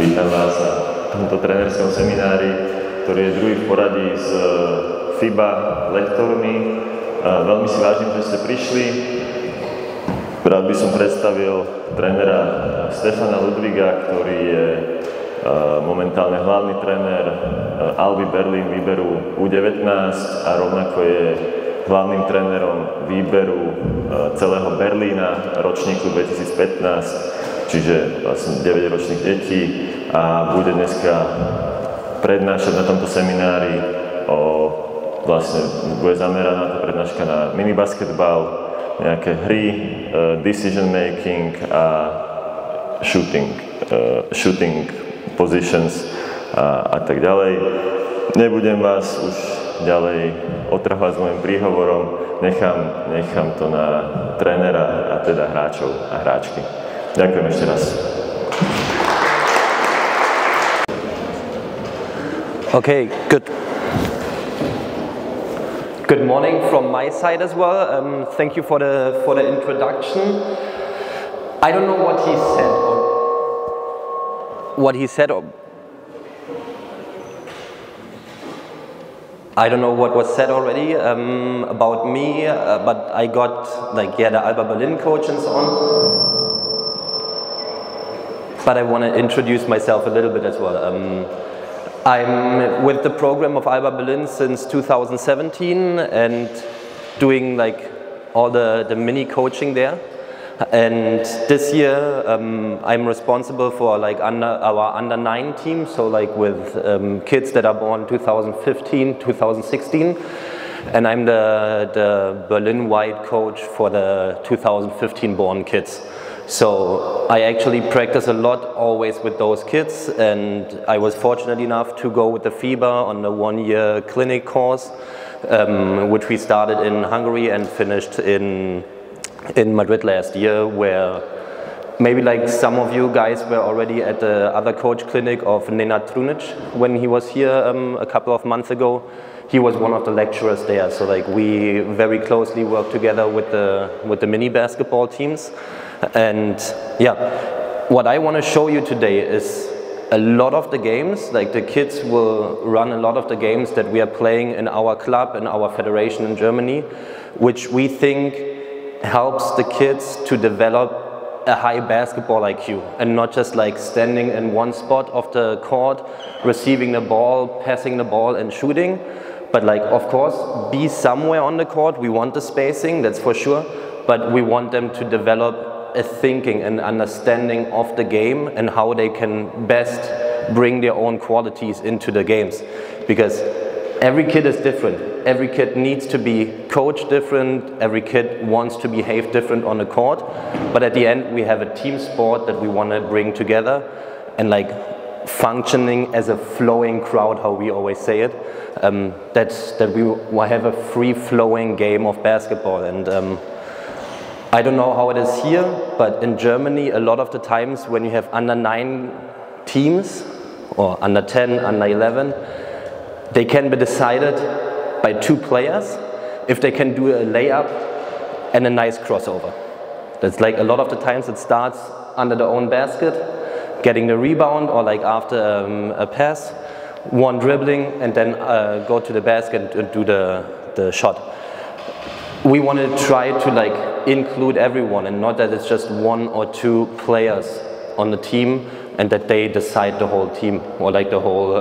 Vítam vás na tomto trénerskom seminári, ktorý je druhý v poradí s FIBA lektormi. Veľmi si vážim, že ste prišli. Rád by som predstavil trénera Stefana Ludwiga, ktorý je momentálne hlavný tréner Alby Berlin výberu U19 a rovnako je hlavným trénerom výberu celého Berlína ročníku 2015. Čiže vlastne 9-ročných detí a bude dneska prednášať na tomto seminári bude zameraná tá prednáška na minibasketbal, nejaké hry, decision making a shooting positions a tak ďalej. Nebudem vás už ďalej otrhovať s mojim príhovorom, nechám to na trénera a teda hráčov a hráčky. Ďakujem ešte raz. Okay, good. Good morning from my side as well. Thank you for the introduction. I don't know what he said. I don't know what was said already about me, but I got the Alba Berlin coach and so on. But I want to introduce myself a little bit as well. I'm with the program of Alba Berlin since 2017 and doing all the mini coaching there. And this year I'm responsible for our under-9 team, so with kids that are born 2015, 2016. And I'm the Berlin-wide coach for the 2015 born kids. So I actually practice a lot always with those kids, and I was fortunate enough to go with the FIBA on the 1-year clinic course, which we started in Hungary and finished in Madrid last year, where maybe some of you guys were already at the other coach clinic of Nenad Trunic when he was here a couple of months ago. He was one of the lecturers there, so we very closely work together with the mini basketball teams. And yeah, what I want to show you today is a lot of the games, the kids will run a lot of the games that we are playing in our club, in our federation in Germany, which we think helps the kids to develop a high basketball IQ and not just standing in one spot of the court, receiving the ball, passing the ball and shooting, but of course be somewhere on the court. We want the spacing, that's for sure, but we want them to develop a thinking and understanding of the game and how they can best bring their own qualities into the games, because every kid is different. Every kid needs to be coached different. Every kid wants to behave different on the court, but at the end we have a team sport that we want to bring together and functioning as a flowing crowd, how we always say it, that we will have a free-flowing game of basketball. And I don't know how it is here, but in Germany, a lot of the times when you have under-9 teams, or under-10, under-11, they can be decided by 2 players if they can do a layup and a nice crossover. That's a lot of the times it starts under their own basket, getting the rebound, or after a pass, one dribbling, and then go to the basket and do the shot. We want to try to include everyone and not that it's just 1 or 2 players on the team and that they decide the whole team or the whole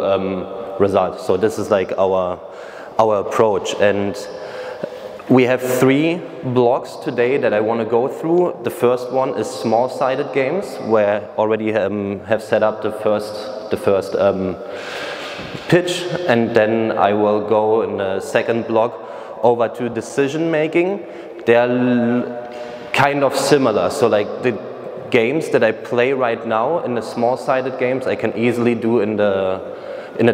result. So this is our approach, and we have 3 blocks today that I want to go through. The first one is small-sided games, where I already have set up the first pitch, and then I will go in the second block over to decision making. They are kind of similar, so the games that I play right now in the small-sided games I can easily do in the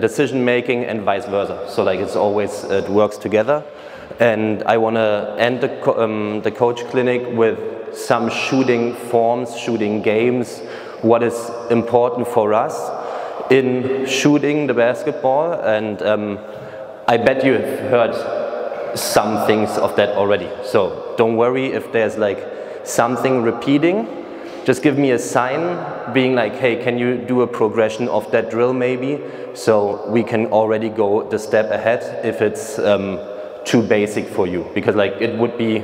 decision making and vice versa. So it's always, it works together. And I want to end the coach clinic with some shooting forms, shooting games, what is important for us in shooting the basketball. And I bet you have heard some things of that already. So don't worry if there's something repeating. just give me a sign being like, hey, can you do a progression of that drill maybe? So we can already go the step ahead if it's too basic for you. Because like it would be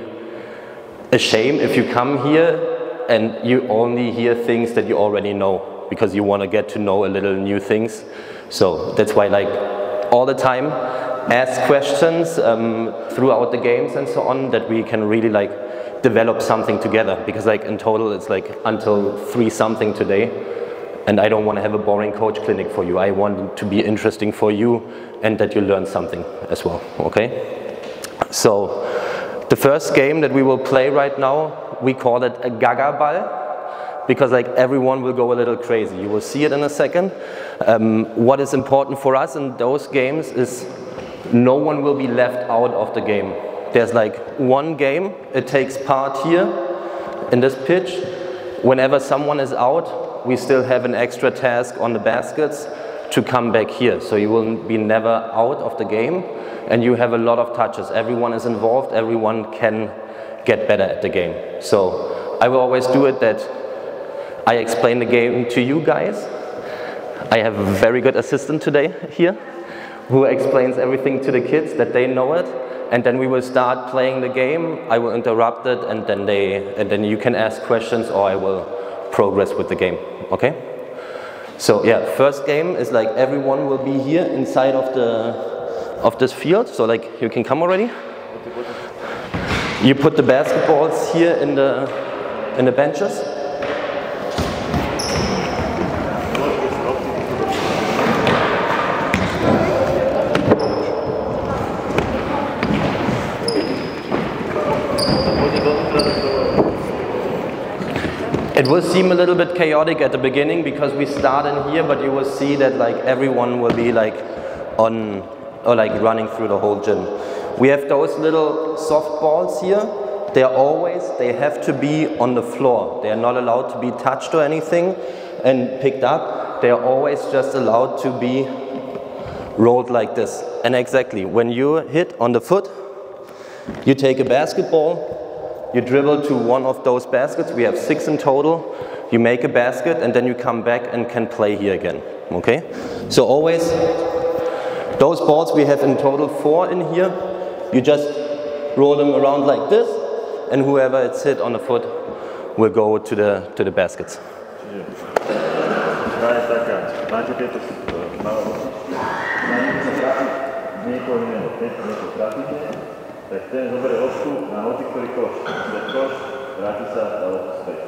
a shame if you come here and you only hear things that you already know, because you want to get to know a little new things. So that's why like all the time ask questions throughout the games and so on, that we can really like develop something together, because like in total it's like until 3 something today, and I don't want to have a boring coach clinic for you. I want it to be interesting for you and that you learn something as well, okay? So the first game that we will play right now, we call it a Gaga Ball, because like everyone will go a little crazy. You will see it in a second. What is important for us in those games is no one will be left out of the game. There's like one game, it takes part here in this pitch. Whenever someone is out, we still have an extra task on the baskets to come back here. So you will be never out of the game, and you have a lot of touches. Everyone is involved, everyone can get better at the game. So I will always do it that I explain the game to you guys. I have a very good assistant today here who explains everything to the kids, that they know it, and then we will start playing the game. I will interrupt it, and then you can ask questions, or I will progress with the game, okay? So yeah, first game is like everyone will be here inside of this field, so like you can come already. You put the basketballs here in the benches. It will seem a little bit chaotic at the beginning because we start in here, but you will see that like everyone will be like on, or like running through the whole gym. We have those little soft balls here. They have to be on the floor. They are not allowed to be touched or anything and picked up. They are always just allowed to be rolled like this. And exactly, when you hit on the foot, you take a basketball, you dribble to one of those baskets. We have 6 in total. You make a basket, and then you come back and can play here again, okay? So always, those balls we have in total 4 in here. You just roll them around like this, and whoever it's hit on the foot will go to the baskets. Tak ten zoberie loptu na hociktorý koš. Koš, vráti sa a loptu späť.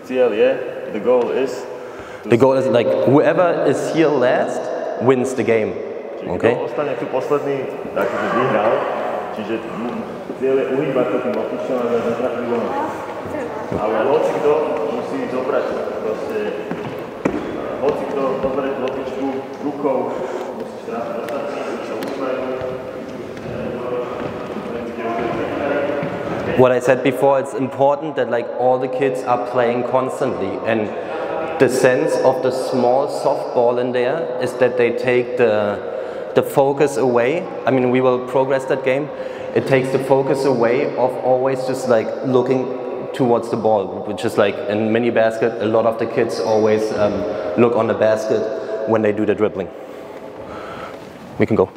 Cieľ je, the goal is like whoever is here last wins the game. Okay? Kto ostane tu posledný, takže vyhral. Čiže cieľ je uhýbať to tým loptičom a zatrafiť gól. Ale hocikto musí zobrať proste, hocikto zoberie tú loptičku rukou, musíš trafiť ostatní, sa uhýbajú. What I said before, it's important that like all the kids are playing constantly, and the sense of the small softball in there is that they take the focus away. I mean, we will progress that game. It takes the focus away of always just like looking towards the ball, which is like in mini basket, a lot of the kids always look on the basket when they do the dribbling. We can go.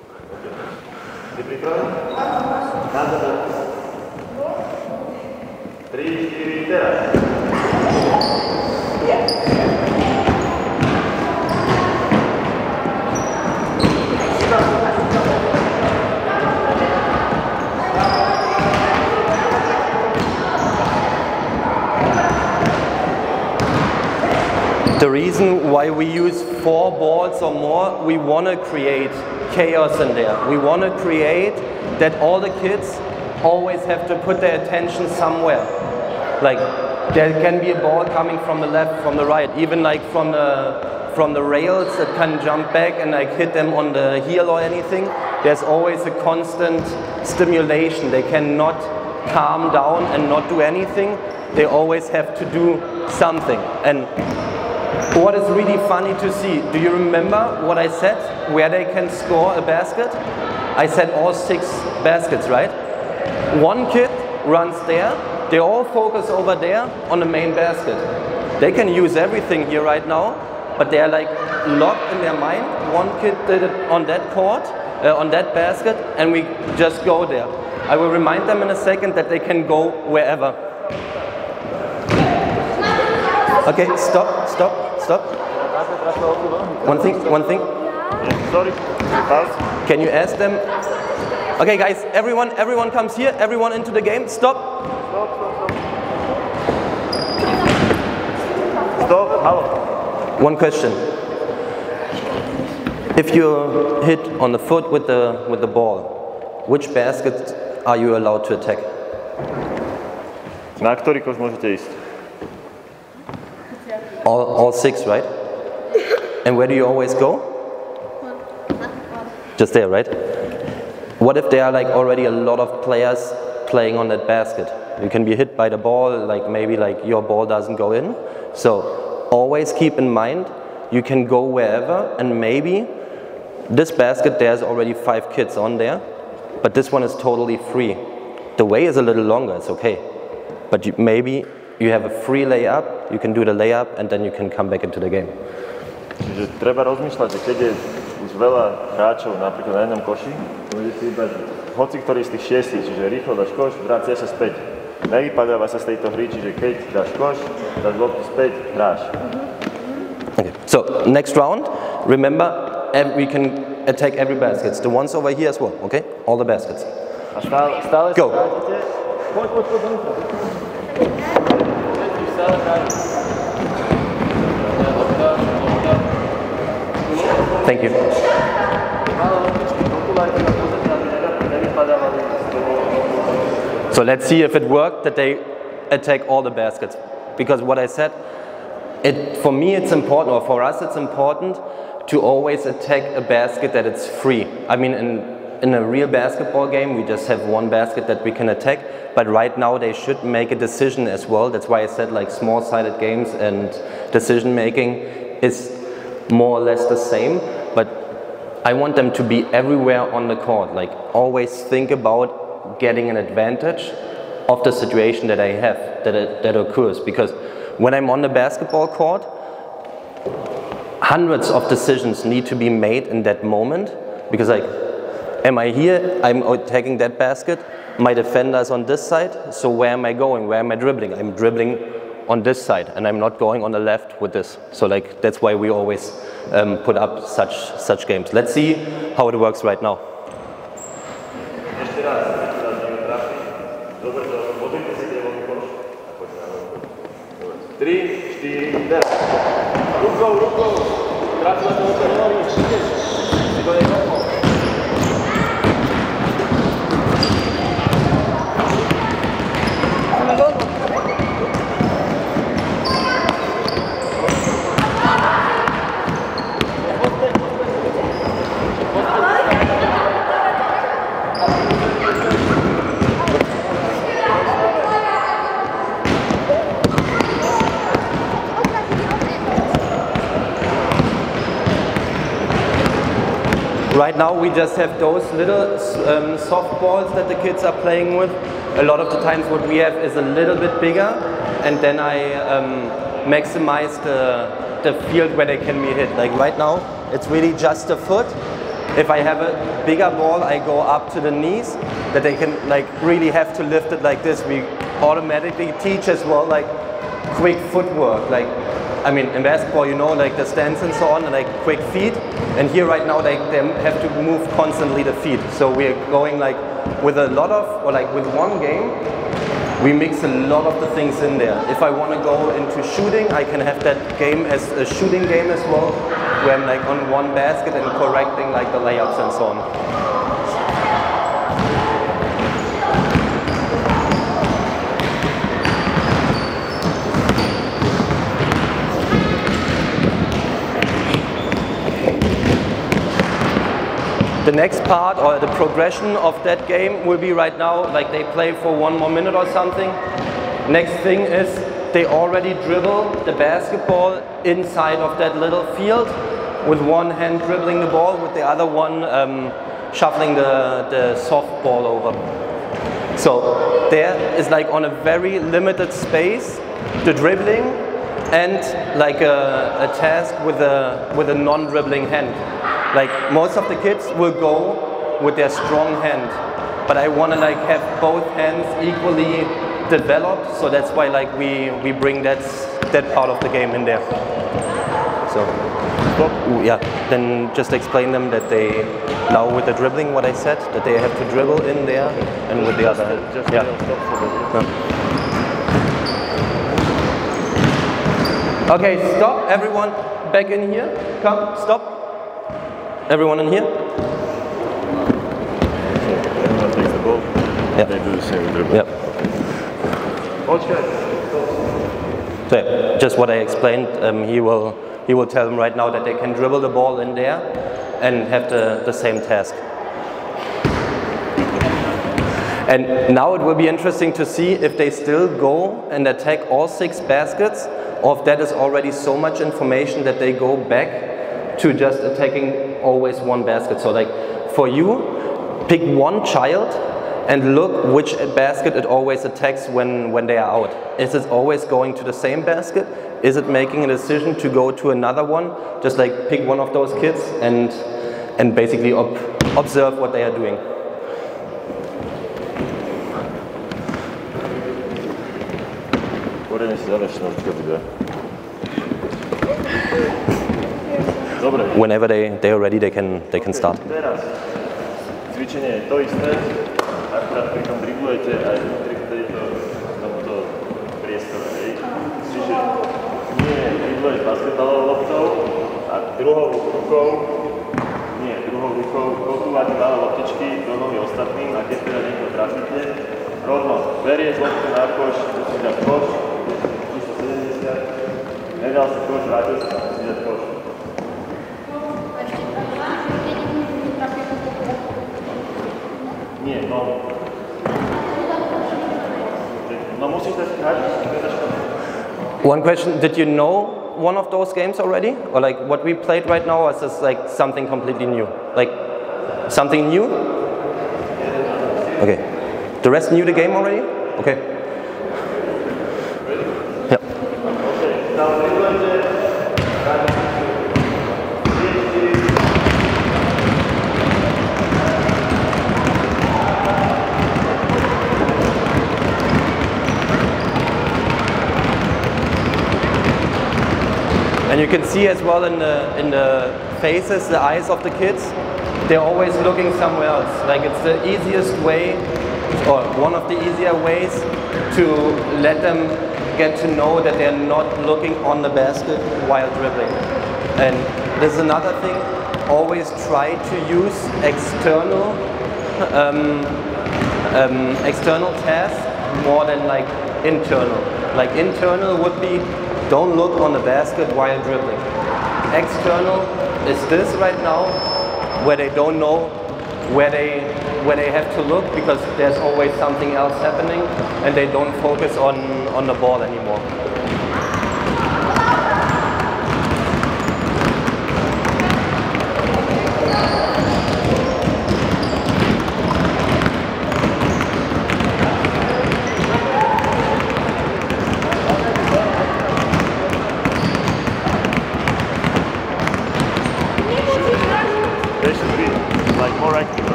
The reason why we use 4 balls or more, we want to create chaos in there. We want to create that all the kids always have to put their attention somewhere. Like there can be a ball coming from the left, from the right, even like from the rails that can jump back and like hit them on the heel or anything. There's always a constant stimulation. They cannot calm down and not do anything. They always have to do something. And what is really funny to see, do you remember what I said, where they can score a basket? I said all 6 baskets, right? One kid runs there, they all focus over there on the main basket. They can use everything here right now, but they are like locked in their mind. One kid did it on that court, on that basket, and we just go there. I will remind them in a second that they can go wherever. Okay, stop. One thing. Sorry. Can you ask them? Okay, guys, everyone comes here. Everyone into the game. Stop. Hello. One question. If you hit on the foot with the ball, which basket are you allowed to attack? Na ktorý koš môžete ísť? All six, right? And where do you always go? Just there, right? What if there are like already a lot of players playing on that basket? You can be hit by the ball, like maybe like your ball doesn't go in. So always keep in mind, you can go wherever, and maybe this basket, there's already 5 kids on there, but this one is totally free. The way is a little longer, it's okay. But maybe you have a free layup, you can do the layup, and then you can come back into the game. Čiže treba rozmýšľať, že keď je už veľa hráčov napríklad na jednom koši, môžete si iba hoci ktorý z tých 6, čiže rýchlo dáš koš, vracia sa späť. Nevypadáva sa z tejto hry, čiže keď dáš koš, dáš loptu späť, hráš. Okay. So, next round, remember, we can attack every basket. The ones over here as well, okay? All the baskets. A stále Go. sa vrátite. Poď. Thank you. So let's see if it worked that they attack all the baskets. Because what I said, for me it's important, or for us it's important, to always attack a basket that it's free. I mean, in a real basketball game, we just have one basket that we can attack, but right now they should make a decision as well. That's why I said like small-sided games and decision making is more or less the same, but I want them to be everywhere on the court. Like always think about getting an advantage of the situation that I have, that occurs, because when I'm on the basketball court, hundreds of decisions need to be made in that moment, because like, am I here, I'm attacking that basket, my defender is on this side, so where am I going, where am I dribbling? I'm dribbling on this side, and I'm not going on the left with this. So like, that's why we always put up such games. Let's see how it works right now. Right now we just have those little soft balls that the kids are playing with. A lot of the times what we have is a little bit bigger, and then I maximize the field where they can be hit. Like right now it's really just a foot. If I have a bigger ball, I go up to the knees, that they can like really have to lift it like this. We automatically teach as well like quick footwork. Like, I mean, in basketball, you know, like the stance and so on, and like quick feet. And here right now, they have to move constantly the feet. So we're going like with a lot of, or like with one game, we mix a lot of the things in there. If I want to go into shooting, I can have that game as a shooting game as well, where I'm like on one basket and correcting like the layups and so on. The next part, or the progression of that game, will be right now, like they play for 1 more minute or something. Next thing is they already dribble the basketball inside of that little field, with one hand dribbling the ball, with the other one shuffling the soft ball over. So there is like on a very limited space, the dribbling, and like a task with a non-dribbling hand. Like most of the kids will go with their strong hand, but I want to like have both hands equally developed, so that's why like we bring that part of the game in there. So yeah, then just explain them that they now with the dribbling, what I said, that they have to dribble in there and with the other hand. Yeah. Okay, stop. Everyone back in here. Come, stop. Everyone in here. Everyone takes the ball. Yeah. They do the same with dribble. Yeah. So yeah, just what I explained. He will tell them right now that they can dribble the ball in there and have the same task. And now it will be interesting to see if they still go and attack all 6 baskets, or if that is already so much information that they go back to just attacking always one basket. So like for you, pick one child and look which basket it always attacks when they are out. Is it always going to the same basket? Is it making a decision to go to another one? Just like pick one of those kids and basically observe what they are doing. Whenever they are ready, they can start. Teraz cvičenie je to isté, akurát pri tom driblujete aj vnútri tomuto priestore. Čiže nie dribluješ basketbalovou loptou a druhou rukou kotúvate malé loptičky do nohy ostatným, a keď teda niekto trafíte, rovno berieš loptu na koš, musíš dať koš, číslo 70, nedal si koš, vrátil sa, musíš dať koš. Nie, no musíš dať hádať. One question, did you know one of those games already? Or like what we played right now, or is this like something completely new? Like something new? Okay. The rest knew the game already? Okay. Yeah. And you can see as well in the faces, the eyes of the kids, they're always looking somewhere else. Like it's the easiest way, or one of the easier ways, to let them get to know that they're not looking on the basket while dribbling. And there's another thing, always try to use external tasks more than like internal. Like internal would be, don't look on the basket while dribbling. External is this right now, where they don't know where they have to look because there's always something else happening and they don't focus on the ball anymore.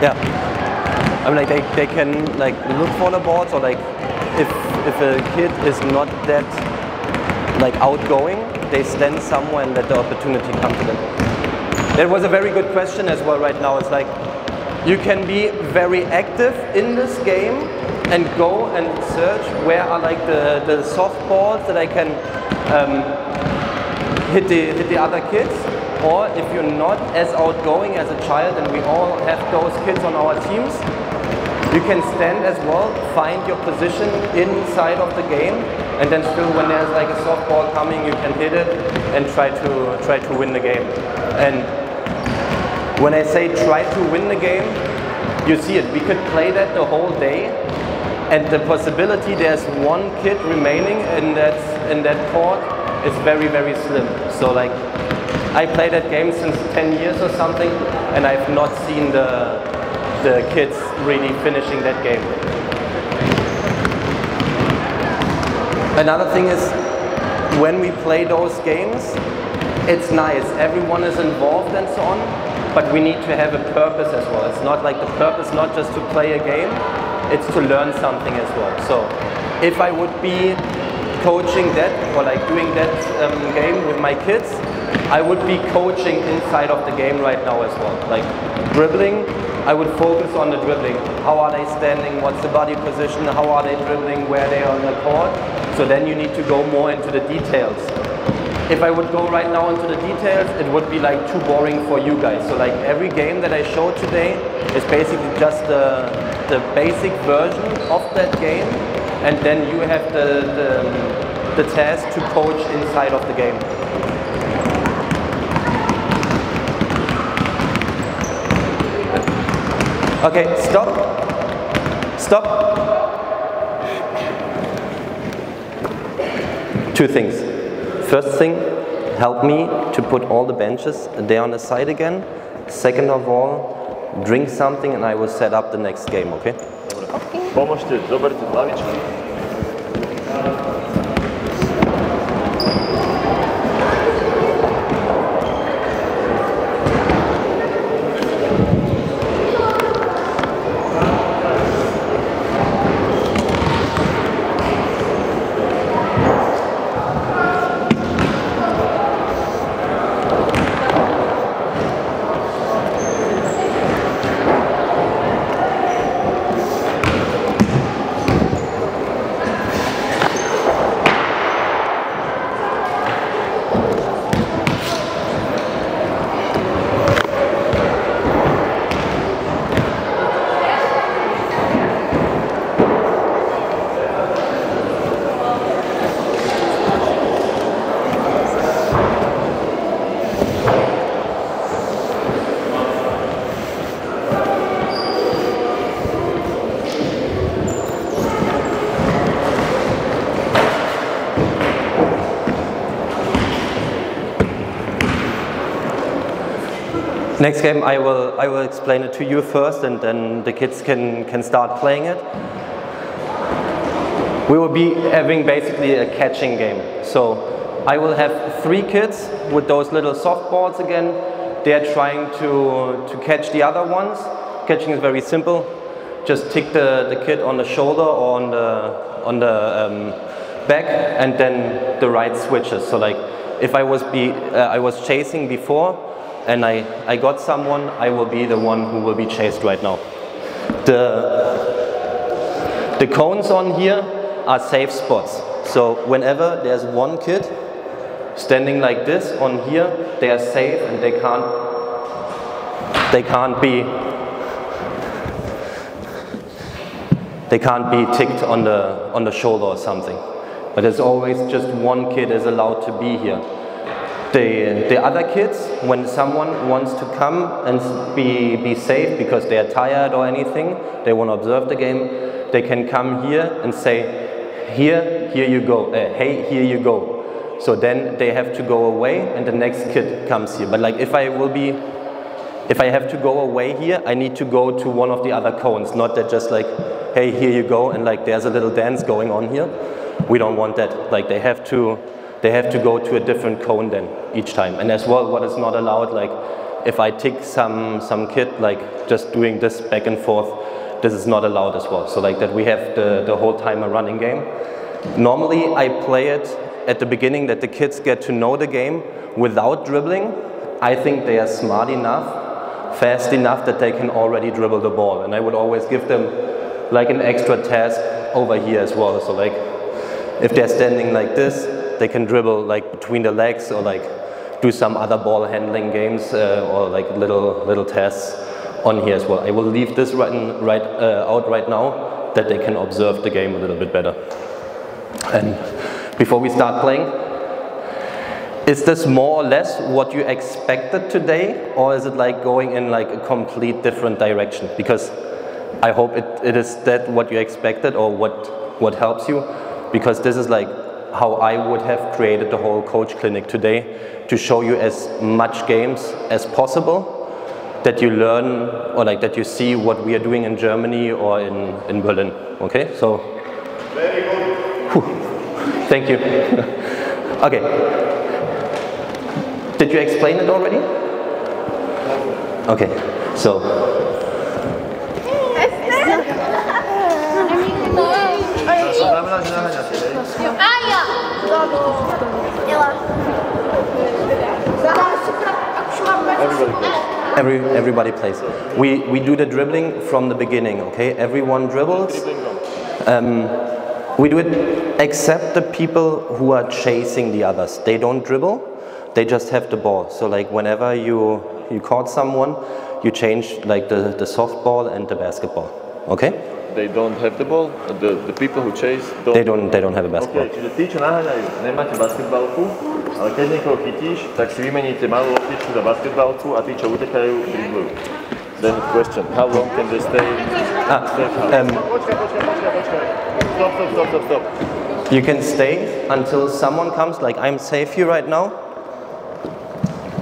Yeah, I mean, like they can like look for the balls, or like if a kid is not that like outgoing, they stand somewhere and let the opportunity come to them. That was a very good question as well. Right now, it's like you can be very active in this game and go and search where are like the soft balls that I can hit the other kids. Or if you're not as outgoing as a child, and we all have those kids on our teams, you can stand as well, find your position inside of the game, and then still when there's like a softball coming, you can hit it and try to win the game. And when I say try to win the game, you see it. We could play that the whole day, and the possibility there's one kid remaining in that court is very, very slim. So like, I played that game since 10 years or something, and I've not seen the kids really finishing that game. Another thing is, when we play those games, it's nice, everyone is involved and so on, but we need to have a purpose as well. It's not like the purpose not just to play a game, it's to learn something as well. So if I would be coaching that or like doing that game with my kids, I would be coaching inside of the game right now as well. Like dribbling, I would focus on the dribbling. How are they standing? What's the body position? How are they dribbling? Where they are on the court? So then you need to go more into the details. If I would go right now into the details, it would be like too boring for you guys. So like every game that I showed today is basically just the basic version of that game, and then you have the task to coach inside of the game. Okay, stop. Stop. Two things. First thing, help me to put all the benches there on the side again. Second of all, drink something and I will set up the next game, okay? Pomôžte, zoberte hlavičky. Next game I will explain it to you first, and then the kids can start playing it. We will be having basically a catching game. So I will have 3 kids with those little softballs again. They are trying to catch the other ones. Catching is very simple. Just tick the kid on the shoulder or on the back, and then the right switches. So like if I was chasing before, and I got someone, I will be the one who will be chased right now. The cones on here are safe spots. So whenever there's one kid standing like this on here, they are safe and they can't be ticked on the shoulder or something. But there's always just one kid is allowed to be here. The other kids, when someone wants to come and be safe because they are tired or anything, they want to observe the game, they can come here and say, here you go, hey, here you go. So then they have to go away and the next kid comes here. But like if I have to go away here, I need to go to one of the other cones, not that just like, hey, here you go, and like there's a little dance going on here. We don't want that. Like they have to go to a different cone then each time. And as well, what is not allowed, like if I tick some kid like just doing this back and forth, this is not allowed as well. So like that we have the whole time a running game. Normally I play it at the beginning that the kids get to know the game without dribbling. I think they are smart enough, fast enough that they can already dribble the ball. And I would always give them like an extra task over here as well. So like if they're standing like this, they can dribble like between the legs or like do some other ball handling games or like little tests on here as well. I will leave this out right now that they can observe the game a little bit better. And before we start playing, is this more or less what you expected today, or is it like going in like a complete different direction? Because I hope it is that what you expected or what helps you, because this is like how I would have created the whole coach clinic today, to show you as much games as possible, that you learn or like that you see what we are doing in Germany or in Berlin. Okay, so very good. Thank you. Okay. Did you explain it already? Okay. So. Everybody plays. We do the dribbling from the beginning, okay? Everyone dribbles. We do it except the people who are chasing the others. They don't dribble, they just have the ball. So like whenever you caught someone, you change like the softball and the basketball, okay? They don't have the ball? The people who chase don't... They don't have a basketball. Okay, čiže tí, čo naháňajú, nemáte basketbalku, ale keď niekoho chytíš, tak si vymeníte malú loptičku za basketbalku a tí, čo utekajú, driblujú. Then the question, how long can they stay? Stop. You can stay until someone comes, like I'm safe here right now,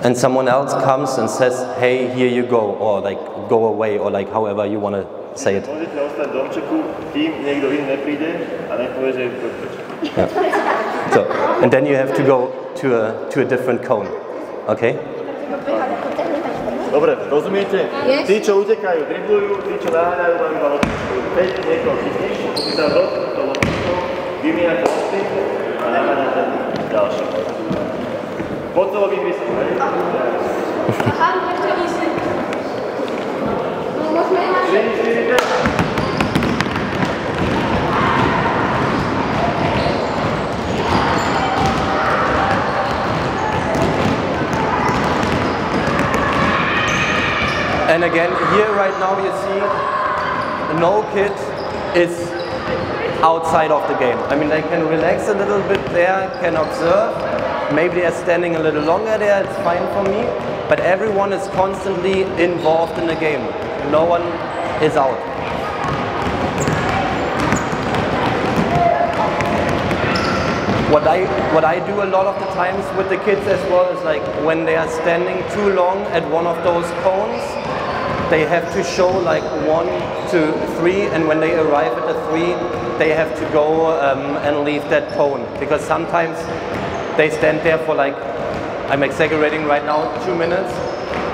and someone else comes and says, hey, here you go, or like go away, or like however you want to say it. Yeah. So, and then you have to go to a different cone, okay? Dobre, rozumiete? Tí, čo utekajú, driblujú, tí, čo naháňajú, majú iba loptičku. Keď niekoho chytíš, si sa do loptičku, vymieňate lopty a naháňate ďalší. Po celom vyhryzku, hej? And again, here right now you see no kid is outside of the game. I mean, they can relax a little bit there, can observe. Maybe they're standing a little longer there, it's fine for me. But everyone is constantly involved in the game. No one is out. What I do a lot of the times with the kids as well is like when they are standing too long at one of those cones, they have to show like 1, 2, 3, and when they arrive at the 3, they have to go and leave that cone. Because sometimes they stand there for like, I'm exaggerating right now, 2 minutes,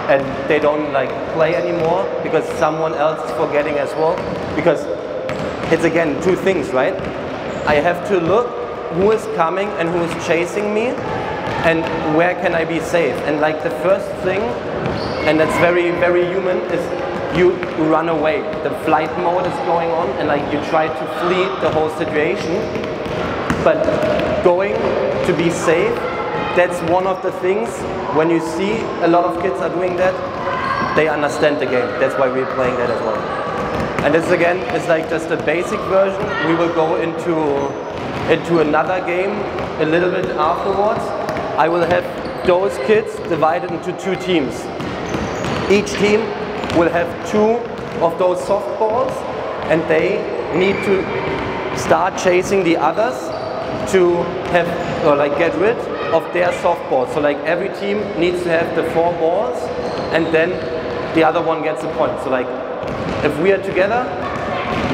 and they don't like play anymore because someone else is forgetting as well. Because it's again 2 things, right? I have to look who is coming and who is chasing me, and where can I be safe. And like the first thing, and that's very, very human, is you run away. The flight mode is going on and like you try to flee the whole situation. But going to be safe, that's one of the things, when you see a lot of kids are doing that, they understand the game. That's why we're playing that as well. And this again is like just a basic version. We will go into another game a little bit afterwards. I will have those kids divided into 2 teams. Each team will have 2 of those softballs, and they need to start chasing the others to have or like get rid of their softballs. So like every team needs to have the 4 balls, and then the other one gets a point. So like if we are together,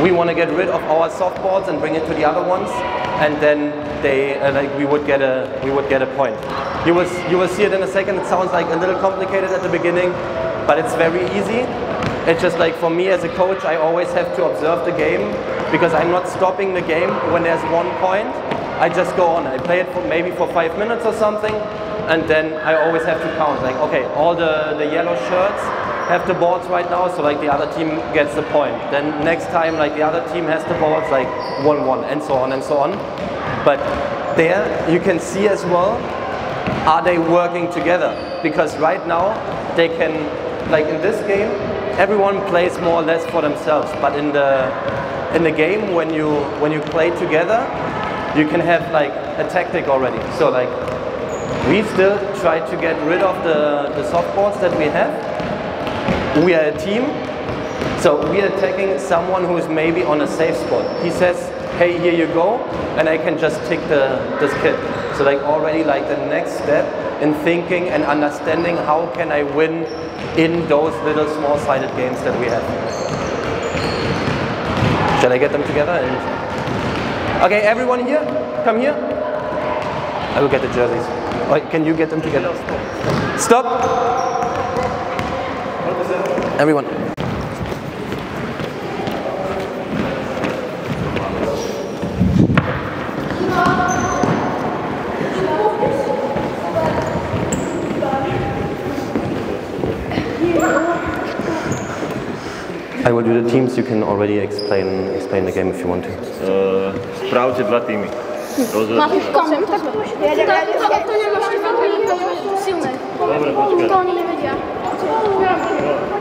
we want to get rid of our softballs and bring it to the other ones, and then they like we would get a point. You will see it in a second. It sounds like a little complicated at the beginning, but it's very easy. It's just like for me as a coach, I always have to observe the game because I'm not stopping the game when there's 1 point. I just go on. I play it for maybe 5 minutes or something, and then I always have to count. Like, okay, all the yellow shirts have the balls right now, so like the other team gets the point. Then next time, like the other team has the balls, like 1-1, and so on and so on. But there you can see as well, are they working together? Because right now they can, like in this game, everyone plays more or less for themselves. But in the game, when you play together, you can have like a tactic already. So like we still try to get rid of the softballs that we have. We are a team, so we are attacking someone who is maybe on a safe spot. He says, hey, here you go, and I can just tick this kid. So like already like the next step in thinking and understanding how can I win in those little small-sided games that we have. Shall I get them together? Okay, everyone here, come here. I will get the jerseys. Oh, can you get them together? Stop! Everyone. I will do the teams. You can already explain the game if you want to. Spravte dva týmy. Máš kom? Tak to nemáš silné. Dobre, počkaj. To oni nevedia.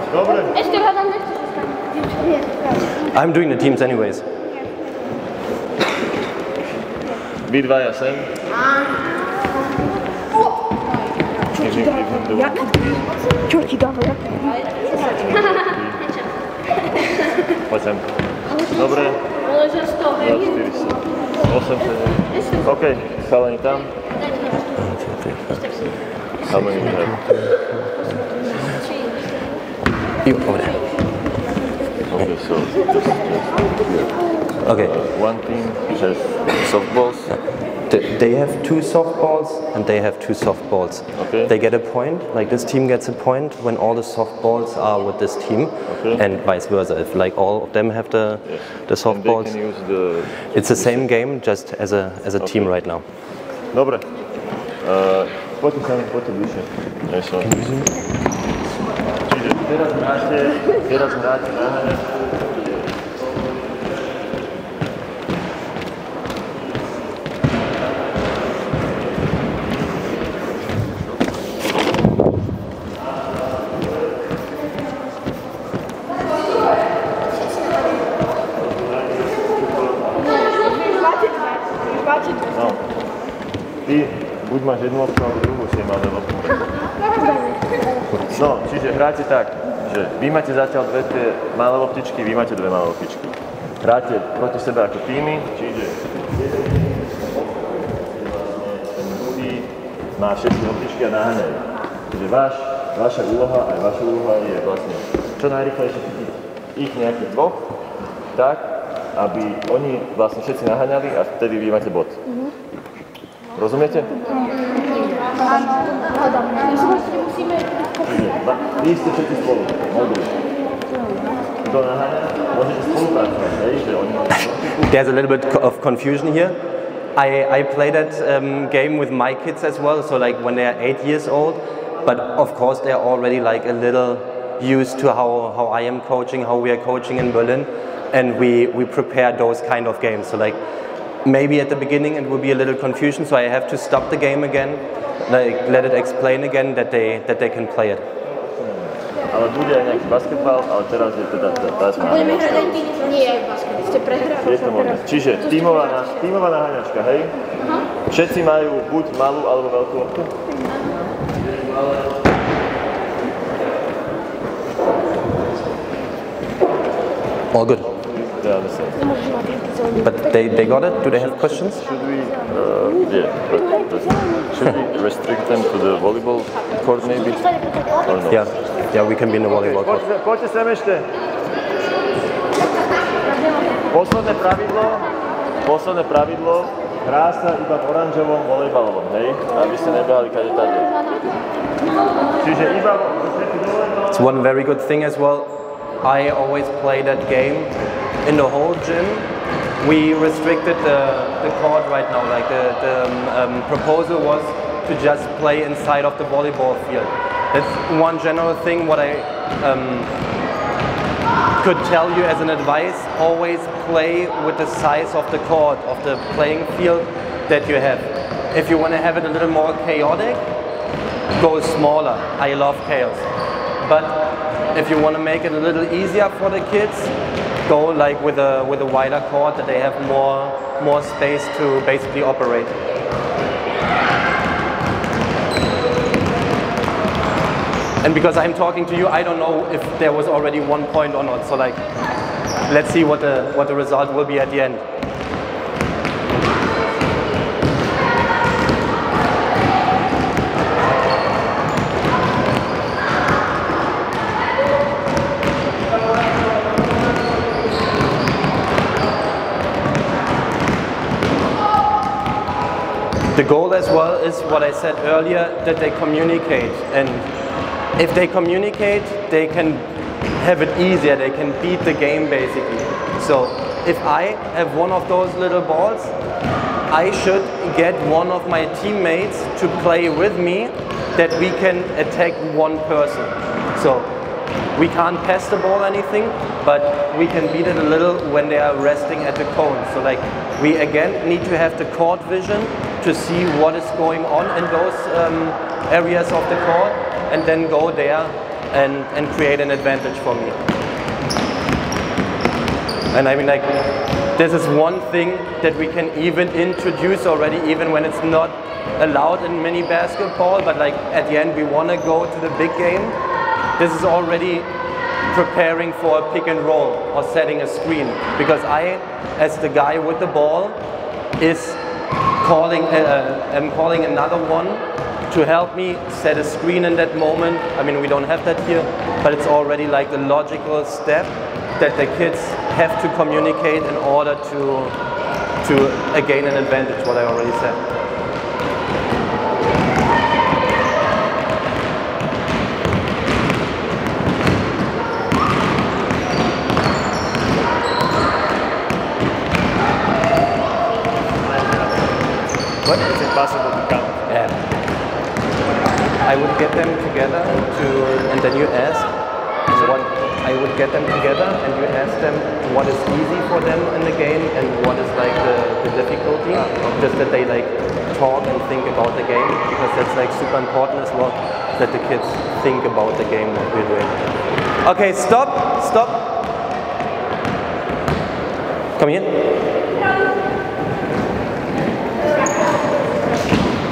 Dobre. Ešte hľadám nechceš. I'm doing the teams anyways. Vy dvaja sem. Čo ti dáva? Poď sem. Dobre. Ale že 100, hej? 8, 7. OK, chalani tam. How many we have? You over there. Okay, so just Okay. one team has softballs. They have 2 softballs and they have 2 softballs. Okay. They get a point, like this team gets a point when all the softballs are with this team, and vice versa. If like all of them have the softballs, And they can use the... it's the same game, just as a team right now. Dobre. Poďte sami, poďte bližšie. Čiže teraz hráte naháňať. No. Ty buď máš jednu loptu, alebo druhú si mal na loptu. No, čiže hráte tak, že vy máte zatiaľ dve tie malé loptičky, vy máte dve malé loptičky. Hráte proti sebe ako týmy, čiže ten druhý má 6 loptičky a naháňajú. Čiže vaša úloha aj vaša úloha je vlastne čo najrýchlejšie chytiť ich nejakých dvoch, tak, aby oni vlastne všetci naháňali a vtedy vy máte bod. Rozumiete? Vy ste všetci spolu, modrý. Kto naháňa, môžete spolupracovať, že oni majú... There's a little bit of confusion here. I play that game with my kids as well, so like when they're 8 years old, but of course they're already like a little used to how I am coaching, how we are coaching in Berlin, and we prepare those kind of games. So like maybe at the beginning it will be a little confusion, so I have to stop the game again, like let it explain again that they can play it. Ale bude aj nejaký basketbal, ale teraz je teda Budeme hrať aj ty, nie basket, ste prehrali. Je to možné. Čiže tímová naháňačka, hej? Všetci majú buď malú alebo veľkú loptu? All good. But they got it? Do they have questions? Should we, but should we restrict them to the volleyball court maybe? Or no? Yeah, we can be in the volleyball court. Poďte sem ešte. Posledné pravidlo, hrá sa iba v oranžovom volejbalovom, hej? Aby ste nebehali kade tady. Čiže iba... It's one very good thing as well. I always play that game in the whole gym. We restricted the court right now. Like the proposal was to just play inside of the volleyball field. That's one general thing. What I could tell you as an advice: always play with the size of the court, of the playing field that you have. If you want to have it a little more chaotic, go smaller. I love chaos, but if you want to make it a little easier for the kids, go like with a wider court that they have more space to basically operate. And because I'm talking to you, I don't know if there was already 1 point or not. So like, let's see what the result will be at the end. The goal as well is what I said earlier, that they communicate. And if they communicate, they can have it easier, they can beat the game basically. So if I have one of those little balls, I should get one of my teammates to play with me, that we can attack one person. So we can't pass the ball anything, but we can beat it a little when they are resting at the cone. So like we again need to have the court vision to see what is going on in those areas of the court, and then go there and create an advantage for me. And I mean, like, this is one thing that we can even introduce already, even when it's not allowed in mini basketball, but like at the end we want to go to the big game. This is already preparing for a pick and roll or setting a screen, because I, as the guy with the ball, am calling another one to help me set a screen in that moment. I mean, we don't have that here, but it's already like the logical step that the kids have to communicate in order to gain an advantage, what I already said. What? Is it possible to count? Yeah. I would get them together and then you ask what. I would get them together and you ask them what is easy for them in the game and what is like the difficulty. Just that they like talk and think about the game, because that's like super important as well, that the kids think about the game what we're doing. Okay, stop. Come here.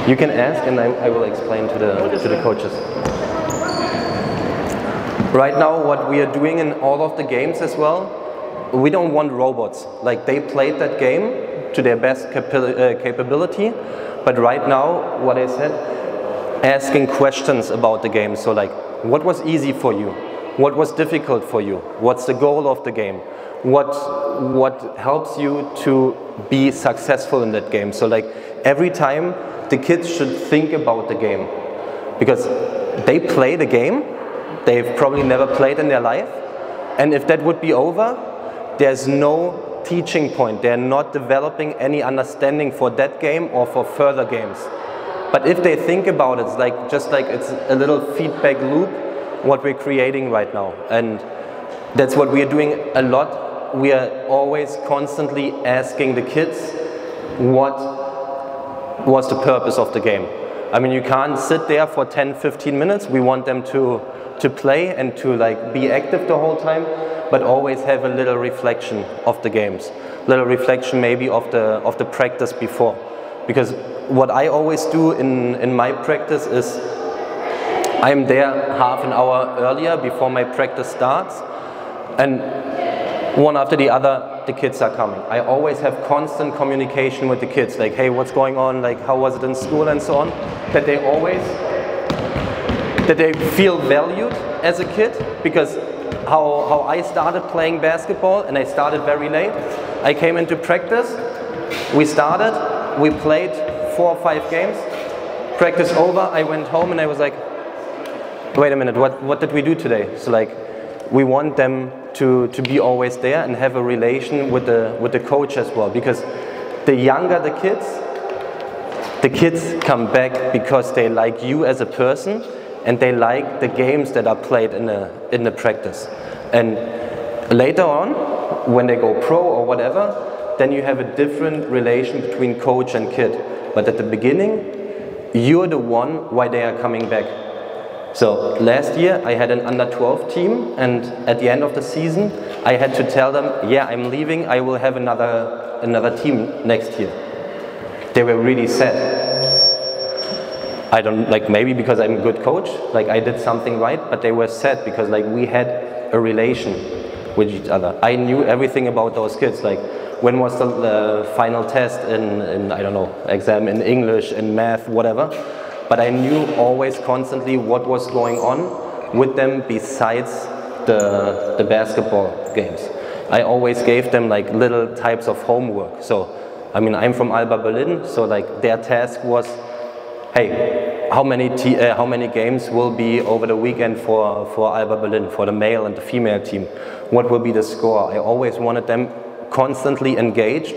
You can ask and I will explain to the coaches. Right now, what we are doing in all of the games as well, we don't want robots. Like, they played that game to their best capability, but right now, what I said, asking questions about the game. So like, what was easy for you? What was difficult for you? What's the goal of the game? What helps you to be successful in that game? So like, every time the kids should think about the game, because they play the game, they've probably never played in their life, and if that would be over, there's no teaching point. They're not developing any understanding for that game or for further games. But if they think about it, it's like, just like it's a little feedback loop what we're creating right now, and that's what we are doing a lot. We are always constantly asking the kids what was the purpose of the game. I mean, you can't sit there for 10-15 minutes. We want them to play and to like be active the whole time, but always have a little reflection of the games, little reflection maybe of the practice before. Because what I always do in my practice is I'm there half an hour earlier before my practice starts, and one after the other the kids are coming. I always have constant communication with the kids, like, hey, what's going on, like, how was it in school and so on, that they feel valued as a kid. Because how I started playing basketball, and I started very late, I came into practice, we played 4 or 5 games, practice over, I went home and I was like, wait a minute, what did we do today? So like, we want them to be always there and have a relation with the coach as well, because the younger the kids come back because they like you as a person and they like the games that are played in the practice. And later on, when they go pro or whatever, then you have a different relation between coach and kid. But at the beginning, you're the one why they are coming back. So last year I had an under-12 team, and at the end of the season I had to tell them, yeah, I'm leaving, I will have another team next year. They were really sad. I don't, like, maybe because I'm a good coach, like I did something right, but they were sad because like we had a relation with each other. I knew everything about those kids, like when was the final test in I don't know, exam in English, in math, whatever. But I knew always constantly what was going on with them besides the basketball games. I always gave them like little types of homework. So, I mean, I'm from Alba Berlin, so like their task was, hey, how many games will be over the weekend for Alba Berlin, for the male and the female team? What will be the score? I always wanted them constantly engaged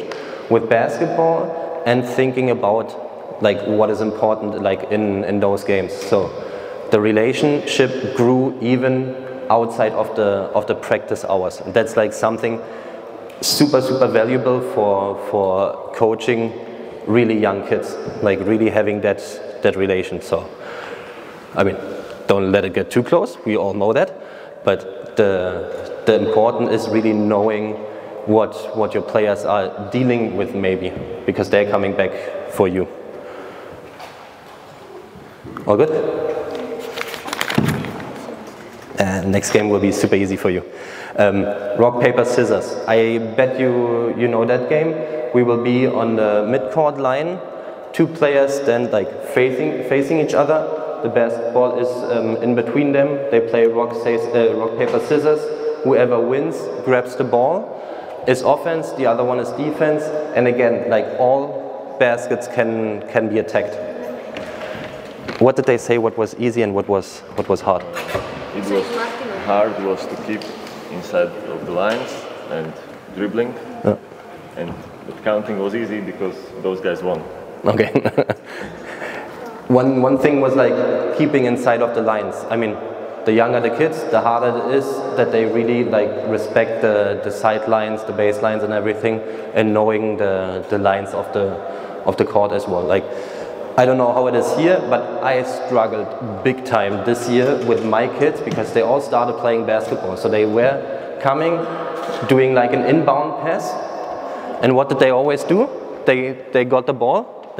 with basketball and thinking about like what is important like in those games. So the relationship grew even outside of the practice hours. And that's like something super valuable for coaching really young kids, like really having that relation. So I mean, don't let it get too close, we all know that, but the important is really knowing what your players are dealing with, maybe because they're coming back for you. All good? Next game will be super easy for you. Rock, paper, scissors. I bet you know that game. We will be on the mid-court line. Two players stand like facing each other. The basketball is in between them. They play rock, paper, scissors. Whoever wins grabs the ball. Is offense. The other one is defense. And again, like all baskets can be attacked. What did they say? What was easy and what was hard? It was hard was to keep inside of the lines and dribbling, and but counting was easy because those guys won. Okay. One thing was like keeping inside of the lines. I mean, the younger the kids, the harder it is that they really like respect the sidelines, the baselines, and everything, and knowing the lines of the court as well. Like, I don't know how it is here, but I struggled big time this year with my kids because they all started playing basketball. So they were coming, doing like an inbound pass, and what did they always do? They got the ball,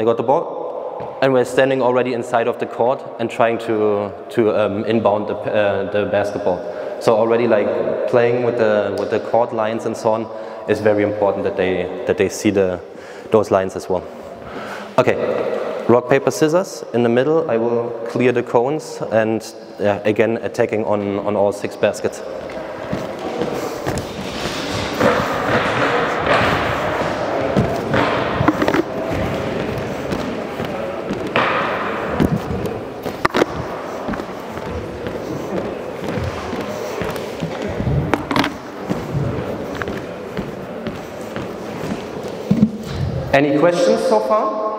and we're standing already inside of the court and trying to inbound the basketball. So already like playing with the court lines and so on is very important that they see those lines as well. Okay. Rock, paper, scissors. In the middle, I will clear the cones and again attacking on all 6 baskets. Any questions so far?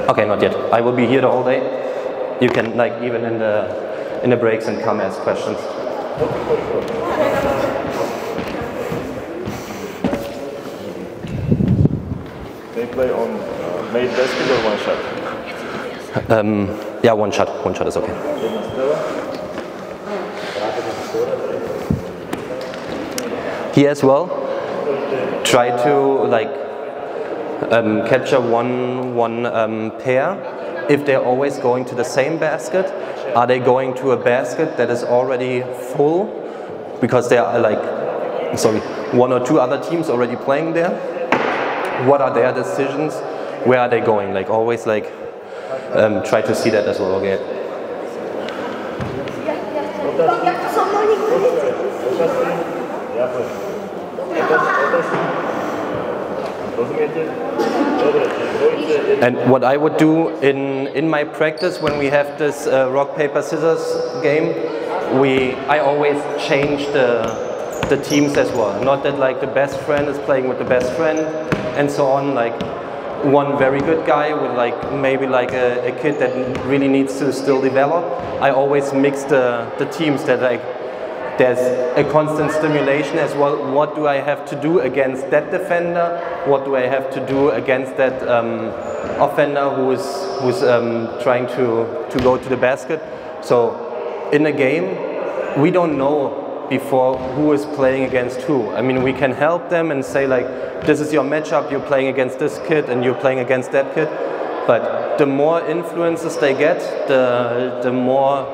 Okay, not yet. I will be here the whole day. You can like even in the breaks and come ask questions. They play on made basket or one shot? Yeah, one shot. One shot is okay. Here as well, try to like capture one pair. If they're always going to the same basket, are they going to a basket that is already full because there are like, one or two other teams already playing there? What are their decisions? Where are they going? Like always like try to see that as well. Okay. And what I would do in my practice when we have this rock, paper, scissors game, I always change the teams as well. Not that like the best friend is playing with the best friend and so on. Like one very good guy with like maybe like a kid that really needs to still develop. I always mix the teams that like there's a constant stimulation as well. What do I have to do against that defender? What do I have to do against that offender who's trying to go to the basket? So in a game, we don't know before who is playing against who. I mean, we can help them and say like, this is your matchup, you're playing against this kid and you're playing against that kid. But the more influences they get, the more,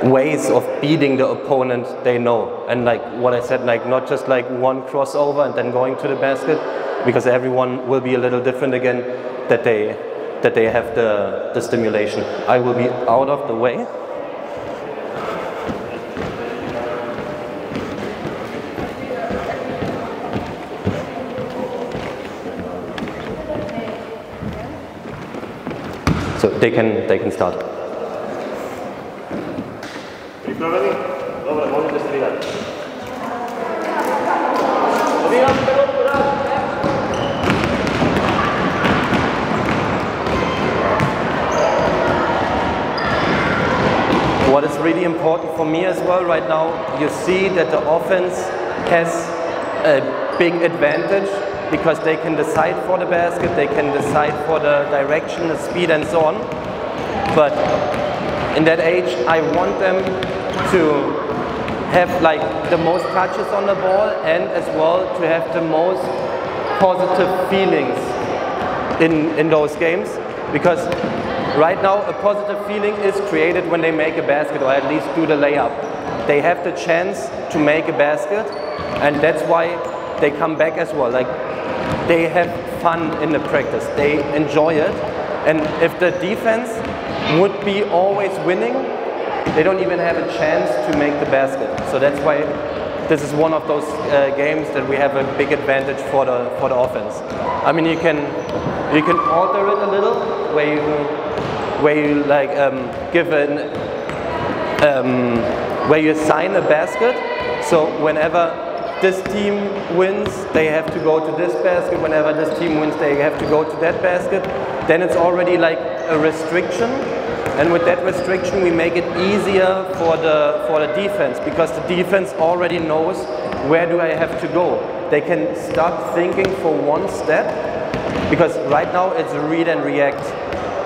ways of beating the opponent they know. And like what I said, like not just like one crossover and then going to the basket, because everyone will be a little different again, that they have the stimulation. I will be out of the way. So they can start. Pripravení? Dobre, môžete strihať. What is really important for me as well right now, you see that the offense has a big advantage because they can decide for the basket, they can decide for the direction, the speed and so on. But in that age, I want them to have like the most touches on the ball and as well to have the most positive feelings in those games, because right now a positive feeling is created when they make a basket or at least do the layup. They have the chance to make a basket, and that's why they come back as well. Like, they have fun in the practice, they enjoy it, and if the defense would be always winning, they don't even have a chance to make the basket. So that's why this is one of those games that we have a big advantage for the offense. I mean, you can alter it a little, where you like give an where you assign a basket. So whenever this team wins, they have to go to this basket. Whenever this team wins, they have to go to that basket. Then it's already like a restriction, and with that restriction, we make it easier for the defense, because the defense already knows where do I have to go. They can start thinking for one step, because right now it's read and react.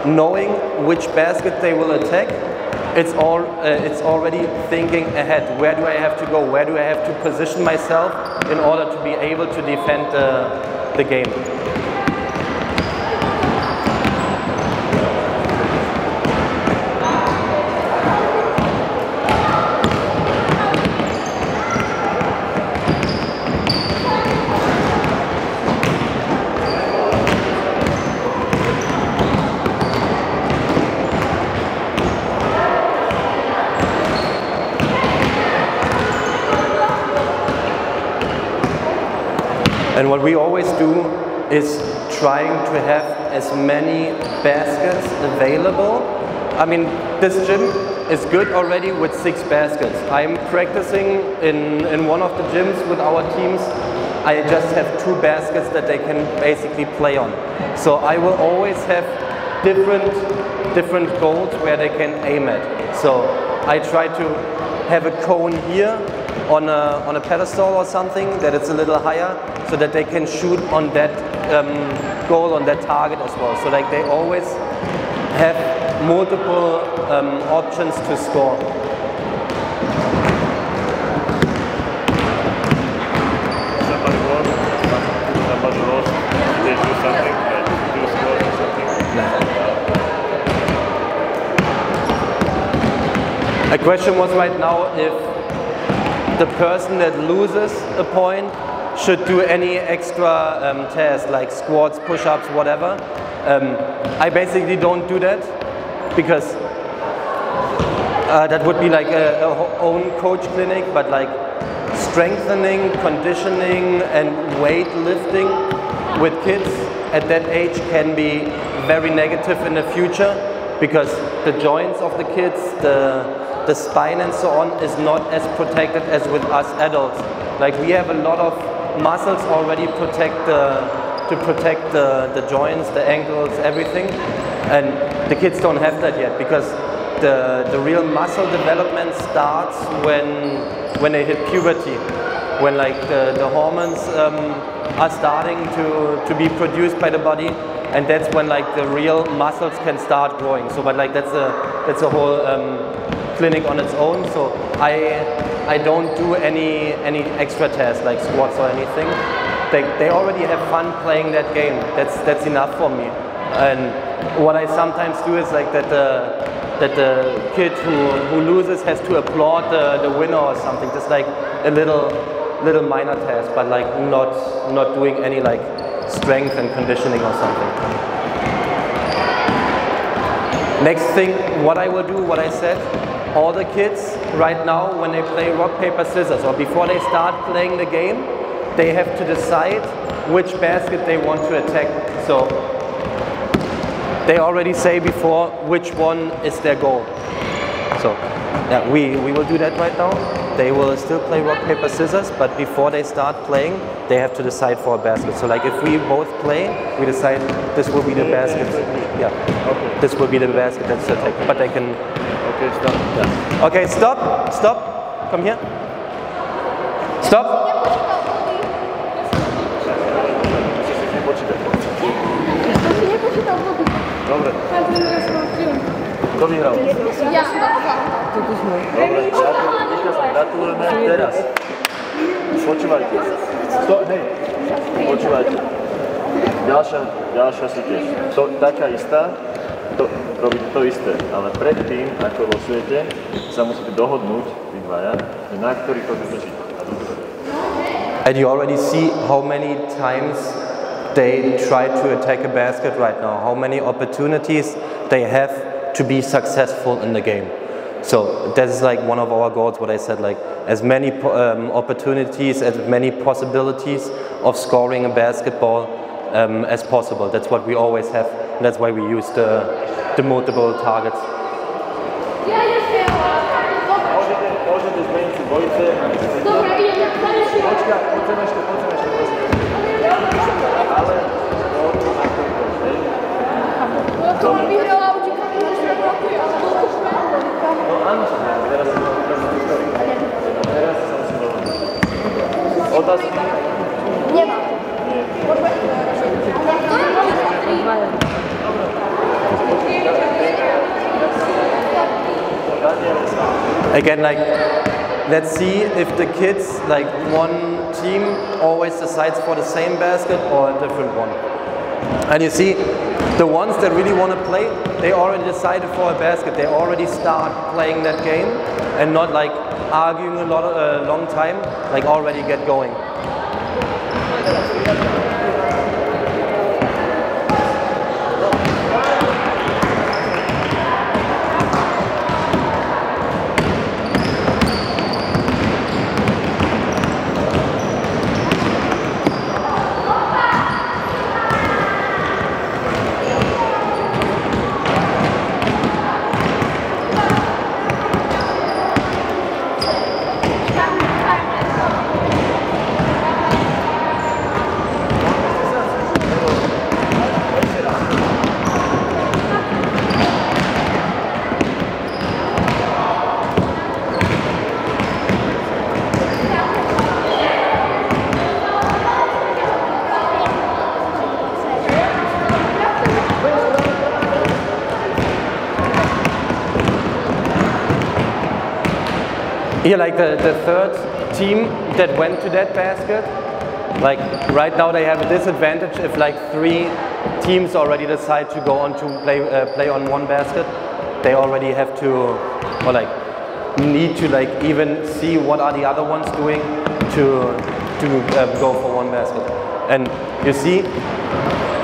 Knowing which basket they will attack, it's already thinking ahead. Where do I have to go? Where do I have to position myself in order to be able to defend the game? And what we always do is trying to have as many baskets available. I mean, this gym is good already with 6 baskets. I'm practicing in one of the gyms with our teams. I just have 2 baskets that they can basically play on. So I will always have different goals where they can aim at. So I try to have a cone here on a pedestal or something, that it's a little higher, so that they can shoot on that goal, on that target as well. So like they always have multiple options to score. Somebody won, somebody lost, they do something, do score or something. A question was right now if the person that loses a point should do any extra tasks like squats, push-ups, whatever. I basically don't do that, because that would be like a own coach clinic, but like strengthening, conditioning and weightlifting with kids at that age can be very negative in the future, because the joints of the kids, the spine and so on is not as protected as with us adults. Like, we have a lot of muscles already to protect the joints, the ankles, everything, and the kids don't have that yet, because the real muscle development starts when they hit puberty, when like the hormones are starting to be produced by the body, and that's when like the real muscles can start growing. So, but like that's a whole clinic on its own. So I don't do any extra tests like squats or anything. They already have fun playing that game. That's enough for me. And what I sometimes do is like that the kid who loses has to applaud the winner or something. Just like a little minor test, but like not doing any like strength and conditioning or something. Next thing, what I will do, what I said, all the kids right now when they play rock, paper, scissors, or before they start playing the game, they have to decide which basket they want to attack. So they already say before which one is their goal. So yeah, we will do that right now. They will still play rock, paper, scissors, but before they start playing, they have to decide for a basket. So like if we both play, we decide this will be the basket. Yeah, okay. This will be the basket that's attacked. But they can... Okay, stop. Yeah. Okay, stop, stop. Come here. Stop. Dobre. Kto vyhral? Ja. Dobre, gratulujeme. Teraz. Počúvajte. Hej, počúvajte. Ďalšia súťaž. Taká istá, robíte to isté, ale predtým, ako losujete, sa musíte dohodnúť, vy dvaja, na ktorý to vytočíte. And you already see how many times they try to attack a basket right now, how many opportunities they have to be successful in the game. So that's like one of our goals, what I said, like as many opportunities, as many possibilities of scoring a basketball as possible. That's what we always have, and that's why we use the multiple targets. Môžete zmeniť si dvojice. Počkaj, poďme ešte. Ale To by vyhrala určite, že blokuje, ale no áno, teraz sa musím dohodnúť. Otázky? Nemám. Again, like, let's see if the kids, like one team always decides for the same basket or a different one. And you see, the ones that really want to play, they already decided for a basket. They already start playing that game and not like arguing a long time, like already get going. Here, like the third team that went to that basket, like right now they have a disadvantage if like 3 teams already decide to go on to play on one basket. They already have to, or like need to like even see what are the other ones doing to go for one basket. And you see,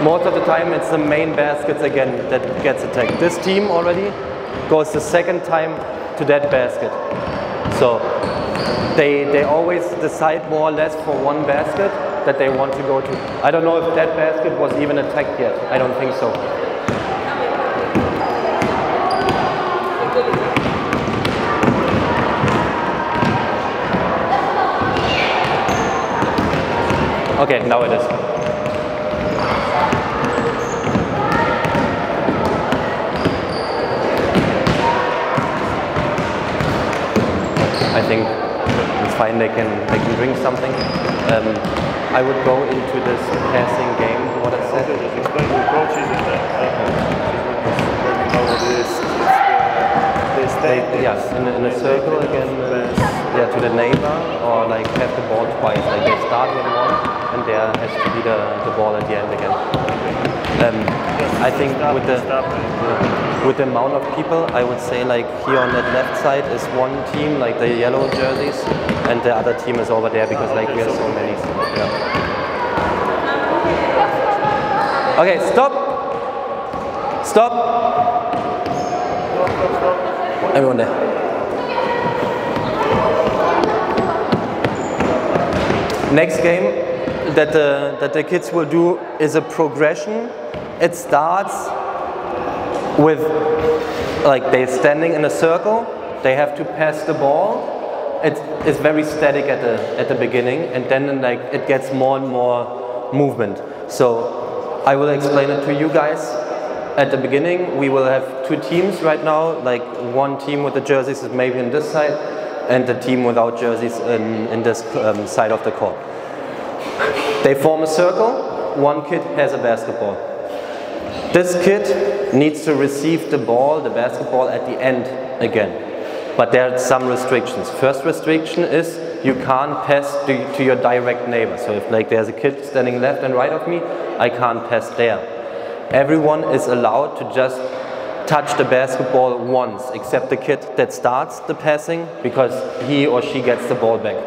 most of the time it's the main baskets again that gets attacked. This team already goes the second time to that basket. So they always decide more or less for one basket that they want to go to. I don't know if that basket was even attacked yet. I don't think so. Okay, now it is. I think it's fine, they can drink something. I would go into this passing game, what I said. Okay, just explain to the coaches in there. They stay in a circle again, to the neighbor, or like have the ball twice. Like they start with one, and there has to be the ball at the end again. I think with the amount of people, I would say like here on that left side is one team, like the yellow jerseys, and the other team is over there because like we have so many. Yeah. Okay, stop! Stop! Everyone there. Next game that the kids will do is a progression. It starts with, like, they're standing in a circle, they have to pass the ball. It's very static at the beginning, and then like it gets more and more movement. So I will explain it to you guys. At the beginning, we will have two teams right now. Like one team with the jerseys is maybe on this side, and the team without jerseys in this side of the court. They form a circle. One kid has a basketball. This kid needs to receive the ball, the basketball, at the end again. But there are some restrictions. First restriction is you can't pass to your direct neighbor. So if like there's a kid standing left and right of me, I can't pass there. Everyone is allowed to just touch the basketball once, except the kid that starts the passing, because he or she gets the ball back.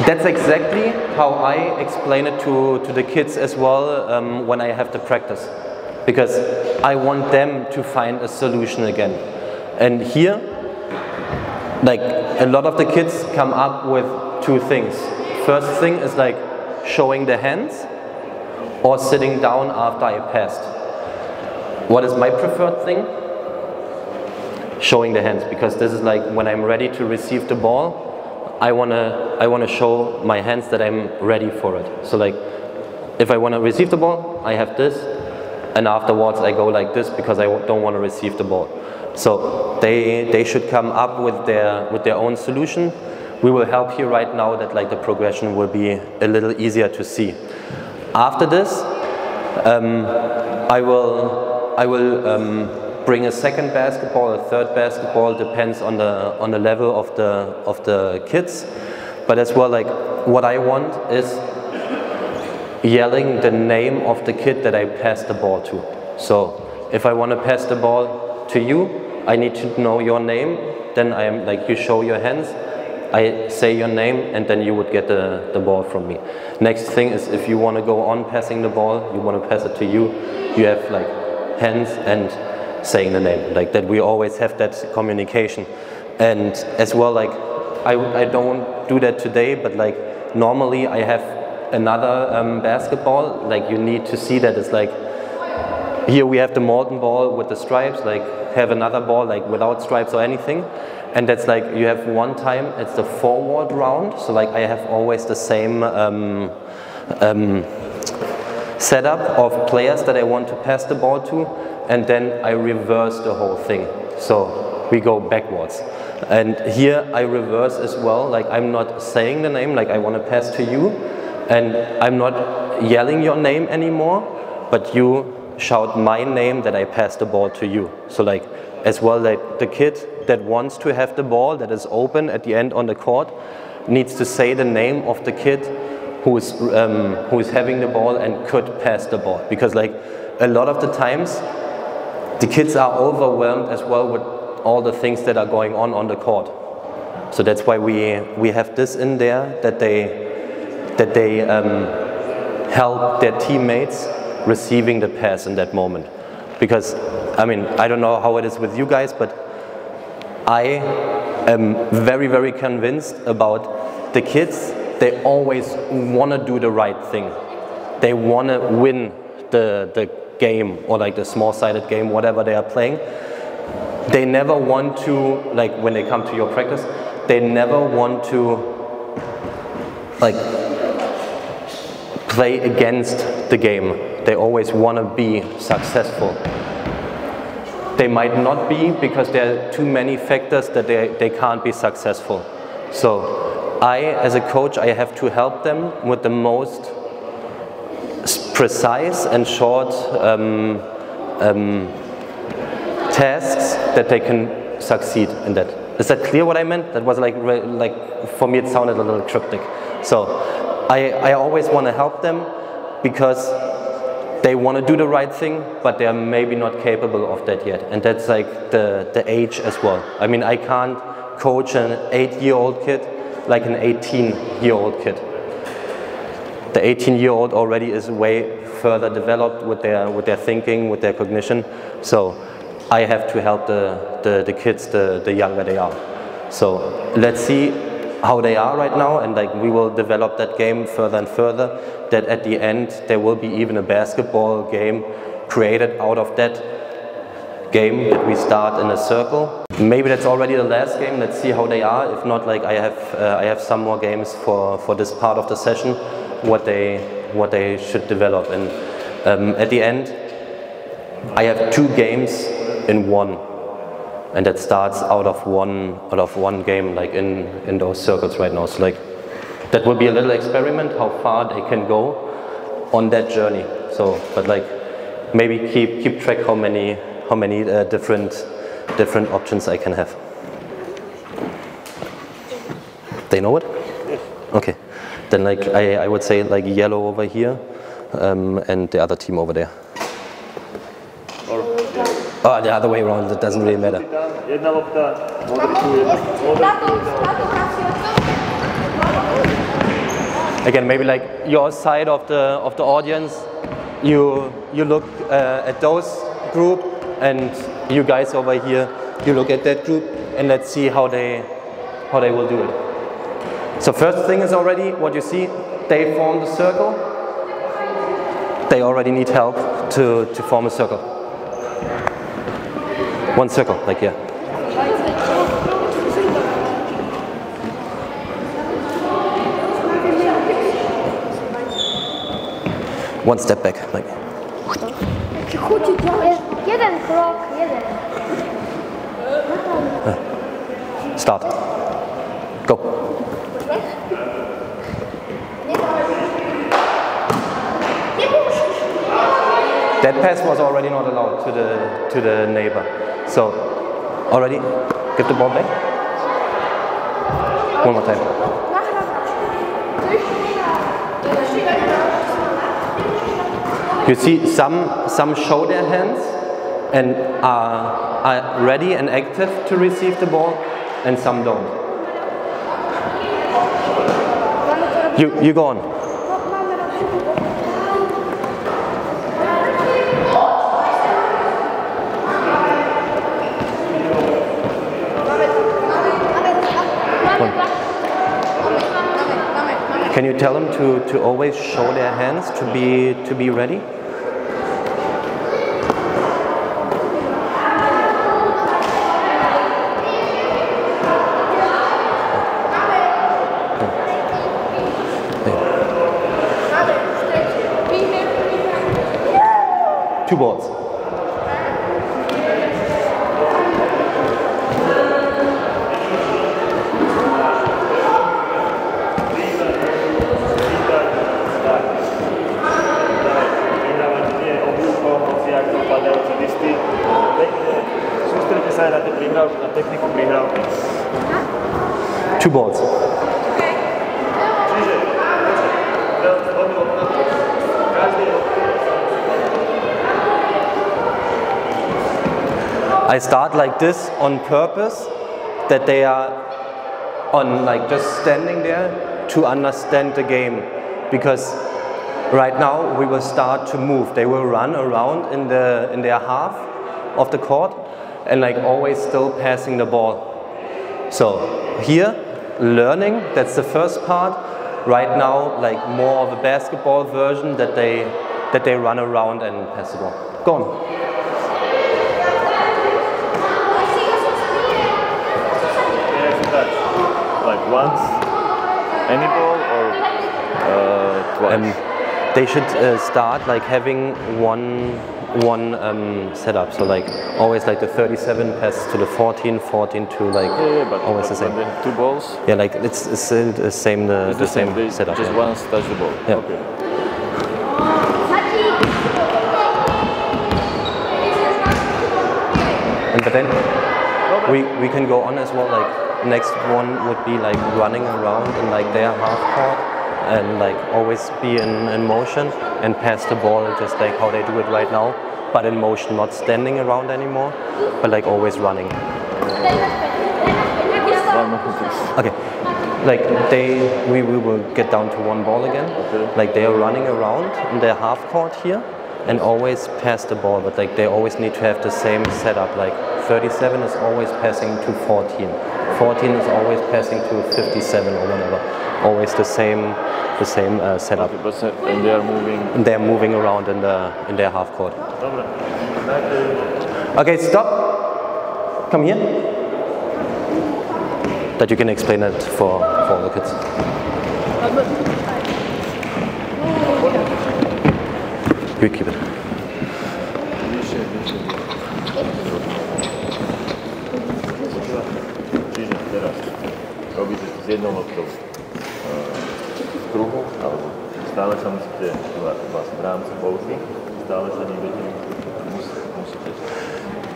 That's exactly how I explain it to the kids as well when I have the practice. Because I want them to find a solution again. And here, like a lot of the kids come up with two things. First thing is like showing the hands or sitting down after I passed. What is my preferred thing? Showing the hands, because this is like when I'm ready to receive the ball, I wanna show my hands that I'm ready for it. So like if I wanna receive the ball, I have this, and afterwards I go like this because I don't want to receive the ball. So they should come up with their own solution. We will help you right now that like the progression will be a little easier to see. After this, I will bring a second basketball, a third basketball, depends on the level of the kids. But as well, like what I want is yelling the name of the kid that I pass the ball to. So if I want to pass the ball to you, I need to know your name. Then I am like, you show your hands, I say your name, and then you would get the ball from me. Next thing is if you want to go on passing the ball, you want to pass it to you, you have like hands and saying the name, like that. We always have that communication. And as well, like I don't do that today, but like normally I have another basketball. Like you need to see that it's like, here we have the molten ball with the stripes, like have another ball like without stripes or anything. And that's like, you have one time, it's the forward round. So like I have always the same setup of players that I want to pass the ball to. And then I reverse the whole thing. So we go backwards. And here I reverse as well. Like I'm not saying the name, like I want to pass to you. And I'm not yelling your name anymore, but you shout my name that I pass the ball to you. So like as well, like the kid that wants to have the ball that is open at the end on the court needs to say the name of the kid who is having the ball and could pass the ball. Because like a lot of the times the kids are overwhelmed as well with all the things that are going on the court. So that's why we have this in there, that they help their teammates receiving the pass in that moment. Because, I mean, I don't know how it is with you guys, but I am very, very convinced about the kids. They always want to do the right thing. They want to win the game, or like the small-sided game, whatever they are playing. They never want to, like when they come to your practice, they never want to like play against the game. They always want to be successful. They might not be because there are too many factors that they can't be successful. So I, as a coach, I have to help them with the most precise and short tasks that they can succeed in that. Is that clear what I meant? That was like for me it sounded a little cryptic. So I always want to help them because they want to do the right thing, but they are maybe not capable of that yet. And that's like the age as well. I mean, I can't coach an 8-year-old kid like an 18-year-old kid. The 18-year-old already is way further developed with their thinking, with their cognition. So I have to help the kids the younger they are. So let's see how they are right now, and like we will develop that game further and further, that at the end there will be even a basketball game created out of that, game that we start in a circle. Maybe that's already the last game. Let's see how they are. If not, like I have some more games for this part of the session, what they should develop. And at the end, I have 2 games in one, and that starts out of one game, like in those circles right now. So like that will be a little experiment how far they can go on that journey. So, but like maybe keep track how many different options I can have. They know it? Yes. Okay. Then like I would say like yellow over here, and the other team over there. Oh, the other way around, it doesn't really matter. Jedna lopta, modrý tu, jedna Again, maybe like your side of the audience, you look at those group, and you guys over here, you look at that group, and let's see how they will do it. So first thing is already what you see, they form the circle. They already need help to form a circle. One circle, like here. One step back, like. Jeden krok, jeden. Start. Go. That pass was already not allowed to the neighbor. So, already, give the ball back. One more time. You see, some show their hands and are ready and active to receive the ball, and some don't. You go on. Can you tell them to always show their hands to be ready? Two balls. Two balls. I start like this on purpose, that they are on like just standing there to understand the game, because right now we will start to move. They will run around in their half of the court and like always still passing the ball. So here, learning, that's the first part. Right now, like more of a basketball version, that they run around and pass the ball. Go on. Like once, any ball, or twice? They should start like having one setup. So like always like the 37 pass to the 14, 14 to like but always the same. Then two balls. Yeah, like it's the same the same setup. Just yeah. once touch the ball. Yeah. Okay. And but then we can go on as well. Like next one would be like running around in like their half court and like always be in motion and pass the ball just like how they do it right now, but in motion, not standing around anymore, but like always running. Okay, like we will get down to one ball again. Okay. Like they are running around in their half court here and always pass the ball, but like they always need to have the same setup. Like 37 is always passing to 14. 14 is always passing to 57 or whatever. Always the same setup. Okay, and they are moving. And they are moving around in their half court. Okay, stop. Come here. That you can explain it for all the kids. You keep it. Čiže teraz robíte s jednou loptou v kruhu, alebo stále sa musíte v rámci polky, stále sa nejdete, musíte.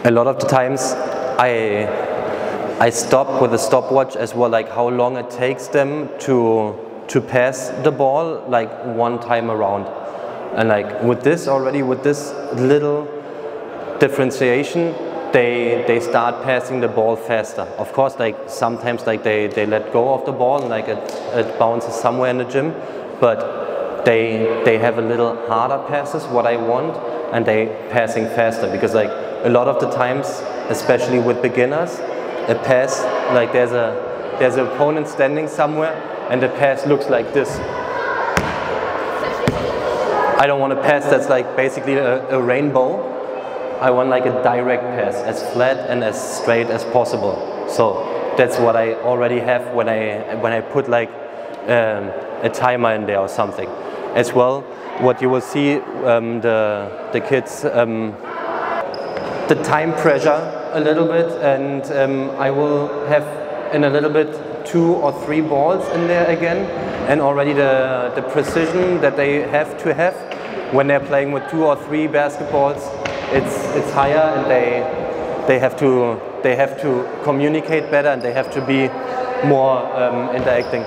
A lot of the times I stop with a stopwatch as well, like how long it takes them to pass the ball, like one time around. And like with this already, with this little differentiation, they start passing the ball faster. Of course, like sometimes like they let go of the ball and like it bounces somewhere in the gym, but they have a little harder passes, what I want, and they passing faster, because like a lot of the times, especially with beginners, a pass, like there's an opponent standing somewhere and the pass looks like this. I don't want a pass that's like basically a rainbow. I want like a direct pass, as flat and as straight as possible. So that's what I already have when I put like a timer in there or something. As well, what you will see, the kids, the time pressure a little bit, and I will have in a little bit 2 or 3 balls in there again, and already the precision that they have to have when they're playing with 2 or 3 basketballs, it's higher, and they have to communicate better, and they have to be more interacting.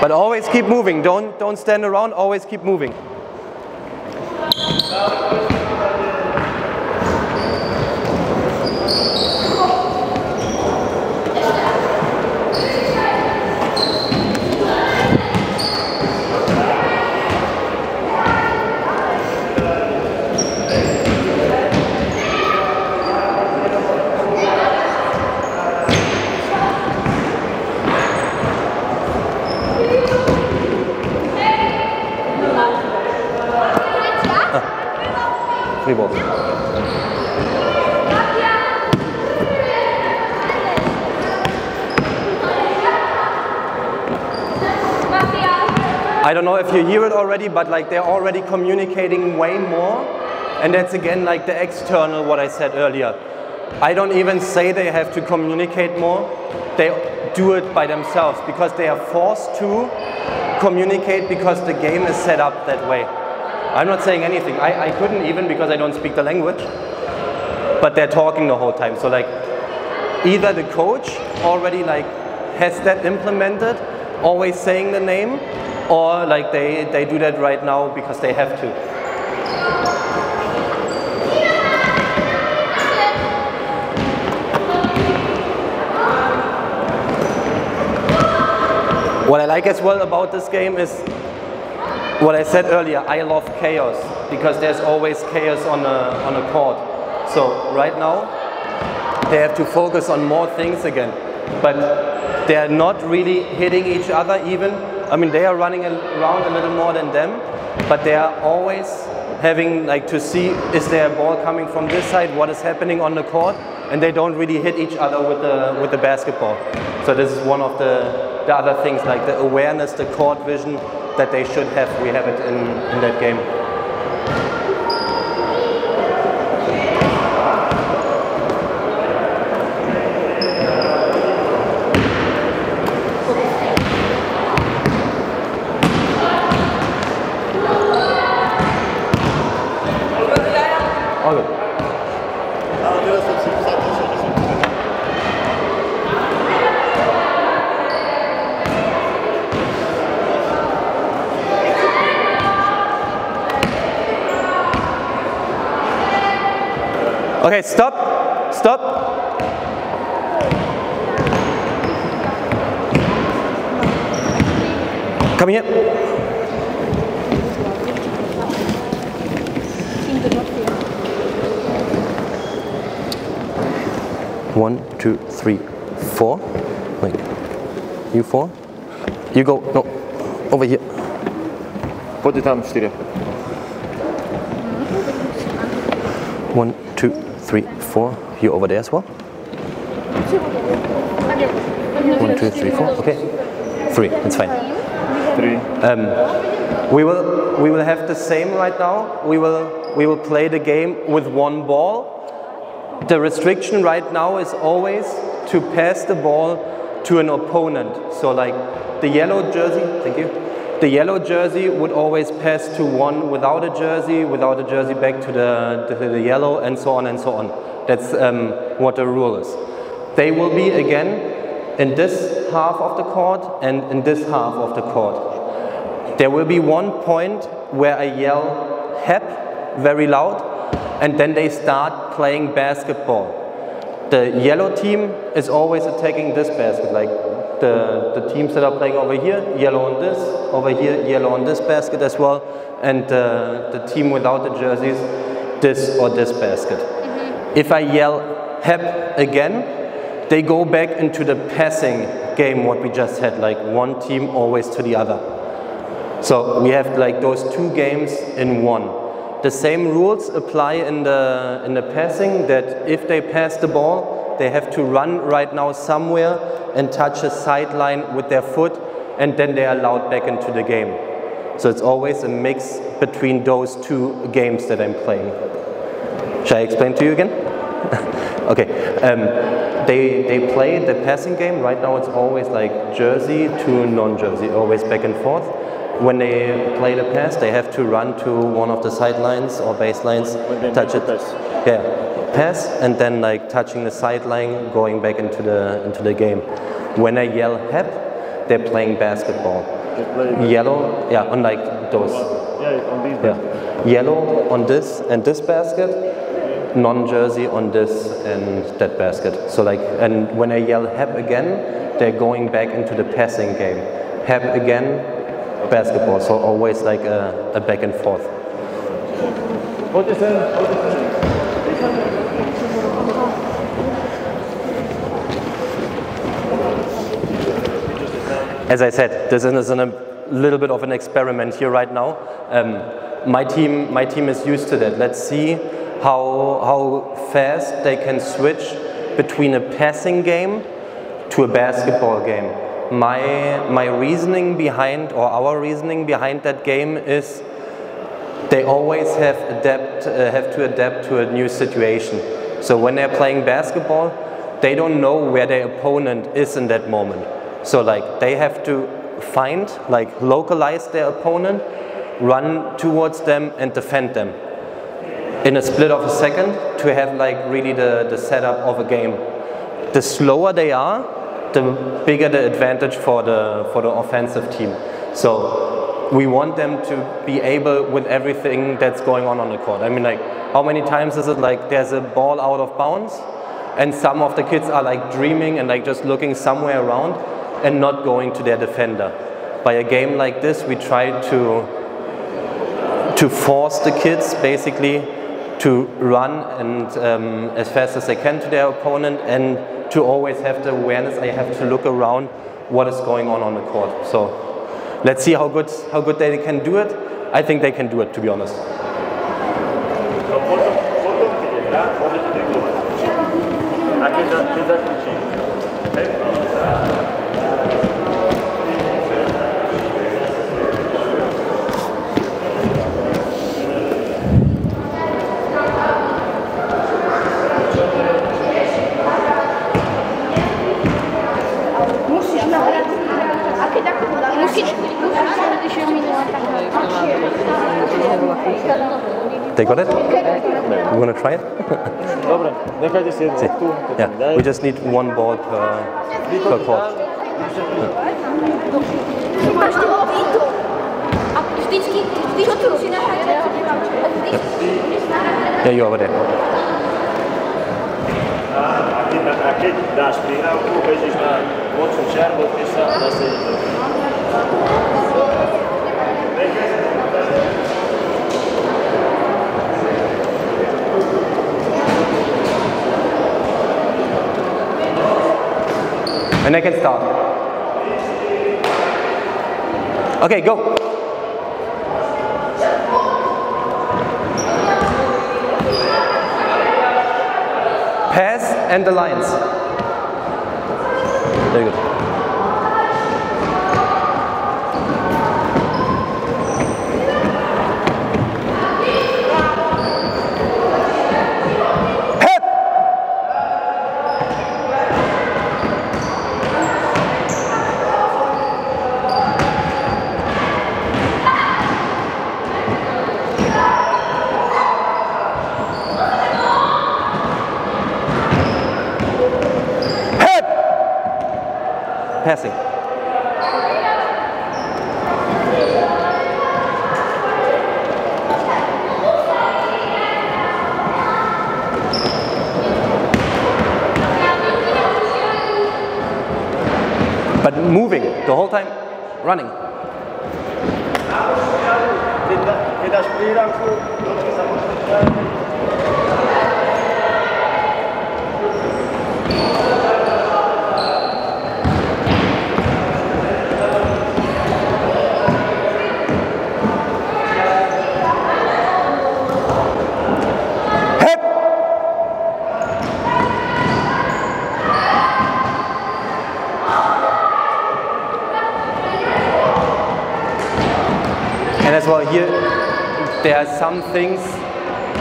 But always keep moving, don't stand around, always keep moving. Free ball. I don't know if you hear it already, but like they're already communicating way more, and that's again like the external, what I said earlier. I don't even say they have to communicate more. They do it by themselves because they are forced to communicate because the game is set up that way. I'm not saying anything. I couldn't even, because I don't speak the language, but they're talking the whole time. So like either the coach already like has that implemented, always saying the name, or like they do that right now because they have to. What I like as well about this game is what I said earlier. I love chaos because there's always chaos on a court. So right now they have to focus on more things again, but they're not really hitting each other even. I mean, they are running around a little more than them, but they are always having like to see, is there a ball coming from this side, what is happening on the court, and they don't really hit each other with the basketball. So this is one of the other things, like the awareness, the court vision that they should have. We have it in that game. All good. Okay, stop, stop. Come here. 1, 2, 3, 4. Like, you 4. You go, no, over here. Poďte tam 4. 1, 2, 3, 4. You over there as well? 1, 2, 3, 4. Okay. 3. It's fine. 3. We will have the same right now. We will play the game with one ball. The restriction right now is always to pass the ball to an opponent. So like the yellow jersey, thank you. The yellow jersey would always pass to one without a jersey back to the yellow, and so on and so on. That's what the rule is. They will be again in this half of the court and in this half of the court. There will be one point where I yell "hep" very loud, and then they start playing basketball. The yellow team is always attacking this basket, like the teams that are playing over here, yellow on this, over here, yellow on this basket as well, and the team without the jerseys, this or this basket. If I yell "hep" again, they go back into the passing game what we just had, like one team always to the other. So we have like those two games in one. The same rules apply in the passing, that if they pass the ball, they have to run right now somewhere and touch a sideline with their foot, and then they are allowed back into the game. So it's always a mix between those two games that I'm playing. Shall I explain to you again? Okay. They play the passing game. Right now it's always like jersey to non-jersey, always back and forth. When they play the pass, they have to run to one of the sidelines or baselines, touch it. Yeah, pass, and then like touching the sideline, going back into the game. When I yell "hep," they're playing basketball. Yellow, yeah, on like those. Yeah, on these. Yeah, yellow on this and this basket, non-jersey on this and that basket. So like, and when I yell "hep" again, they're going back into the passing game. "Hep" again, basketball. So always like a back and forth. As I said, this is a little bit of an experiment here right now. My team is used to that. Let's see how fast they can switch between a passing game to a basketball game. My reasoning behind, or our reasoning behind that game is they always have to adapt to a new situation. So when they're playing basketball, they don't know where their opponent is in that moment. So like they have to find, like localize their opponent, run towards them and defend them in a split of a second to have like really the setup of a game. The slower they are, the bigger the advantage for the offensive team. So we want them to be able with everything that's going on the court. I mean, like, how many times is it like there's a ball out of bounds and some of the kids are like dreaming and like just looking somewhere around and not going to their defender. By a game like this, we try to force the kids basically to run and as fast as they can to their opponent, and to always have the awareness. I have to look around what is going on the court. So let's see how good they can do it. I think they can do it, to be honest. They got it? You want to try it? Yeah, we just need one ball per court. Yeah, you're over there. A keď dáš prihrávku, bežíš na močnú čiaru, odpieš sa a zase ide to. And I can start. Okay, go. Pass and the lines. Very good. Passing. But moving the whole time, running. And as well here, there are some things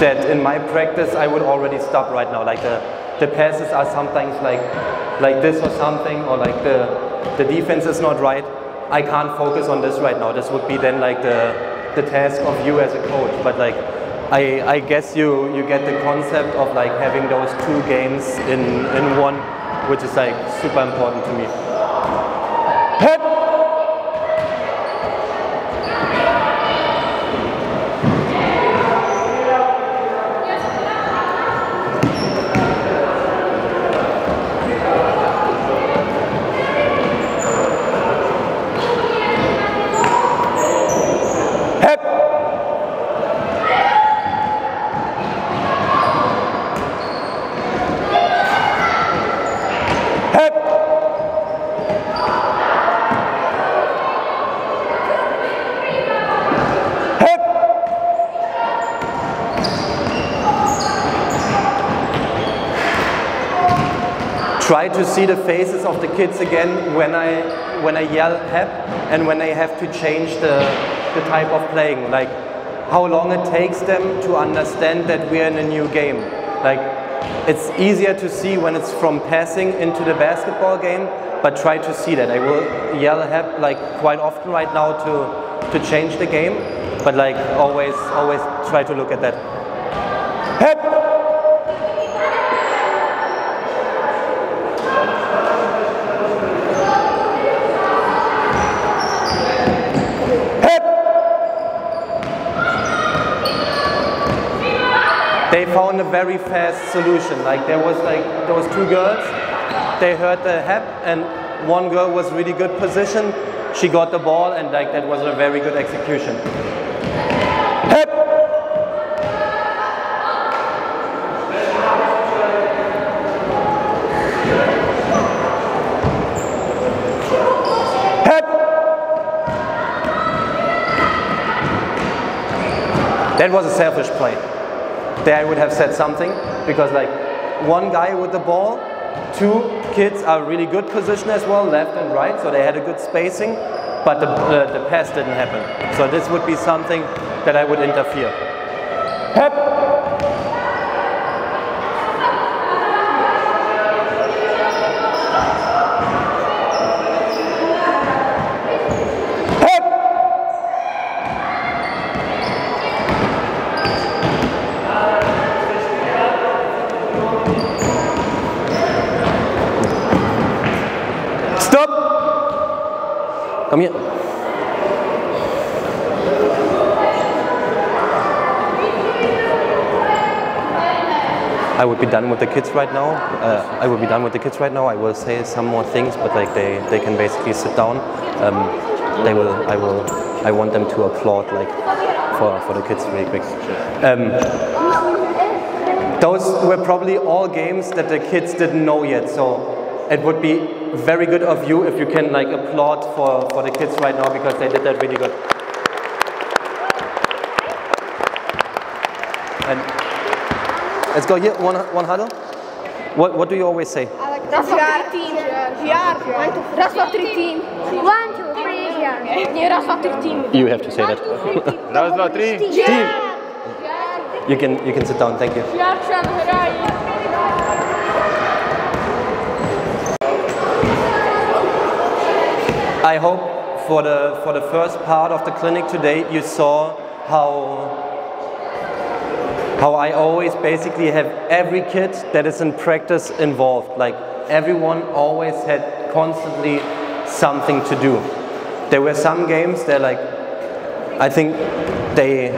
that in my practice I would already stop right now. Like the passes are sometimes like this or something, or like the defense is not right. I can't focus on this right now. This would be then like the task of you as a coach. But like I guess you get the concept of like having those two games in one, which is like super important to me. Hit! Try to see the faces of the kids again when I yell "hep" and when I have to change the type of playing. Like how long it takes them to understand that we're in a new game. Like it's easier to see when it's from passing into the basketball game, but try to see that. I will yell "hep" like quite often right now to change the game, but like always try to look at that. Hep! They found a very fast solution. Like there was two girls, they heard the "hep" and one girl was really good position. She got the ball and like that was a very good execution. Hep! Hep! That was a selfish play. There I would have said something, because like one guy with the ball, two kids are really good position as well, left and right, so they had a good spacing, but the pass didn't happen. So this would be something that I would interfere. Hep! Come here. I would be done with the kids right now. I will say some more things, but like they can basically sit down. I want them to applaud like for the kids really quick. Those were probably all games that the kids didn't know yet, so it would be very good of you if you can like applaud for the kids right now, because they did that really good. And let's go here, one huddle. What do you always say? That's not team. That's not team. 1, 2, 3, yeah. That's not team. You have to say that. Raz, dva, tri. Team. You can sit down. Thank you. I hope for the first part of the clinic today you saw how I always basically have every kid that is in practice involved. Like everyone always had constantly something to do. There were some games that like, I think they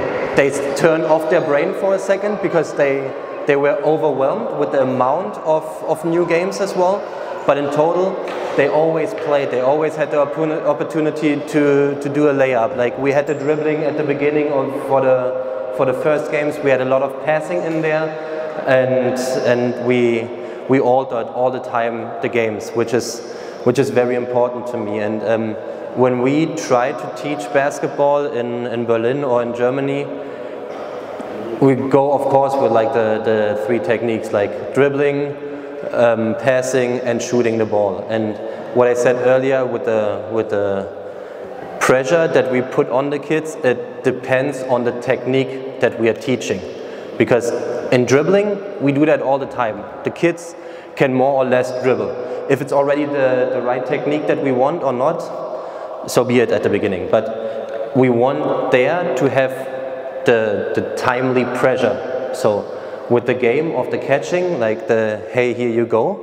turned off their brain for a second because they were overwhelmed with the amount of new games as well. But in total, they always played. They always had the opportunity to do a layup. Like we had the dribbling at the beginning for the first games. We had a lot of passing in there, and we altered all the time the games, which is very important to me. And when we try to teach basketball in Berlin or in Germany, we go, of course, with like the three techniques, like dribbling, passing, and shooting the ball. And what I said earlier with the pressure that we put on the kids, it depends on the technique that we are teaching. Because in dribbling, we do that all the time. The kids can more or less dribble. If it's already the right technique that we want or not, so be it at the beginning. But we want there to have the timely pressure. So with the game of the catching, like the hey, here you go,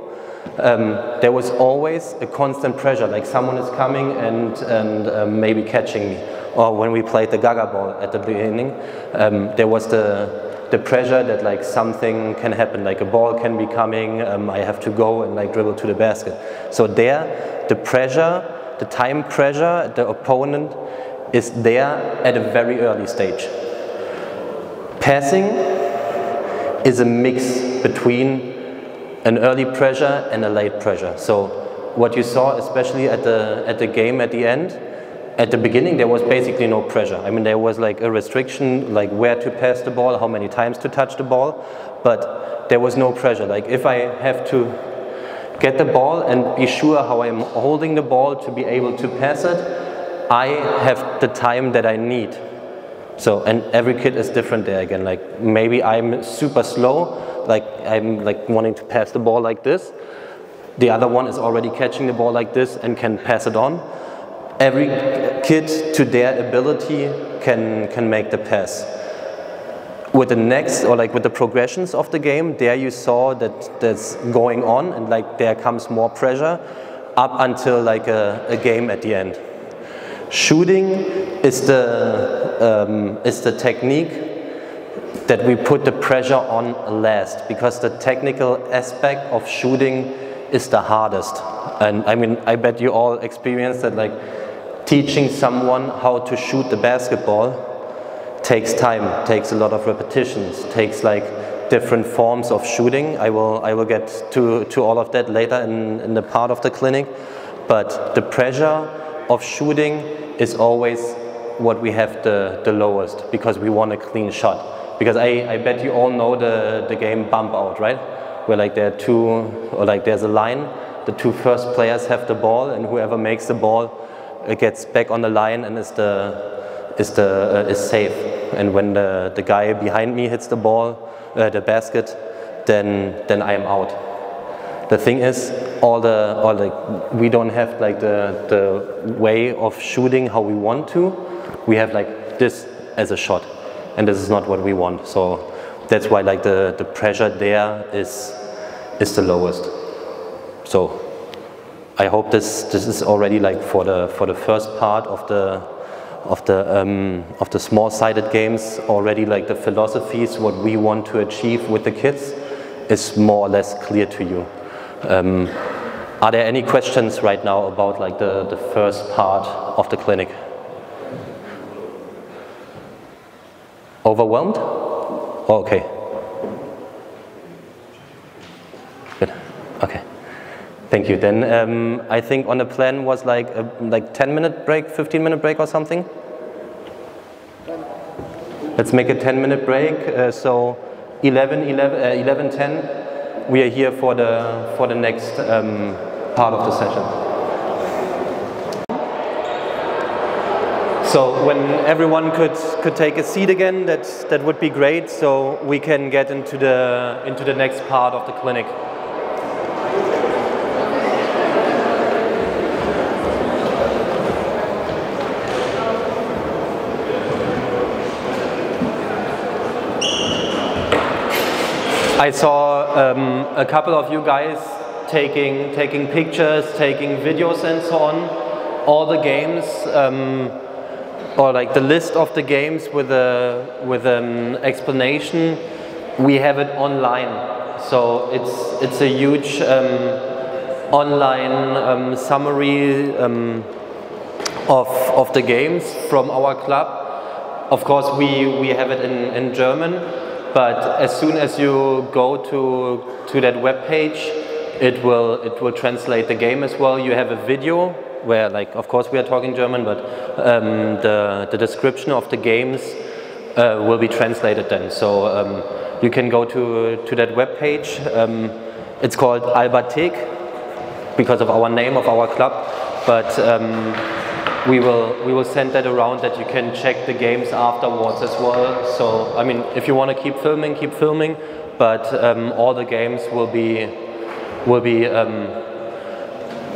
there was always a constant pressure, like someone is coming and maybe catching me. Or when we played the Gaga ball at the beginning, there was the pressure that like something can happen, like a ball can be coming, I have to go and like dribble to the basket. So there, the pressure, the time pressure, the opponent is there at a very early stage. Passing is a mix between an early pressure and a late pressure. So what you saw, especially at the game at the end, at the beginning there was basically no pressure. I mean, there was like a restriction, like where to pass the ball, how many times to touch the ball, but there was no pressure. Like if I have to get the ball and be sure how I'm holding the ball to be able to pass it, I have the time that I need. So, and every kid is different there again. Like maybe I'm super slow, like I'm like wanting to pass the ball like this. The other one is already catching the ball like this and can pass it on. Every kid to their ability can make the pass. With the next, or like with the progressions of the game, there you saw that that's going on, and like there comes more pressure up until like a game at the end. Shooting is the technique that we put the pressure on last, because the technical aspect of shooting is the hardest. And I mean, I bet you all experienced that, like teaching someone how to shoot the basketball takes time, takes a lot of repetitions, takes like different forms of shooting. I will get to all of that later in the part of the clinic. But the pressure of shooting is always what we have the lowest, because we want a clean shot. Because I bet you all know the game Bump Out, right? Where like there are two, or like there's a line, the two first players have the ball, and whoever makes the ball gets back on the line and is safe. And when the guy behind me hits the ball, the basket, then I am out. The thing is, we don't have like the way of shooting how we want to. We have like this as a shot, and this is not what we want. So that's why like the pressure there is the lowest. So I hope this is already like for the first part of the small-sided games already, like the philosophies, what we want to achieve with the kids is more or less clear to you. Are there any questions right now about like the first part of the clinic? Overwhelmed? Oh, okay. Good. Okay. Thank you. Thank you. Then I think on the plan was like a 10-minute break, 15-minute break or something. Let's make a 10-minute break. So 11:10, we are here for the next part of the session. So when everyone could take a seat again, that would be great. So we can get into the next part of the clinic. I saw a couple of you guys taking pictures, taking videos and so on. All the games, or like the list of the games with an explanation, we have it online. So it's a huge online summary of the games from our club. Of course, we have it in German. But as soon as you go to that web page, it will translate the game as well. You have a video where, like, of course we are talking German, but the description of the games will be translated then. So you can go to that web page. It's called Albathek because of our name of our club. But we will send that around that you can check the games afterwards as well. So I mean, if you want to keep filming, but all the games will be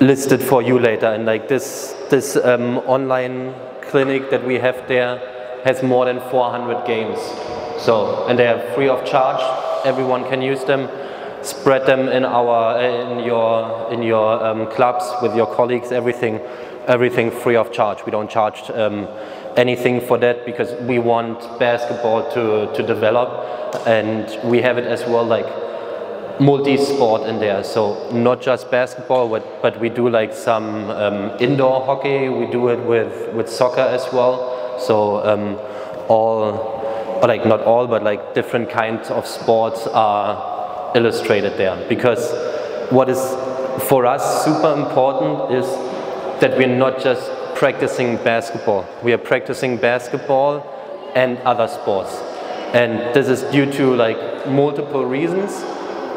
listed for you later. And like this online clinic that we have there has more than 400 games. So, and they are free of charge. Everyone can use them. Spread them in your clubs with your colleagues. Everything free of charge. We don't charge anything for that because we want basketball to develop, and we have it as well like multi-sport in there. So not just basketball, but we do like some indoor hockey. We do it with soccer as well. So or like not all, but like different kinds of sports are illustrated there. Because what is for us super important is that we're not just practicing basketball. We are practicing basketball and other sports. And this is due to like multiple reasons.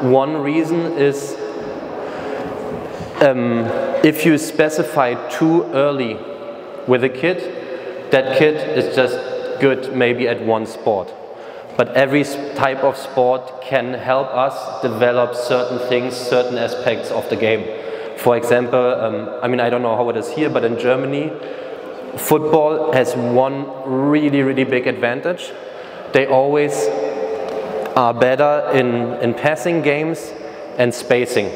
One reason is if you specify too early with a kid, that kid is just good maybe at one sport. But every type of sport can help us develop certain things, certain aspects of the game. For example, I mean, I don't know how it is here, but in Germany, football has one really big advantage. They always are better in passing games and spacing.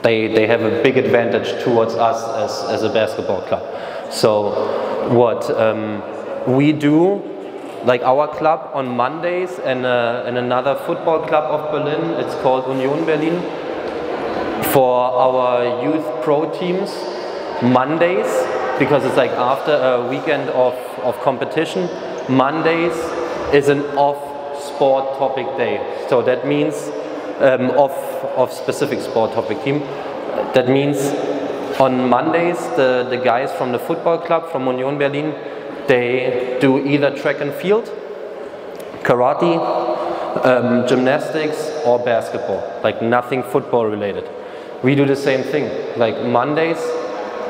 They have a big advantage towards us as a basketball club. So what we do, like our club on Mondays and another football club of Berlin, it's called Union Berlin. For our youth pro teams, Mondays, because it's like after a weekend of competition, Mondays is an off-sport topic day. So that means off specific sport topic team. That means on Mondays, the guys from the football club from Union Berlin, they do either track and field, karate, gymnastics, or basketball, like nothing football related. We do the same thing, like Mondays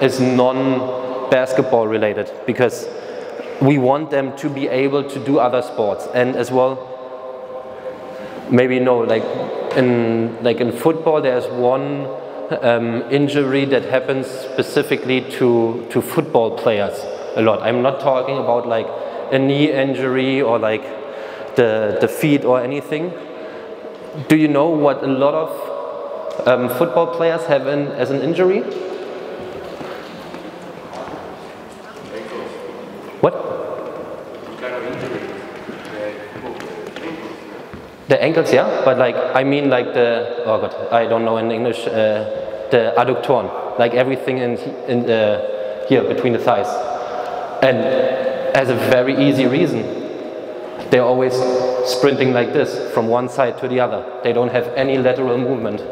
is non-basketball related because we want them to be able to do other sports. And as well, maybe you know, like in football there's one injury that happens specifically to football players a lot. I'm not talking about like a knee injury or like the feet or anything. Do you know what a lot of football players have as an injury? What? Kind of injury. The ankles, yeah, but like I mean like the, oh god, I don't know in English, the adductoren, like everything in here between the thighs, and as a very easy reason, they're always sprinting like this from one side to the other. They don't have any lateral movement.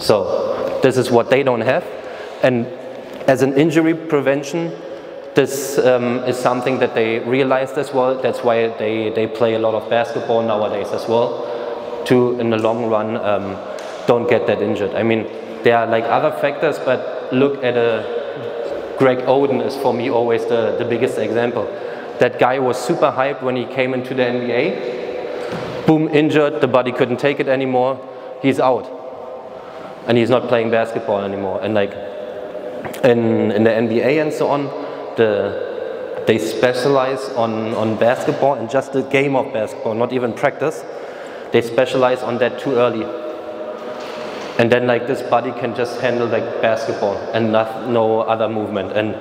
So this is what they don't have. And as an injury prevention, this is something that they realized as well. That's why they play a lot of basketball nowadays as well, to, in the long run, don't get that injured. I mean, there are like other factors, but look at Greg Oden is for me always the biggest example. That guy was super hyped when he came into the NBA. Boom, injured, the body couldn't take it anymore, he's out. And he's not playing basketball anymore. And like in the NBA and so on, they specialize on basketball and just the game of basketball, not even practice. They specialize on that too early. And then like this body can just handle like basketball and no other movement. And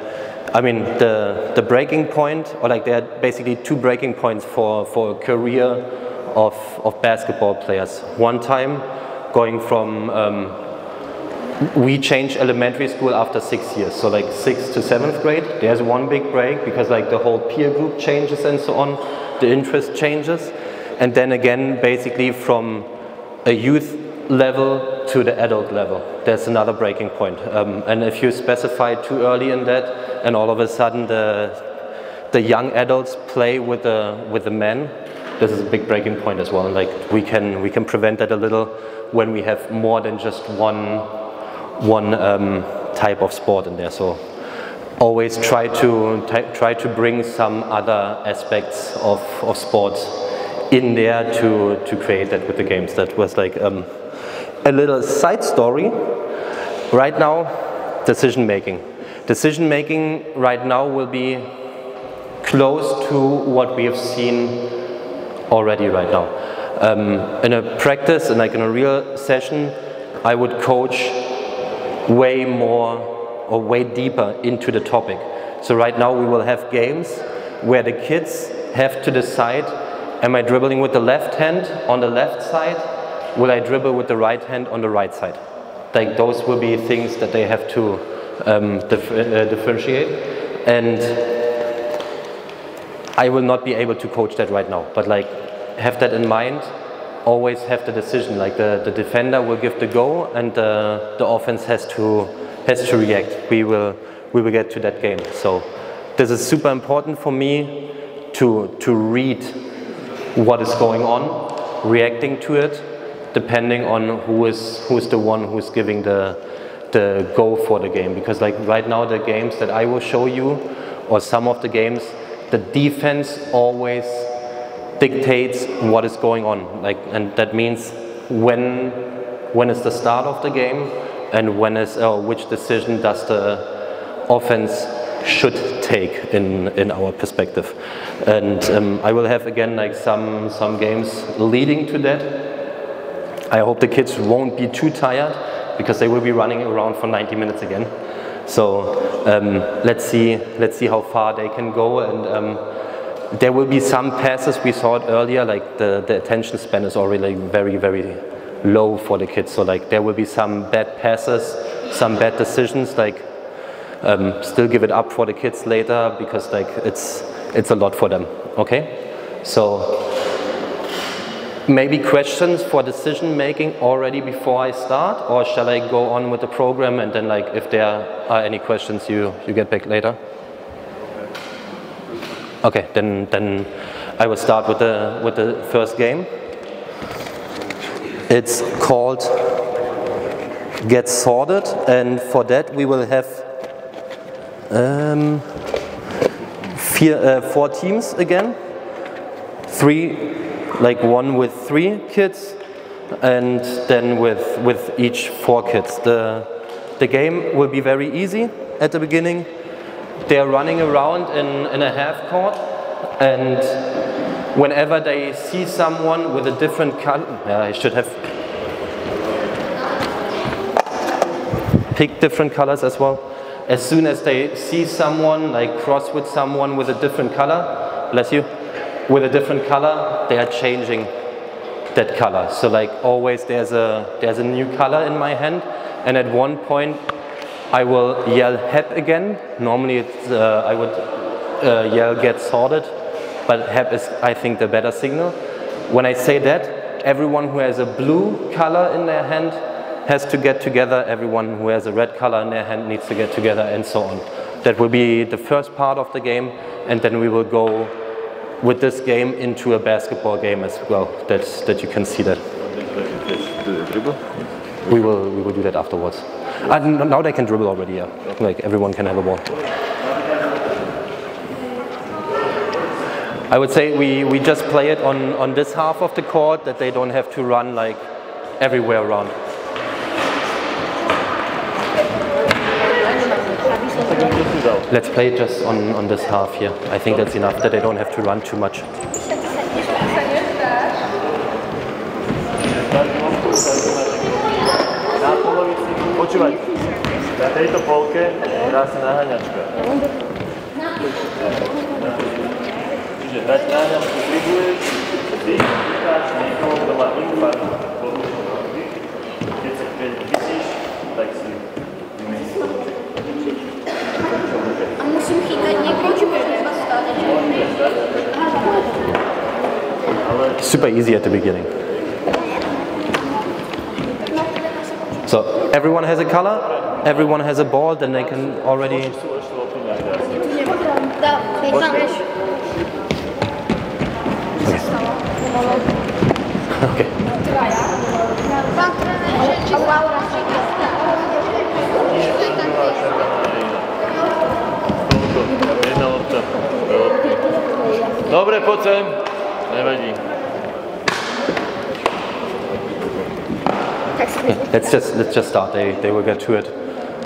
I mean the breaking point, or like there are basically two breaking points for a career of basketball players. One time going from, we changed elementary school after 6 years, so like 6th to 7th grade. There's one big break because like the whole peer group changes and so on, the interest changes. And then again, basically from a youth level to the adult level, there's another breaking point. And if you specify too early in that, and all of a sudden the young adults play with the men, this is a big breaking point as well. Like we can prevent that a little when we have more than just one type of sport in there. So always try to bring some other aspects of sports in there to create that with the games. That was like a little side story. Right now, decision making. Decision making right now will be close to what we have seen already right now. In a practice and like in a real session, I would coach way more or way deeper into the topic. So right now we will have games where the kids have to decide, am I dribbling with the left hand on the left side? Will I dribble with the right hand on the right side? Like those will be things that they have to differentiate. And I will not be able to coach that right now, but like have that in mind. Always have the decision, like the defender will give the go and the offense has to react. We will get to that game. So this is super important for me to read what is going on, reacting to it, depending on who is the one who is giving the go for the game. Because like right now the games that I will show you, or some of the games, the defense always dictates what is going on, like, and that means when is the start of the game and when is which decision does the offense should take in our perspective. And I will have again like some games leading to that. I hope the kids won't be too tired because they will be running around for 90 minutes again. So let's see how far they can go. And there will be some passes, we saw it earlier, like the attention span is already very, very low for the kids. So like there will be some bad passes, some bad decisions, like still give it up for the kids later because like it's a lot for them, okay? So maybe questions for decision making already before I start, or shall I go on with the program and then like if there are any questions you get back later? Okay, then I will start with the first game. It's called Get Sorted, and for that we will have 4 teams again. 3, like one with 3 kids, and then with each 4 kids. The game will be very easy at the beginning. They're running around in a half court, and whenever they see someone with a different color, I should have picked different colors as well. As soon as they see someone, like cross with someone with a different color, bless you, with a different color, they are changing that color. So like always there's a new color in my hand, and at one point I will yell HEP again. Normally it's, I would yell Get Sorted, but HEP is, I think, the better signal. When I say that, everyone who has a blue color in their hand has to get together, everyone who has a red color in their hand needs to get together, and so on. That will be the first part of the game, and then we will go with this game into a basketball game as well, that you can see that. We will do that afterwards. Now they can dribble already, yeah. Like everyone can have a ball. I would say we just play it on this half of the court, that they don't have to run like everywhere around. Let's play it just on this half here. I think that's enough, that they don't have to run too much. Počúvaj, na tejto polke hrá sa naháňačka. Čiže hrať naháňačku dribuješ, ty chytáš niekoho, kto má inú farbu. Keď vysíš, tak si vymeníš spoloček. A musím chytať niekoho, či môžem iba stáť? Super easy at the beginning. So everyone has a color, everyone has a ball, then they can already... Okay. Dobre, poď sem. Nevadí. Let's just start. They will get to it,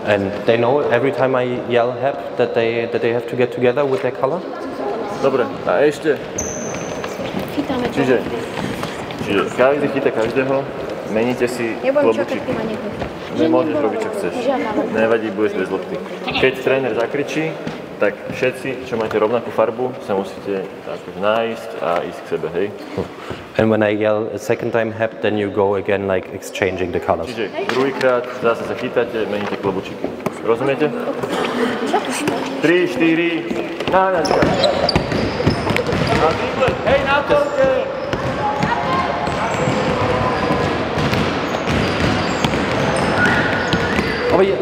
and they know every time I yell "help" that they have to get together with their color. Dobre, a ešte. Čiže každý chytá každého, meníte si klobučík. Nemôžeš robiť, čo chceš. Nevadí, budeš bez lopty. Keď tréner zakričí, tak všetci, čo máte rovnakú farbu, sa musíte akože nájsť a ísť k sebe, hej? And when I yell a second time "help", then you go again like exchanging the colors. Čiže druhýkrát zase sa chytáte, meníte klobučíky. Rozumiete? 3, 4, náňačka. Na triple, hej, na polke! Oh yeah.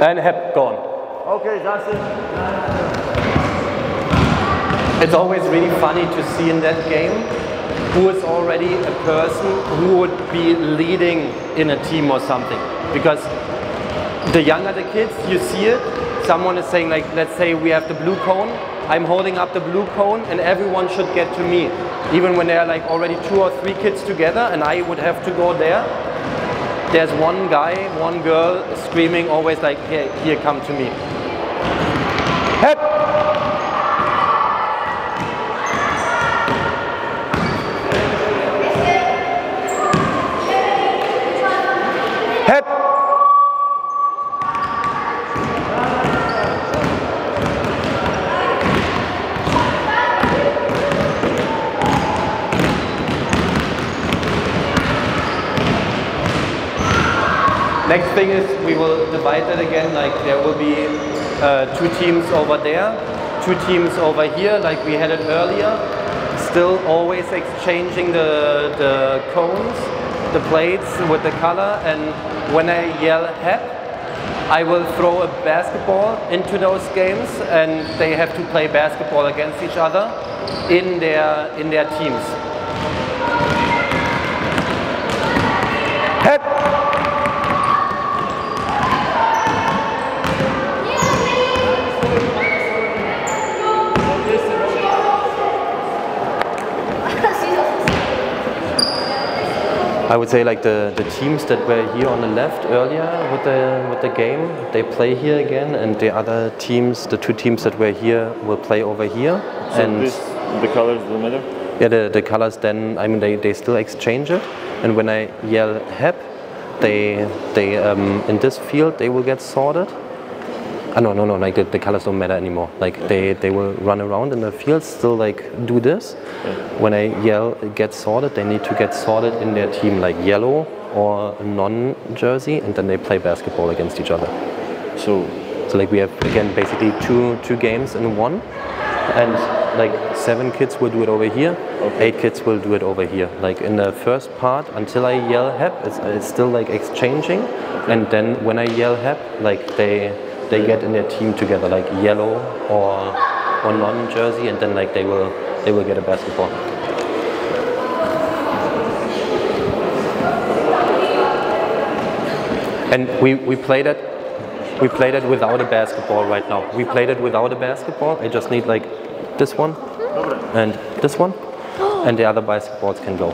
And help gone. Okay, zase. It's always really funny to see in that game who is already a person who would be leading in a team or something. Because the younger the kids, you see it, someone is saying like, let's say we have the blue cone, I'm holding up the blue cone and everyone should get to me. Even when there are like already 2 or 3 kids together and I would have to go there, there's one guy, one girl screaming always like, here, come to me. Help! Help! Next thing is we will divide it again, like there will be 2 teams over there, 2 teams over here, like we had it earlier. Still always exchanging the cones, the plates with the color, and when I yell "help", I will throw a basketball into those games and they have to play basketball against each other in their teams. Help! I would say like the teams that were here on the left earlier with the game, they play here again, and the other teams, the 2 teams that were here, will play over here. So and the colors don't matter? Yeah, the colors then, I mean they still exchange it, and when I yell "help", they in this field they will get sorted. No, like the colors don't matter anymore. Like they will run around in the field, still like do this. When I yell get sorted, they need to get sorted in their team, like yellow or non-jersey, and then they play basketball against each other. So like we have again basically two games in one, and like 7 kids will do it over here, 8 kids will do it over here. Like in the first part, until I yell help, it's still like exchanging, and then when I yell help, like they get in their team together, like yellow or non-jersey, and then like they will get a basketball. And we played it without a basketball right now. We played it without a basketball. I just need like this one and this one, and the other basketballs can go.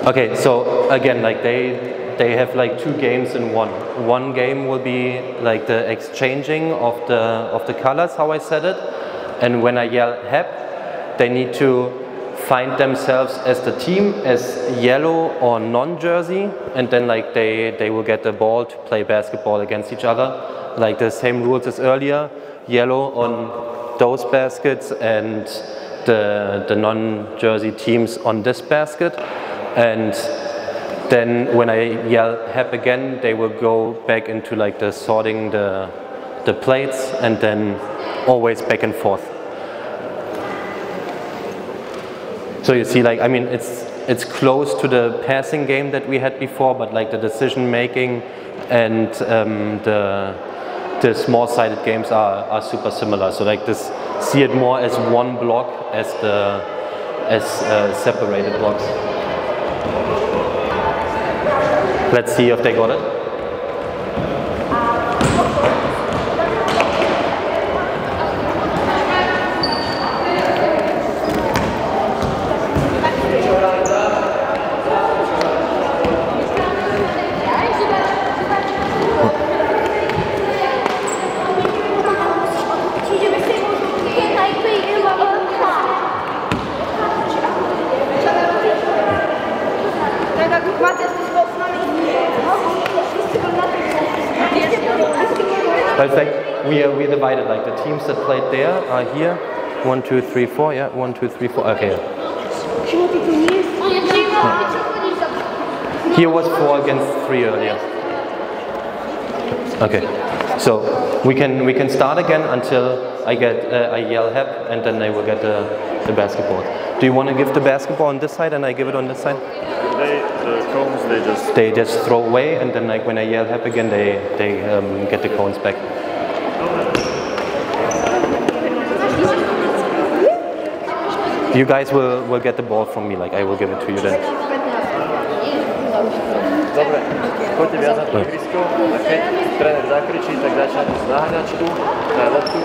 Okay, so again, like they have like 2 games in one. One game will be like the exchanging of the colors, how I said it, and when I yell "hep," they need to find themselves as the team, as yellow or non-jersey, and then like they will get the ball to play basketball against each other. Like the same rules as earlier, yellow on those baskets and the non-jersey teams on this basket. And then when I yell "hep" again, they will go back into like the sorting the plates, and then always back and forth. So you see, like, I mean, it's close to the passing game that we had before, but like the decision making and the small-sided games are super similar. So like this, see it more as one block as separated blocks. Let's see if they got it. But it's like we divided, like the teams that played there are here. 1, 2, 3, 4. Yeah, 1, 2, 3, 4. Okay. Here was 4 against 3 earlier. Okay. So we can start again until I yell "hep," and then they will get the basketball. Do you want to give the basketball on this side and I give it on this side? The cones they just throw away, and then like when I yell "hep" again, they get the cones back. You guys will get the ball from me, like I will give it to you then. Dobre, poďte viac na to ihrisko a keď tréner zakričí, tak začnete z naháňačku na loptu.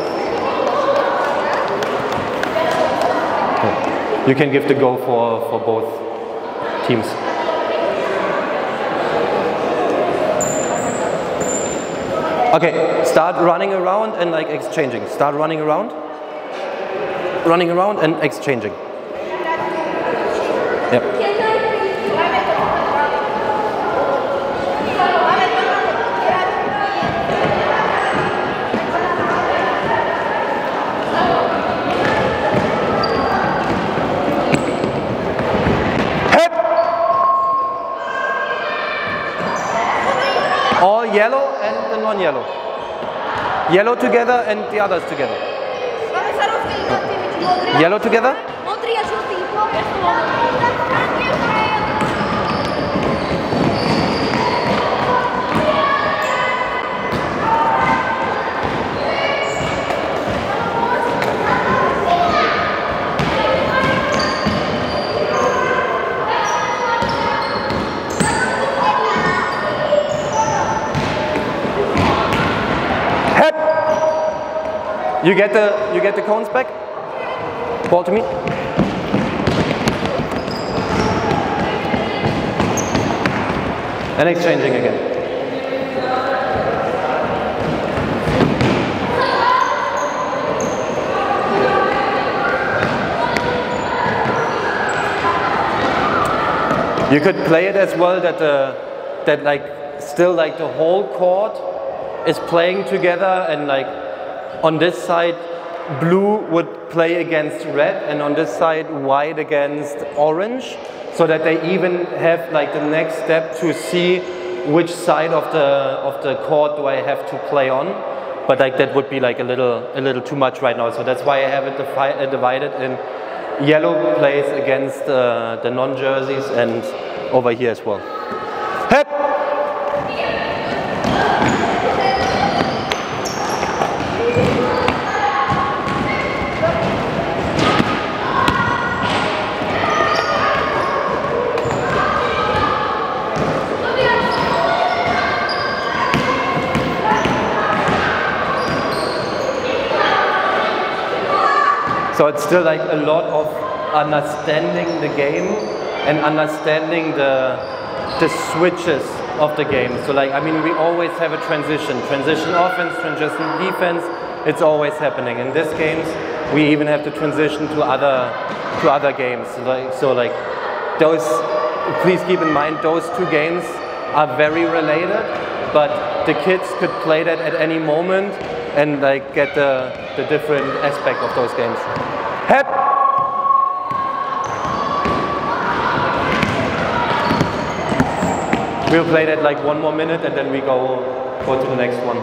You can give the go for both teams. Okay, start running around and like exchanging. Start running around and exchanging. Yep. All yellow and the non-yellow. Yellow together and the others together. Yellow together. You get the cones back. Ball to me. And exchanging again. You could play it as well that that like still like the whole court is playing together, and like on this side blue would play against red, and on this side white against orange, so that they even have like the next step to see which side of the court do I have to play on. But like that would be like a little too much right now, so that's why I have it divided in yellow plays against the non-jerseys, and over here as well. Hep! So it's still like a lot of understanding the game and understanding the switches of the game. So like, I mean, we always have a transition offense, transition defense. It's always happening. In these games, we even have to transition to other games. So like those, please keep in mind, those two games are very related, but the kids could play that at any moment and like get the different aspect of those games. Hep! We'll play that like one more minute and then we go to the next one.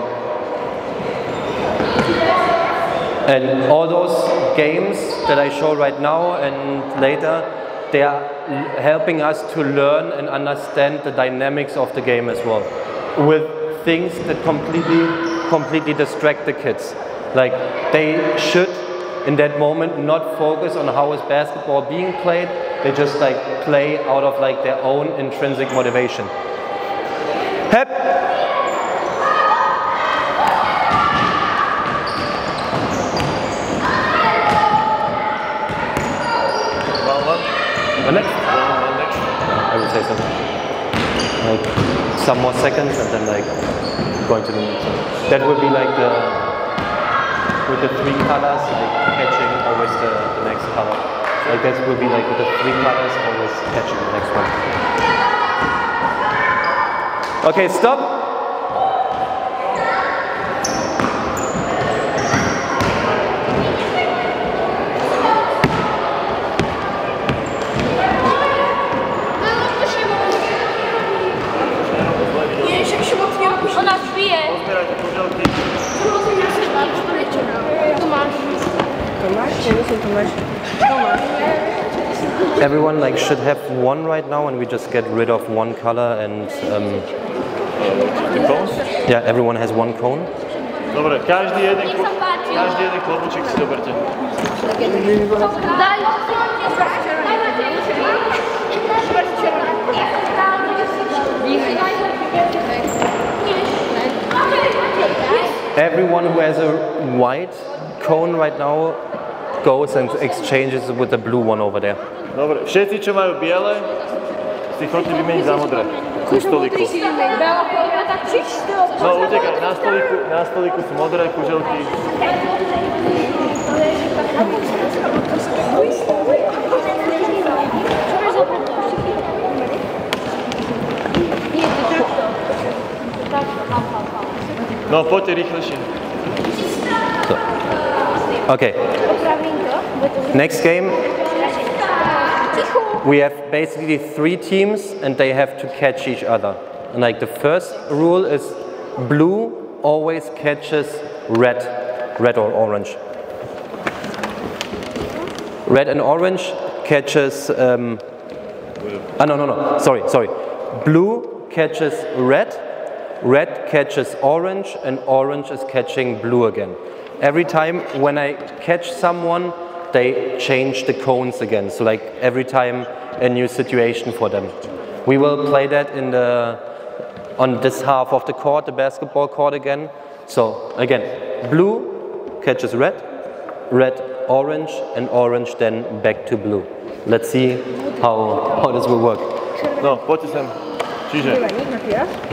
And all those games that I show right now and later, they are helping us to learn and understand the dynamics of the game as well, with things that completely distract the kids. Like they should in that moment not focus on how is basketball being played, they just like play out of like their own intrinsic motivation. Hep! One next? I would say something. Like some more seconds and then like going to the next one. That would be like with the three colors, like catching always the next color. Like that would be like with the three colors always catching the next one. Okay, stop. Everyone like should have one right now, and we just get rid of one color and the cones? Yeah, everyone has one cone. Dobre, každý jeden klobuček si zoberte. Everyone who has a white cone right now goes and exchanges with the blue one over there. Dobre, všetci, čo majú biele, si chodte vymeniť za modré. Ku stolíku. No, utekaj, na stolíku sú modré kuželky. No, poďte rýchlejšie. So. Okay. Next game. We have basically three teams and they have to catch each other. And like the first rule is blue always catches red or orange. Red and orange catches, sorry. Blue catches red catches orange, and orange is catching blue again. Every time when I catch someone, they change the cones again. So like every time a new situation for them. We will play that on this half of the court, the basketball court again. So again, blue catches red, orange, and orange then back to blue. Let's see how this will work. No, poďte sem. Čiže,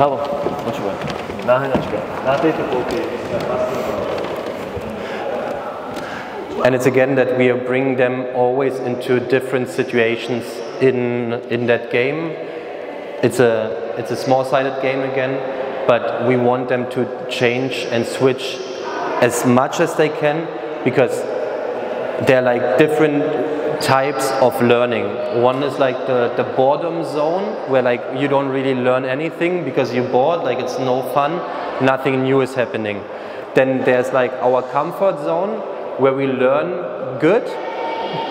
halo, počúvaj. Náhľadačka. Na tejto polke And it's again that we are bringing them always into different situations in that game. It's a small-sided game again, but we want them to change and switch as much as they can, because they're like different types of learning. One is like the boredom zone, where like you don't really learn anything because you're bored, like it's no fun, nothing new is happening. Then there's like our comfort zone, where we learn good.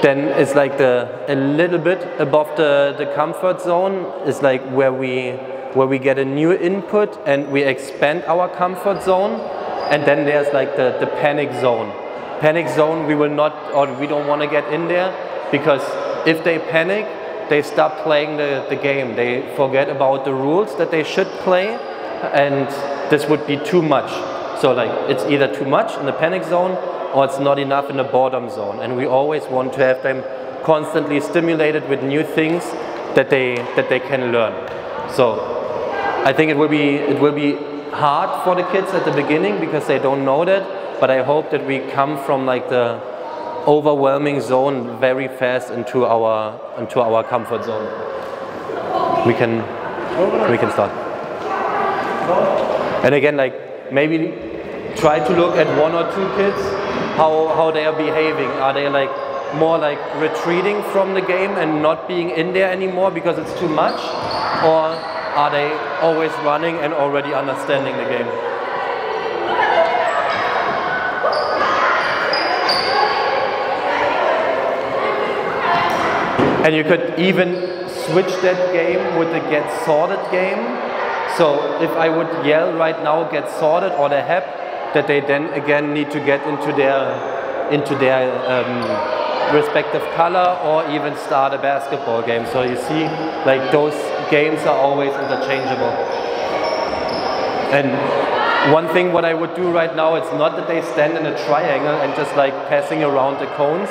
Then it's like a little bit above the comfort zone is like where we get a new input and we expand our comfort zone. And then there's like the panic zone. Panic zone, we will not, or we don't want to get in there, because if they panic, they stop playing the game. They forget about the rules that they should play, and this would be too much. So like it's either too much in the panic zone, or it's not enough in the boredom zone. And we always want to have them constantly stimulated with new things that they can learn. So I think it will be hard for the kids at the beginning because they don't know that, but I hope that we come from like the overwhelming zone very fast into our comfort zone. We can start. And again, like maybe try to look at one or two kids, how they are behaving. Are they like more like retreating from the game and not being in there anymore because it's too much, or are they always running and already understanding the game? And you could even switch that game with the get sorted game. So if I would yell right now get sorted or the HAP, that they then again need to get into their respective color, or even start a basketball game. So you see, like those games are always interchangeable. And one thing what I would do right now, it's not that they stand in a triangle and just like passing around the cones.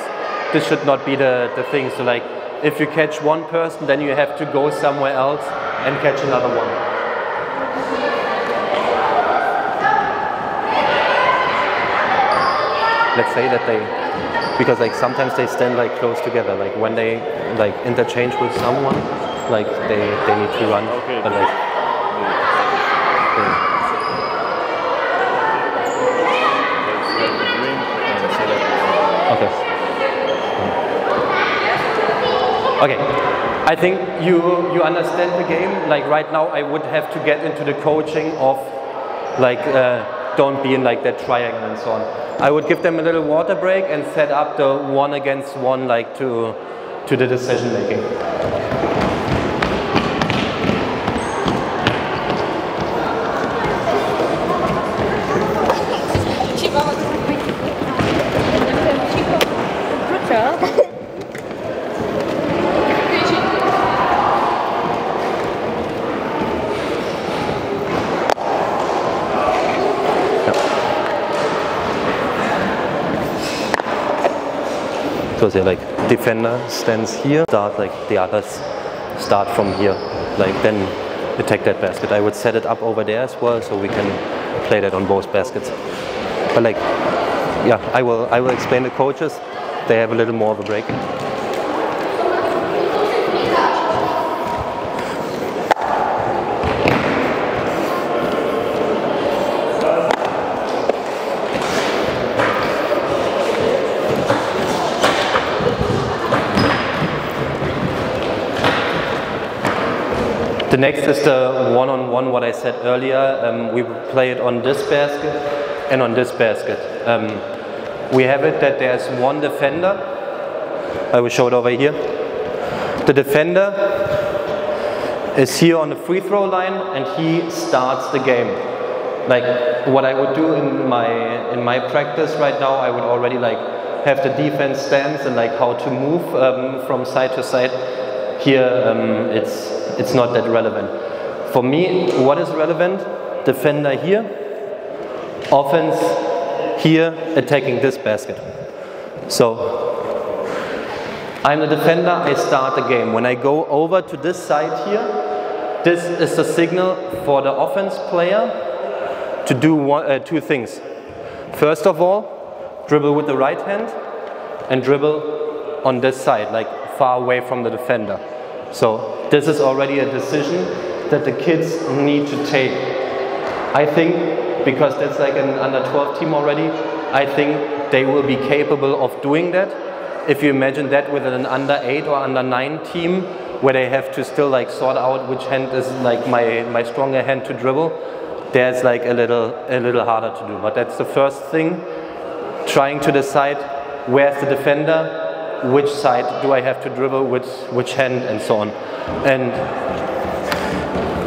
This should not be the thing. So like if you catch one person, then you have to go somewhere else and catch another one. Let's say that because like sometimes they stand like close together, like when they like interchange with someone, like they need to run. Okay. But like okay. I think you understand the game. Like right now, I would have to get into the coaching of like don't be in like that triangle and so on. I would give them a little water break and set up the 1 against 1 like to the decision making. So they're like defender stands here, start like the others start from here, like then attack that basket. I would set it up over there as well, so we can play that on both baskets. But like, yeah, I will explain the coaches. They have a little more of a break. The next is the one-on-one, what I said earlier. We play it on this basket and on this basket. We have it that there's one defender. I will show it over here. The defender is here on the free throw line and he starts the game. Like what I would do in my practice right now, I would already like have the defense stance and like how to move from side to side. Here it's not that relevant. For me, what is relevant? Defender here, offense here, attacking this basket. So I'm the defender, I start the game. When I go over to this side here, this is the signal for the offense player to do two things. First of all, dribble with the right hand and dribble on this side, like far away from the defender. So this is already a decision that the kids need to take. I think, because that's like an under 12 team already, I think they will be capable of doing that. If you imagine that with an under 8 or under 9 team, where they have to still like sort out which hand is like my stronger hand to dribble, there's like a little harder to do. But that's the first thing, trying to decide where's the defender, which side do I have to dribble, which hand, and so on. And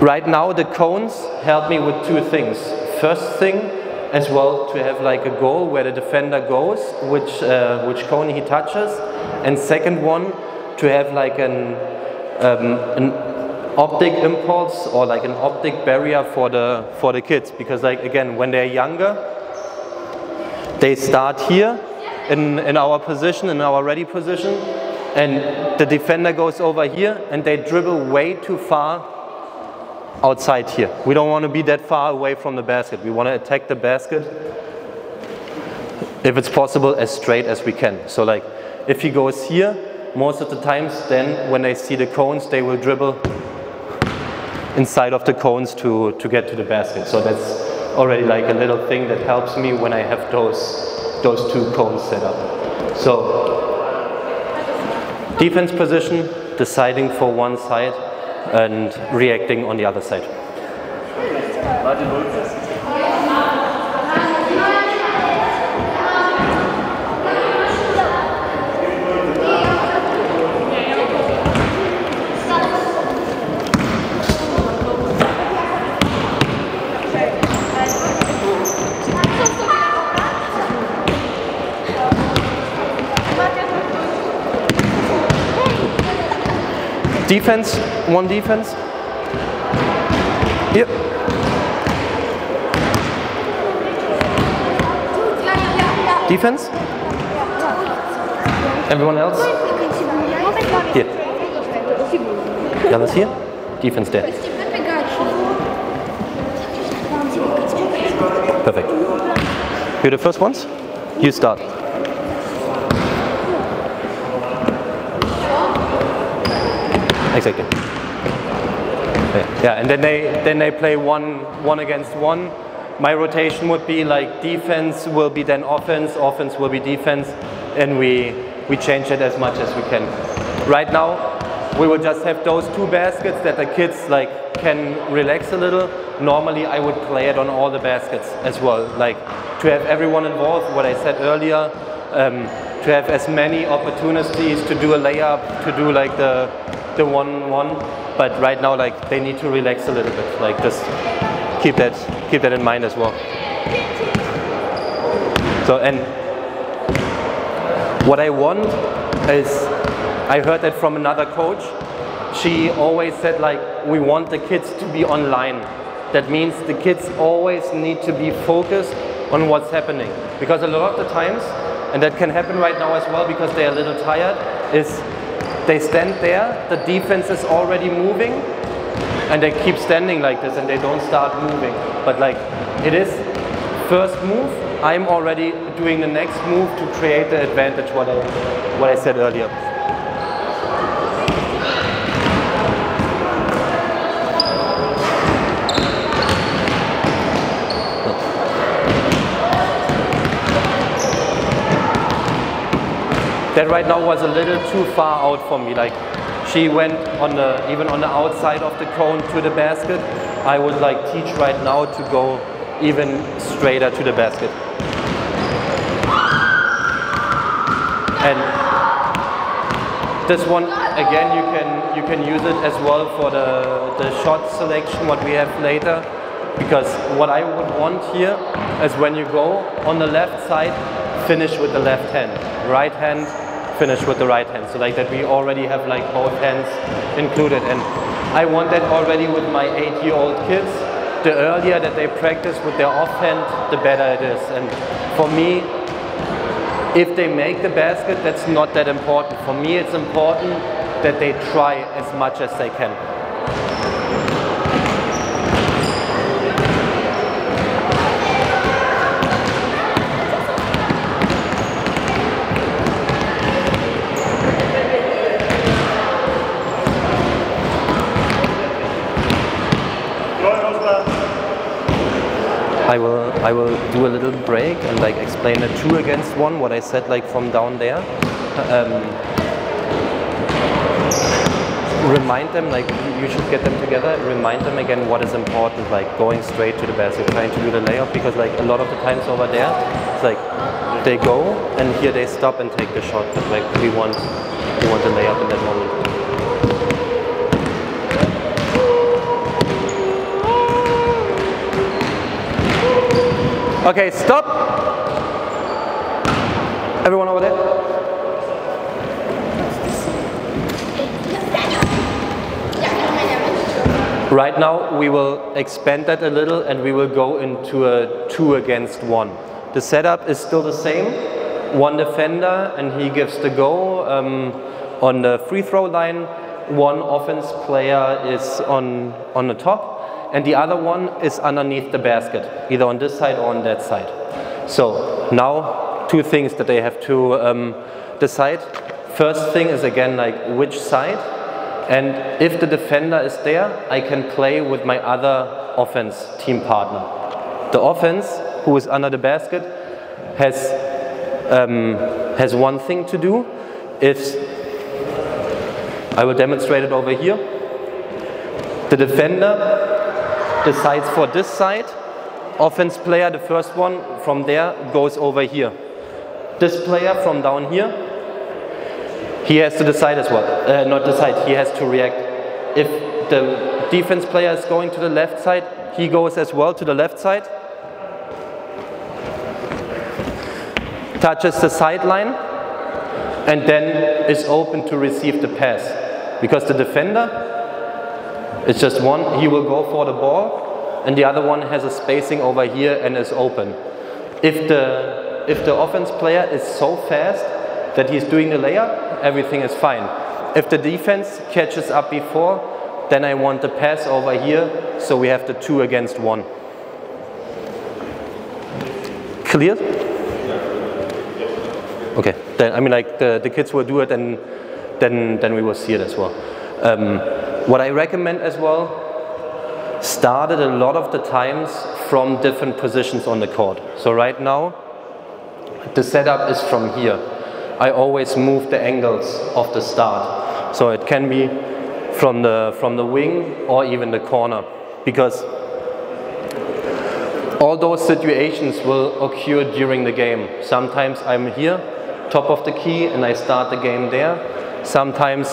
right now the cones help me with two things. First thing, as well, to have like a goal where the defender goes, which cone he touches, and second one, to have like an optic impulse or like an optic barrier for the kids, because like again, when they're younger, they start here in our position, in our ready position, and the defender goes over here and they dribble way too far outside here. We don't want to be that far away from the basket. We want to attack the basket, if it's possible, as straight as we can. So like if he goes here, most of the times then when they see the cones, they will dribble inside of the cones to get to the basket. So that's already like a little thing that helps me when I have those two cones set up. So defense position, deciding for one side and reacting on the other side. Defense, one defense. Yep. Defense. Everyone else? Here. The others here. Defense there. Perfect. You're the first ones? You start. Exactly. Yeah, and then they play one against one. My rotation would be like defense will be then offense, offense will be defense, and we change it as much as we can. Right now, we will just have those two baskets that the kids like can relax a little. Normally, I would play it on all the baskets as well, like to have everyone involved. What I said earlier, to have as many opportunities to do a layup, to do like the 1-1, but right now like they need to relax a little bit, like just keep that in mind as well. So, and what I want is, I heard that from another coach, she always said like, we want the kids to be online. That means the kids always need to be focused on what's happening, because a lot of the times, and that can happen right now as well because they're a little tired, is they stand there, the defense is already moving, and they keep standing like this and they don't start moving. But like, it is first move, I'm already doing the next move to create the advantage, what I said earlier. That right now was a little too far out for me. Like, she went on even on the outside of the cone to the basket. I would like teach right now to go even straighter to the basket. And this one again, you can use it as well for the shot selection what we have later. Because what I would want here is when you go on the left side, finish with the left hand. Right hand, finish with the right hand. So like that we already have like both hands included. And I want that already with my 8-year-old kids. The earlier that they practice with their offhand, the better it is. And for me, if they make the basket, that's not that important. For me, it's important that they try as much as they can. I will do a little break and like explain the 2 against 1, what I said like from down there. Remind them, like you should get them together, remind them again what is important, like going straight to the basket, trying to do the layup, because like a lot of the times over there, it's like they go and here they stop and take the shot, but like we want the layup in that moment. Okay, stop! Everyone over there? Right now we will expand that a little and we will go into a 2 against 1. The setup is still the same. 1 defender and he gives the go on the free throw line. 1 offense player is on the top and the other one is underneath the basket, either on this side or on that side. So now 2 things that they have to decide. First thing is again like which side. And if the defender is there, I can play with my other offense team partner. The offense, who is under the basket, has 1 thing to do. I will demonstrate it over here. The defender decides for this side. Offense player, the first one, from there goes over here. This player from down here, he has to decide as well, not decide, he has to react. If the defense player is going to the left side, he goes as well to the left side. Touches the sideline and then is open to receive the pass. Because the defender, it's just one, he will go for the ball and the other one has a spacing over here and is open. If the offense player is so fast that he's doing the layup, everything is fine. If the defense catches up before, then I want the pass over here, so we have the 2 against 1. Clear? Okay, then I mean like the kids will do it and then we will see it as well. What I recommend as well, start it a lot of the times from different positions on the court. So right now, the setup is from here. I always move the angles of the start. So it can be from the wing or even the corner, because all those situations will occur during the game. Sometimes I'm here, top of the key, and I start the game there. Sometimes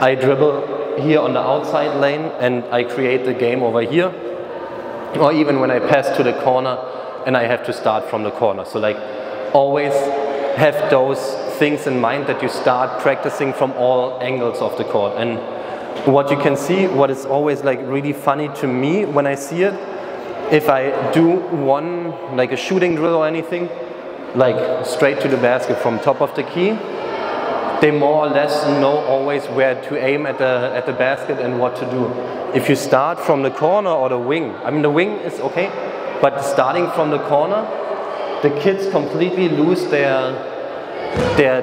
I dribble here on the outside lane and I create the game over here. Or even when I pass to the corner and I have to start from the corner. So like always have those things in mind that you start practicing from all angles of the court. And what you can see, what is always like really funny to me when I see it, if I do one, like a shooting drill or anything, like straight to the basket from top of the key, they more or less know always where to aim at the basket and what to do. If you start from the corner or the wing, I mean the wing is okay, but starting from the corner, the kids completely lose their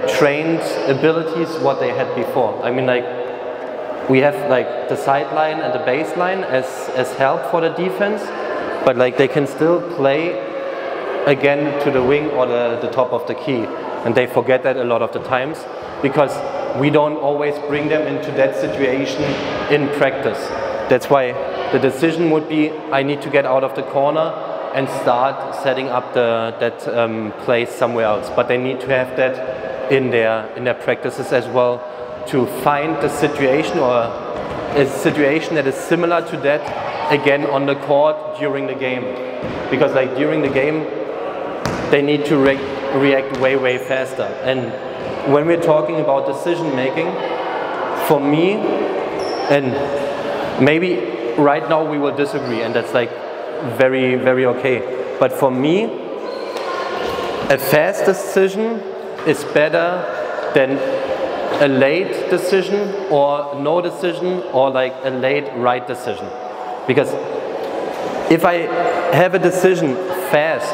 trained abilities what they had before. I mean like we have like the sideline and the baseline as help for the defense, but like they can still play again to the wing or the top of the key, and they forget that a lot of the times because we don't always bring them into that situation in practice. That's why the decision would be I need to get out of the corner and start setting up that place somewhere else, but they need to have that in their practices as well, to find the situation or a situation that is similar to that again on the court during the game. Because like during the game they need to react way faster. And when we're talking about decision making, for me, and maybe right now we will disagree and that's like very okay, but for me a fast decision is better than a late decision or no decision or like a late right decision. Because if I have a decision fast,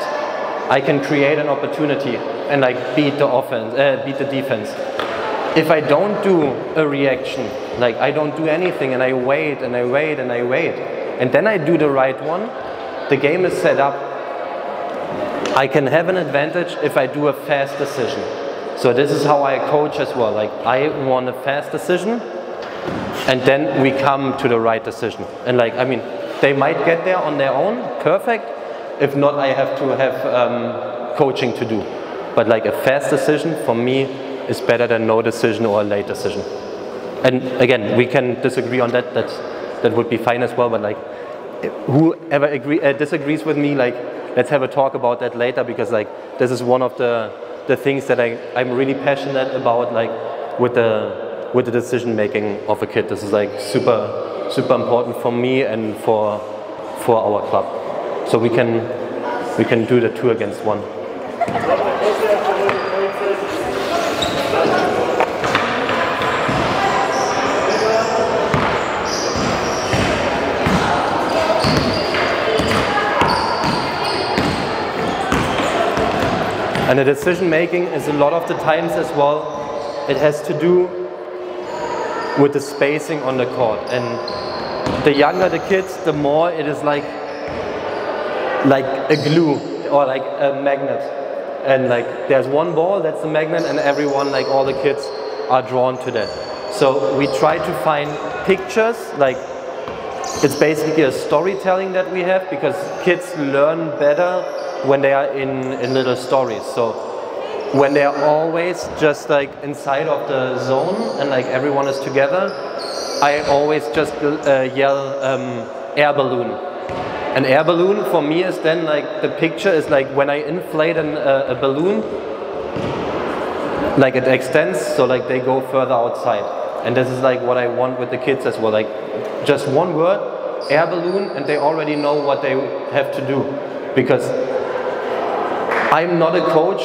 I can create an opportunity and like beat the defense. If I don't do a reaction, like I don't do anything and I wait and I wait and I wait, and then I do the right one, the game is set up I can have an advantage if I do a fast decision. So this is how I coach as well. Like I want a fast decision, and then we come to the right decision. And like, I mean, they might get there on their own, perfect. If not, I have to have coaching to do. But like a fast decision for me is better than no decision or a late decision. And again, we can disagree on that. That would be fine as well. But like, whoever disagrees with me, like, let's have a talk about that later, because like this is one of the things that I'm really passionate about, like with the decision making of a kid. This is like super important for me and for our club. So we can do the 2 against 1. And the decision making is a lot of the times as well, it has to do with the spacing on the court. And the younger the kids, the more it is like a glue or like a magnet. And like there's one ball, that's the magnet, and everyone, like all the kids are drawn to that. So we try to find pictures, like it's basically a storytelling that we have, because kids learn better when they are in little stories. So when they are always just like inside of the zone and like everyone is together, I always just yell air balloon. An air balloon for me is then like, the picture is like when I inflate a balloon, like it extends, so like they go further outside. And this is like what I want with the kids as well, like just one word, air balloon, and they already know what they have to do. Because I'm not a coach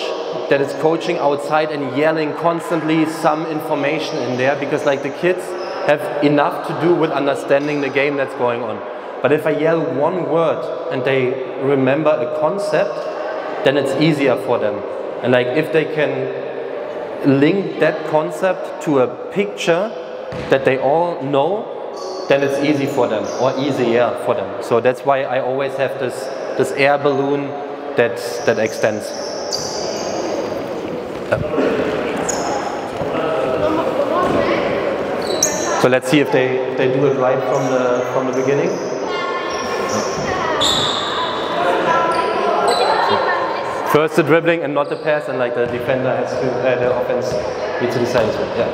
that is coaching outside and yelling constantly some information in there, because like the kids have enough to do with understanding the game that's going on. But if I yell one word and they remember a concept, then it's easier for them. And like if they can link that concept to a picture that they all know, then it's easy for them, or easier for them. So that's why I always have this air balloon that extends. So let's see if they do it right from the beginning. First the dribbling and not the pass, and like the defender has to, the offense needs to decide as well. Yeah.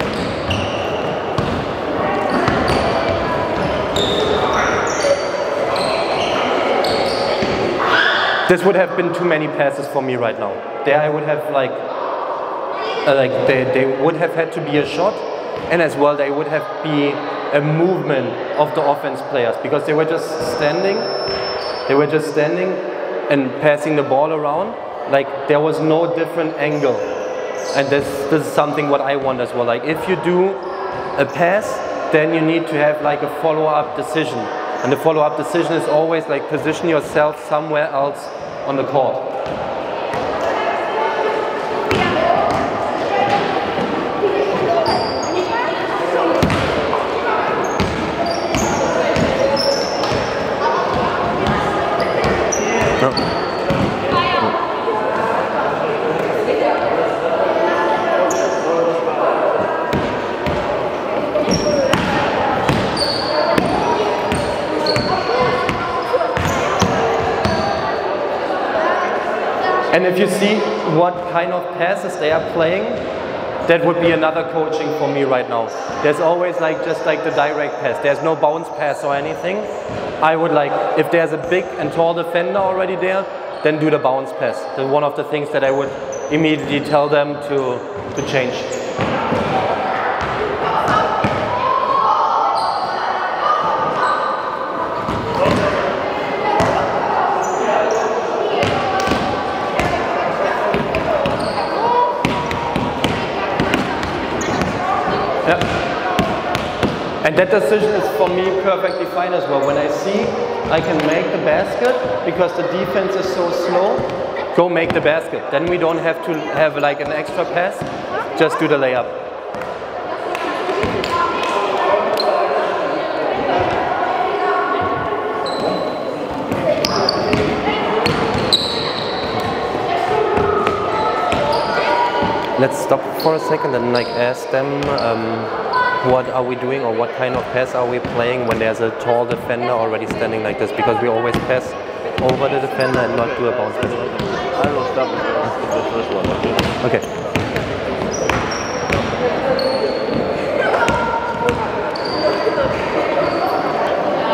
This would have been too many passes for me right now. There I would have like they would have had to be a shot, and as well they would have be a movement of the offense players, because they were just standing. They were just standing and passing the ball around. Like there was no different angle, and this is something what I want as well. Like if you do a pass, then you need to have like a follow-up decision, and the follow-up decision is always like position yourself somewhere else on the court. No. And if you see what kind of passes they are playing, that would be another coaching for me right now. There's always like just like the direct pass. There's no bounce pass or anything. I would like, if there's a big and tall defender already there, then do the bounce pass. That's one of the things that I would immediately tell them to change. And that decision is for me perfectly fine as well. When I see I can make the basket because the defense is so slow, go make the basket. Then we don't have to have like an extra pass, just do the layup. let's stop for a second and like ask them what are we doing or what kind of pass are we playing when there's a tall defender already standing like this, because we always pass over the defender and not do a bounce pass. I will start with the first one. Okay.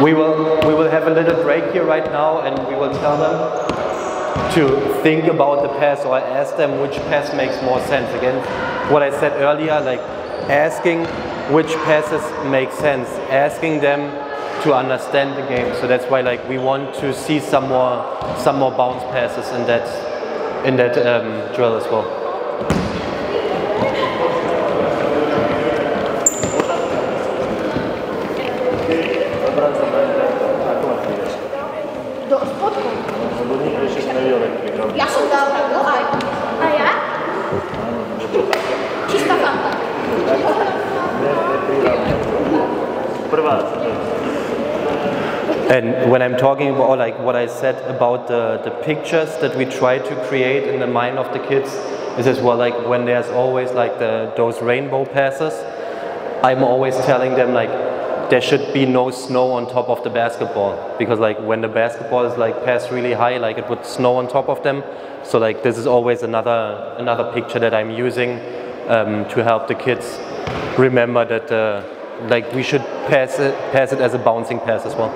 We will have a little break here right now, and we will tell them to think about the pass, or ask them which pass makes more sense. Again, what I said earlier, like asking which passes make sense, asking them to understand the game. So that's why like we want to see some more bounce passes in that drill as well. Do spodku. Ja som dal do aj. A ja? Čistá fanta. And when I'm talking about like what I said about the pictures that we try to create in the mind of the kids, is as well like when there's always like those rainbow passes, I'm always telling them like there should be no snow on top of the basketball, because like when the basketball is like passed really high, like it would snow on top of them. So like this is always another picture that I'm using to help the kids remember that like we should pass it as a bouncing pass as well.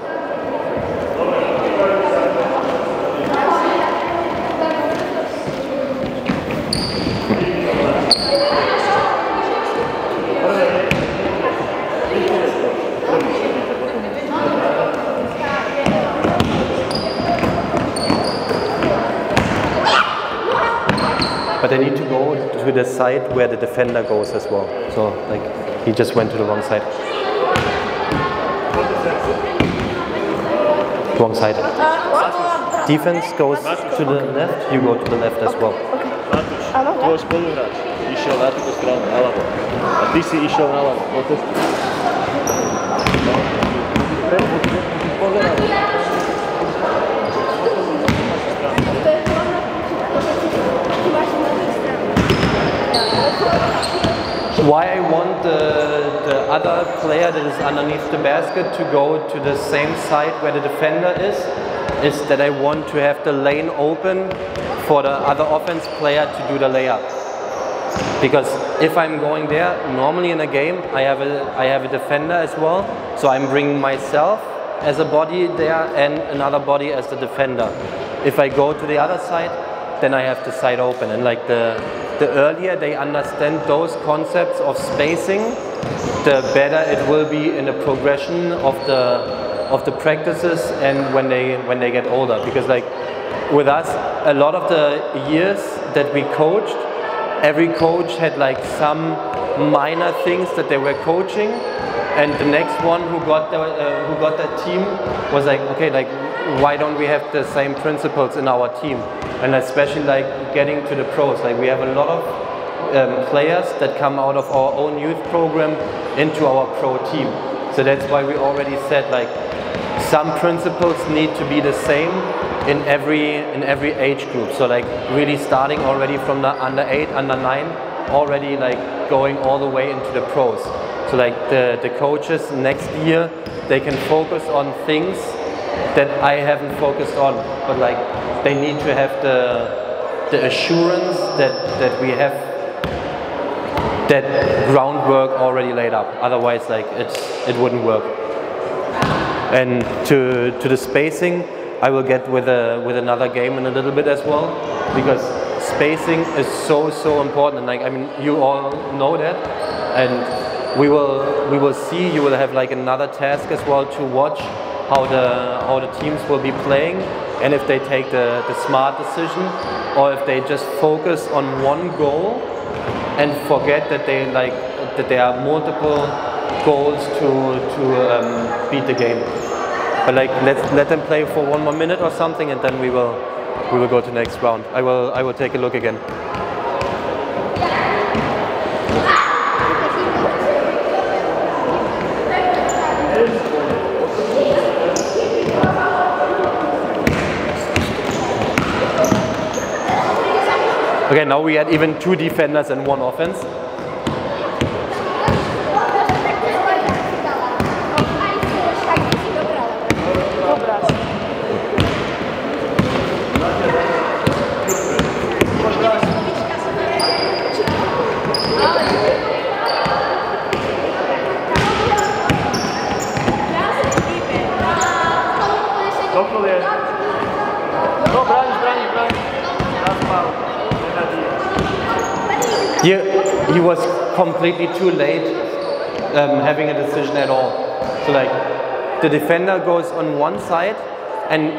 But I need to go to the side where the defender goes as well. So like he just went to the wrong side. Wrong side. Defense goes to the left, you go to the left as well. Matúš, tvoj spoluhráč išiel na túto stranu, naľavo. A ty si išiel naľavo, po cestu. Why I want the other player that is underneath the basket to go to the same side where the defender is that I want to have the lane open for the other offense player to do the layup. Because if I'm going there, normally in a game I have a defender as well, so I'm bringing myself as a body there and another body as the defender. If I go to the other side, then I have the side open, and like the earlier they understand those concepts of spacing, the better it will be in the progression of the practices and when they get older. Because like with us, a lot of the years that we coached, every coach had like some minor things that they were coaching, and the next one who got that team was like, okay, like why don't we have the same principles in our team? And especially like getting to the pros, like we have a lot of players that come out of our own youth program into our pro team. So that's why we already said like some principles need to be the same in every age group. So like really starting already from the under 8, under 9, already like going all the way into the pros. So like the coaches next year, they can focus on things that I haven't focused on, but like they need to have the assurance that we have that groundwork already laid up. Otherwise, like it wouldn't work. And to the spacing, I will get with another game in a little bit as well, because spacing is so important. And like I mean, you all know that, and we will see. You will have like another task as well to watch how the teams will be playing, and if they take the smart decision, or if they just focus on one goal and forget that there are multiple goals to beat the game. But like let them play for 1 more minute or something, and then we will go to the next round. I will take a look again. Okay, now we had even 2 defenders and 1 offense. Here, he was completely too late having a decision at all. So like, the defender goes on one side and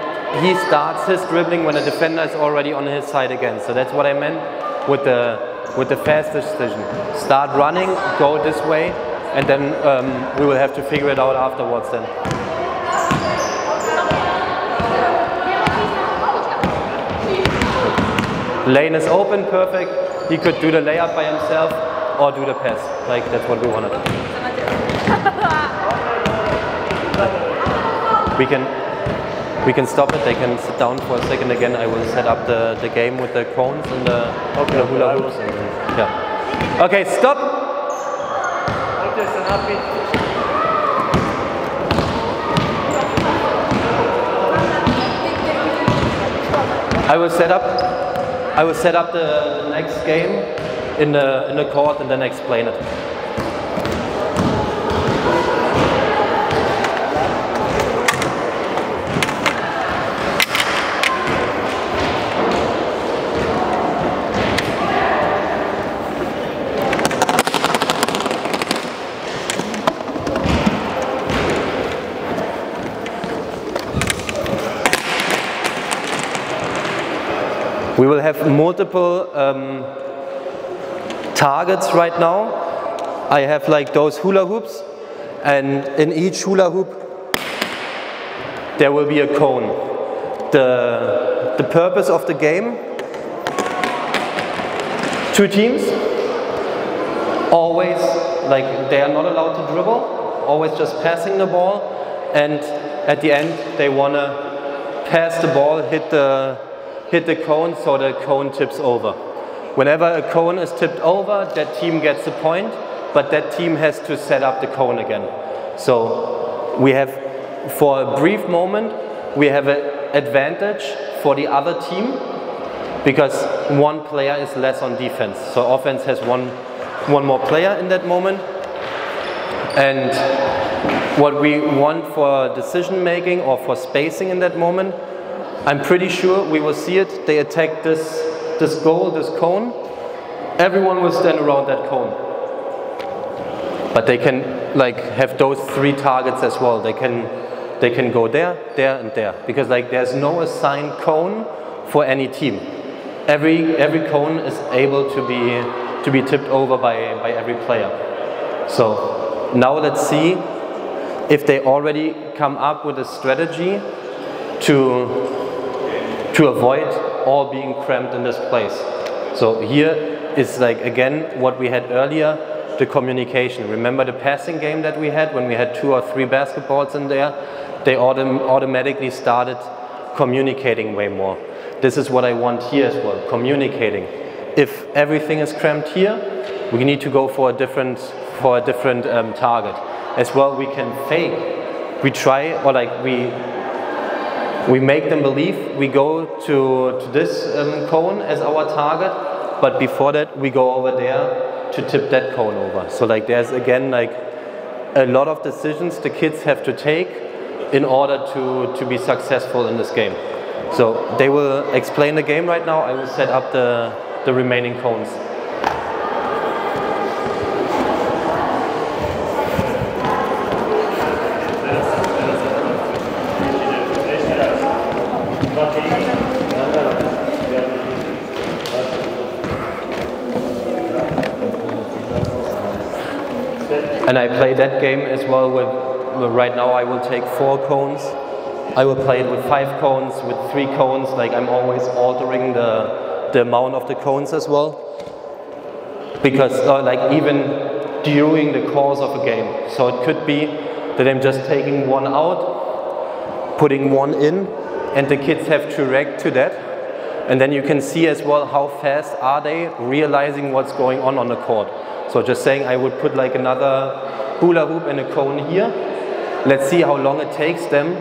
he starts his dribbling when the defender is already on his side again. So that's what I meant with the fast decision. Start running, go this way, and then we will have to figure it out afterwards then. Lane is open, perfect. He could do the layup by himself or do the pass. Like, that's what we wanted. We can stop it. They can sit down for a second again. I will set up the game with the cones and the hula hoops. And, yeah. Okay, stop. I will set up the next game in the court and then explain it. We will have multiple targets right now. I have like those hula hoops, and in each hula hoop there will be a cone. The purpose of the game: 2 teams, always like they are not allowed to dribble, always just passing the ball, and at the end they want to pass the ball, hit the cone so the cone tips over. Whenever a cone is tipped over, that team gets a point, but that team has to set up the cone again. So we have, for a brief moment, we have an advantage for the other team because 1 player is less on defense. So offense has one more player in that moment. And what we want for decision making or for spacing in that moment, I'm pretty sure we will see it. They attack this goal, this cone. Everyone will stand around that cone. But they can like have those 3 targets as well. They can go there, there, and there. Because like there's no assigned cone for any team. Every cone is able to be tipped over by every player. So now let's see if they already come up with a strategy to avoid all being cramped in this place. So here is like again what we had earlier, the communication. Remember the passing game that we had when we had 2 or 3 basketballs in there? They automatically started communicating way more. This is what I want here as well, communicating. If everything is cramped here, we need to go for a different target. As well, we can fake. We try, or like we make them believe we go to this cone as our target, but before that we go over there to tip that cone over. So like there's again like a lot of decisions the kids have to take in order to be successful in this game. So they will explain the game right now. I will set up the remaining cones. And I play that game as well with, right now I will take 4 cones. I will play it with 5 cones, with 3 cones, like I'm always altering the amount of the cones as well. Because like even during the course of a game. So it could be that I'm just taking 1 out, putting 1 in, and the kids have to react to that. And then you can see as well how fast are they realizing what's going on the court. So just saying I would put like another hula hoop and a cone here. Let's see how long it takes them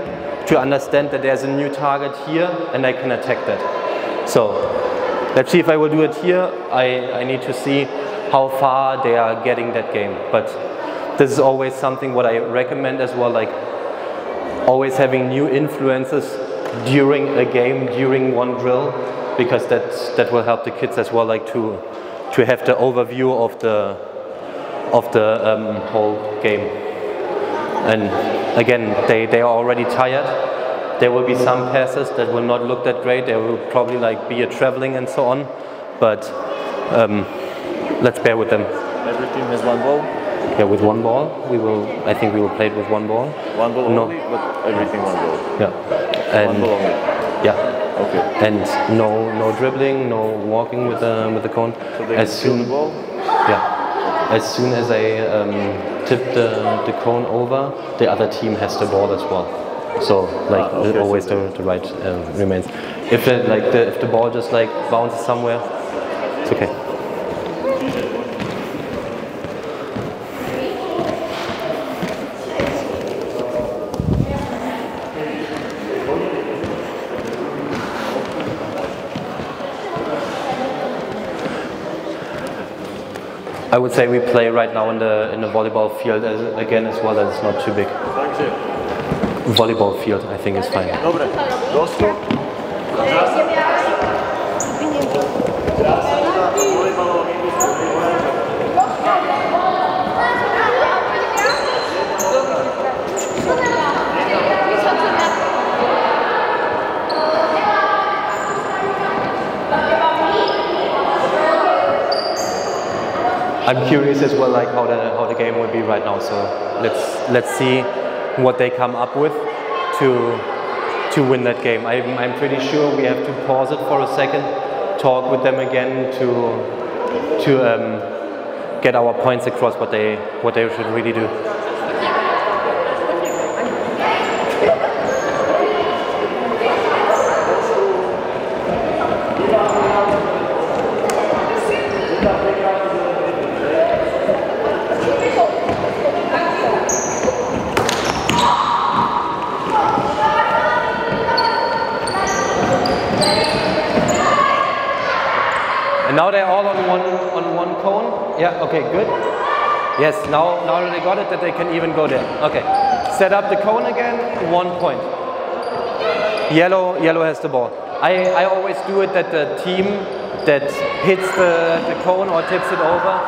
to understand that there's a new target here and I can attack that. So let's see if I will do it here. I need to see how far they are getting that game. But this is always something what I recommend as well, like always having new influences during a game, during one drill, because that will help the kids as well, like to have the overview of the whole game. And again, they are already tired. There will be some passes that will not look that great. There will probably like be a traveling and so on, but let's bear with them. Every team has one ball? Yeah, with one ball. I think we will play it with one ball. One ball No. only, but everything one ball. Yeah. And One ball only. yeah. Okay. And no dribbling, no walking with the cone. So they can steal the ball? Yeah. As soon as I tip the cone over, the other team has the ball as well. So like okay, always so the right remains. If the ball just like bounces somewhere, it's okay. I would say we play right now in the volleyball field again as well, as it's not too big. Thank you. Volleyball field I think is fine. Dobre, dostu. I'm curious as well, like how the game will be right now. So let's see what they come up with to win that game. I'm pretty sure we have to pause it for a second, talk with them again to get our points across what they should really do. And now they're all on one cone. Yeah, okay, good. Yes, now that they got it, that they can even go there. Okay, set up the cone again, 1 point. Yellow has the ball. I always do it that the team that hits the cone or tips it over,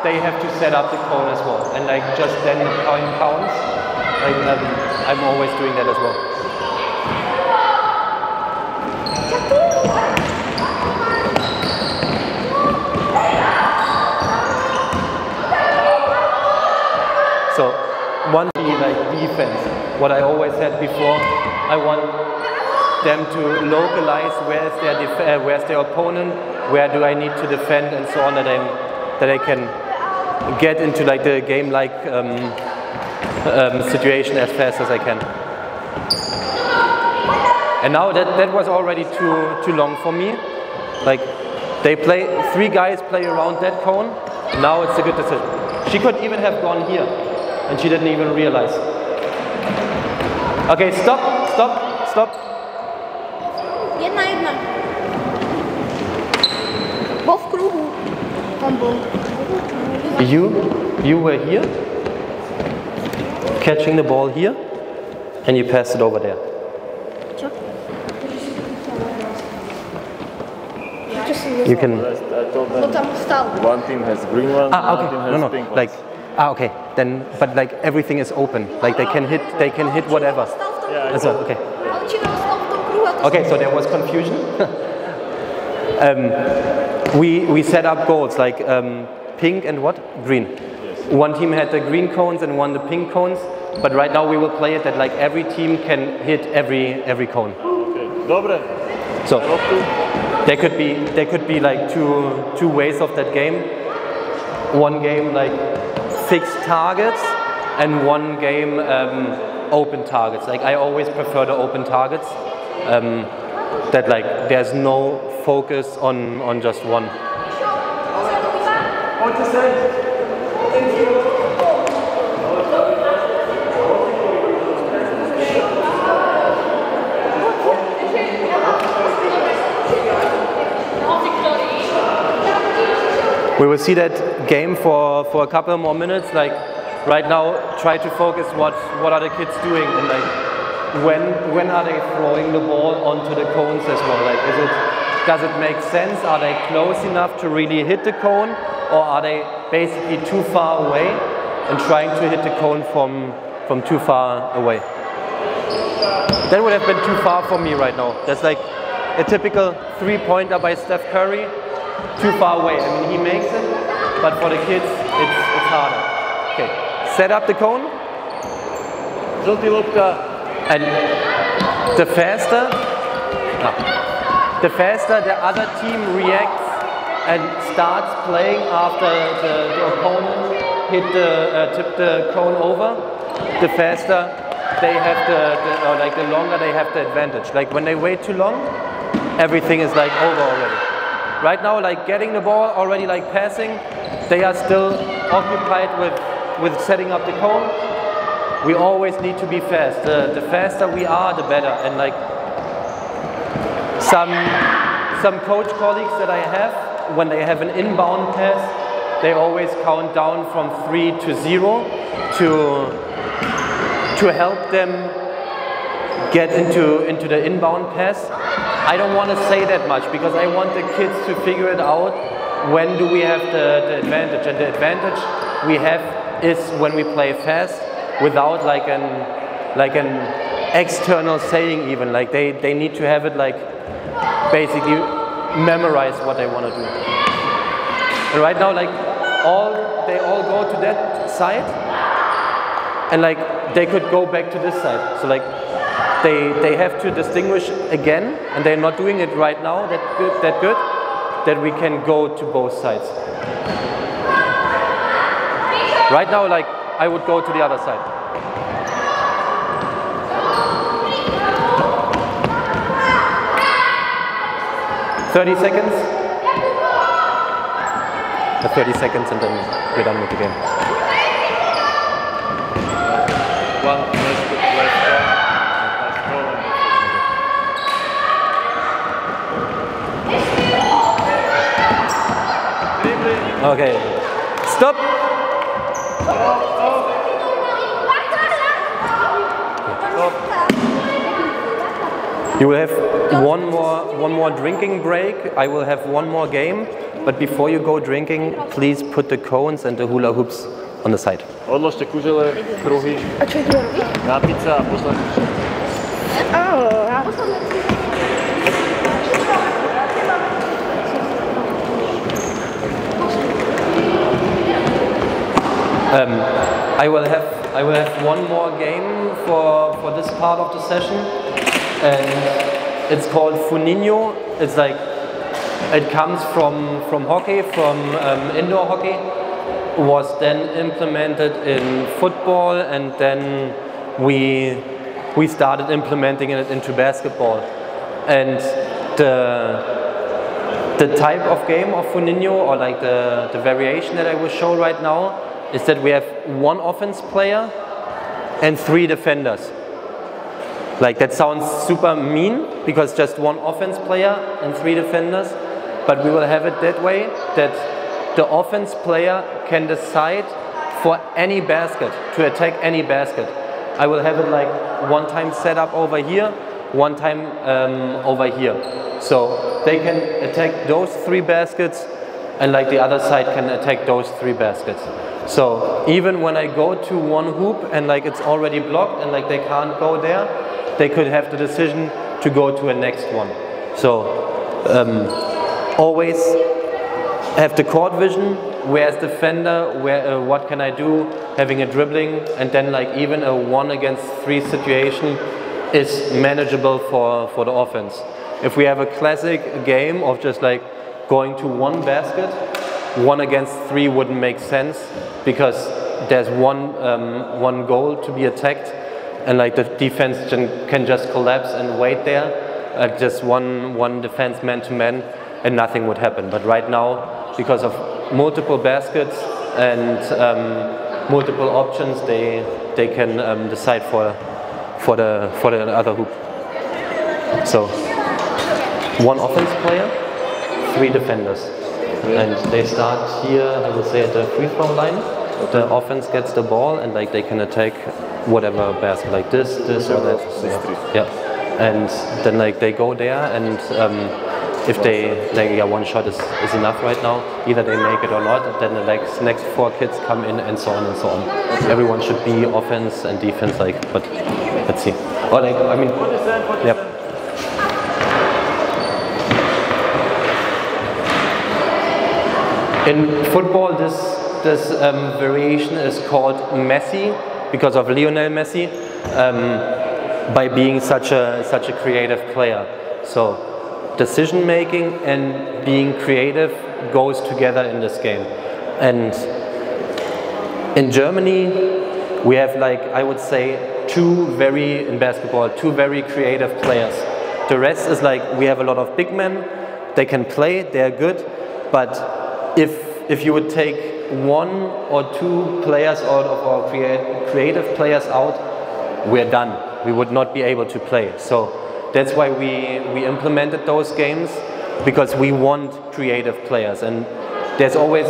they have to set up the cone as well. And like just then the point counts. Like, I'm always doing that as well. So, one like defense. What I always said before, I want them to localize where's their opponent, where do I need to defend, and so on, that I can get into like the game-like situation as fast as I can. And now that was already too long for me. Like three guys play around that cone. Now it's a good decision. She could even have gone here. And she didn't even realize. Okay, stop. Jedna. Bo v kruhu. Tam byl. You were here, catching the ball here, and you passed it over there. You can. I told them Tam stál. one team has green one, one team has pink one. Like, okay. Then, but like everything is open. Like they can hit whatever. Yeah, So, okay. Ale či nám stál v tom kruhu a to Okay, so there was confusion. We set up goals like pink and what? Green. Yes. One team had the green cones and one the pink cones. But right now we will play it that like every team can hit every cone. Okay. Dobre. So there could be like two ways of that game. One game like fixed targets and one game open targets. Like I always prefer the open targets. that like there's no focus on just one. We will see that game for a couple more minutes. Like right now, try to focus what are the kids doing, and like when are they throwing the ball onto the cones as well? Like does it make sense? Are they close enough to really hit the cone, or are they basically too far away and trying to hit the cone from too far away? That would have been too far for me right now. That's like a typical 3-pointer by Steph Curry. Too far away. I mean, he makes it, but for the kids, it's harder. Okay, set up the cone. And the faster the other team reacts and starts playing after the opponent tip the cone over, the faster they have the longer they have the advantage. Like when they wait too long, everything is like over already. Right now, like getting the ball already, like passing, they are still occupied with setting up the cone. We always need to be fast. The faster we are, the better. And like some coach colleagues that I have, when they have an inbound pass, they always count down from 3 to 0 to help them get into the inbound pass. I don't want to say that much because I want the kids to figure it out. When do we have the advantage? And the advantage we have is when we play fast without like an external saying even. Like they need to have it like basically memorize what they want to do. And right now like they all go to that side and like they could go back to this side. So like they have to distinguish again, and they're not doing it right now that good, that we can go to both sides. Right now, like, I would go to the other side. "30 seconds. 30 seconds and then we're done with the game. Okay, stop. You will have one more drinking break. I will have one more game, but before you go drinking, please put the cones and the hula hoops on the side. Odložte kužele, kruhy, nápiť sa a poslať. I will have one more game for this part of the session, and it's called Funinho. It's like it comes from hockey, from indoor hockey. Was then implemented in football, and then we started implementing it into basketball. And the type of game of Funinho, or like the variation that I will show right now, is that we have one offense player and 3 defenders. Like that sounds super mean because just one offense player and 3 defenders, but we will have it that way that the offense player can decide for any basket, to attack any basket. I will have it like one time set up over here, one time over here. So they can attack those 3 baskets, and like the other side can attack those 3 baskets. So even when I go to one hoop and like it's already blocked and like they can't go there, they could have the decision to go to a next one. So always have the court vision, where's the defender, what can I do, having a dribbling, and then like even a 1 against 3 situation is manageable for the offense. If we have a classic game of just like going to one basket, 1 against 3 wouldn't make sense because there's one goal to be attacked, and like the defense can just collapse and wait there. just one defense man to man, and nothing would happen. But right now, because of multiple baskets and multiple options, they can decide for the other hoop. So 1 offense player, 3 defenders, and they start here. I would say at the free throw line. The offense gets the ball, and like they can attack whatever basket, like this or that. Yeah, and then like they go there, and if one shot is enough right now, either they make it or not. Then the next 4 kids come in, and so on and so on. Everyone should be offense and defense, like. But let's see. Or like, I mean, yep. In football, this variation is called Messi, because of Lionel Messi, by being such a creative player. So decision making and being creative goes together in this game. And in Germany, we have, like, I would say, two very creative players. The rest is like, we have a lot of big men. They can play, they're good, but if you would take 1 or 2 players out of our creative players out, we're done. We would not be able to play. So that's why we implemented those games, because we want creative players. And there's always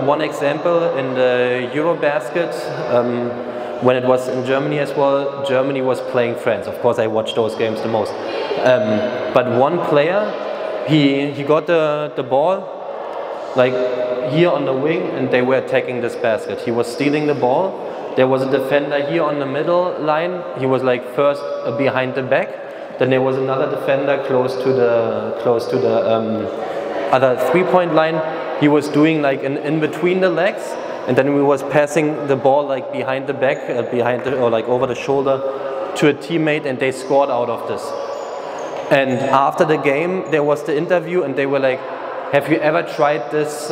one example in the Eurobasket, when it was in Germany as well. Germany was playing France. Of course, I watched those games the most. But one player, he got the ball, like here on the wing, and they were attacking this basket. He was stealing the ball. There was a defender here on the middle line. He was like first behind the back. Then there was another defender close to the other 3-point line. He was doing like in between the legs, and then we was passing the ball like behind the back, or like over the shoulder to a teammate, and they scored out of this. And after the game, there was the interview, and they were like, have you ever tried this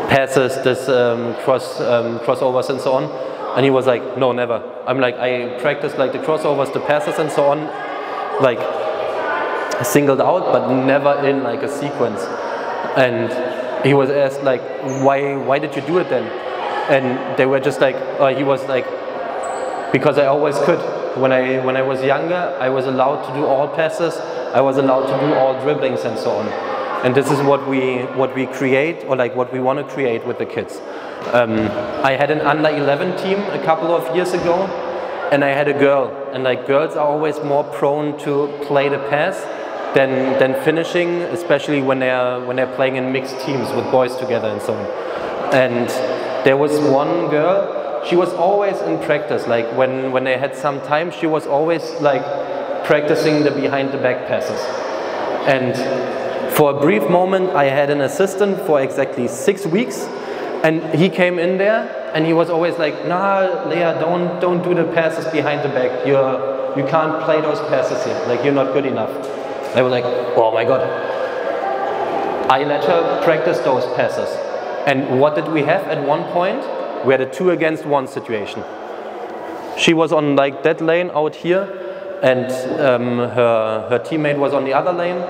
passes, this crossovers and so on? And he was like, no, never. I'm like, I practiced like the crossovers, the passes and so on, like singled out, but never in like a sequence. And he was asked like, why did you do it then? And they were just like, he was like, because I always could. When I was younger, I was allowed to do all passes. I was allowed to do all dribblings and so on. And this is what we create, or like what we want to create with the kids. I had an under 11 team a couple of years ago, and I had a girl. And like girls are always more prone to play the pass than finishing, especially when they're playing in mixed teams with boys together and so on. And there was one girl. She was always in practice. Like when they had some time, she was always like practicing the behind the back passes. And for a brief moment, I had an assistant for exactly 6 weeks, and he came in there, and he was always like, "Nah, Leah, don't do the passes behind the back. You can't play those passes here. Like you're not good enough." I was like, "Oh my God!" I let her practice those passes, and what did we have at one point? We had a 2-against-1 situation. She was on like that lane out here, and her teammate was on the other lane,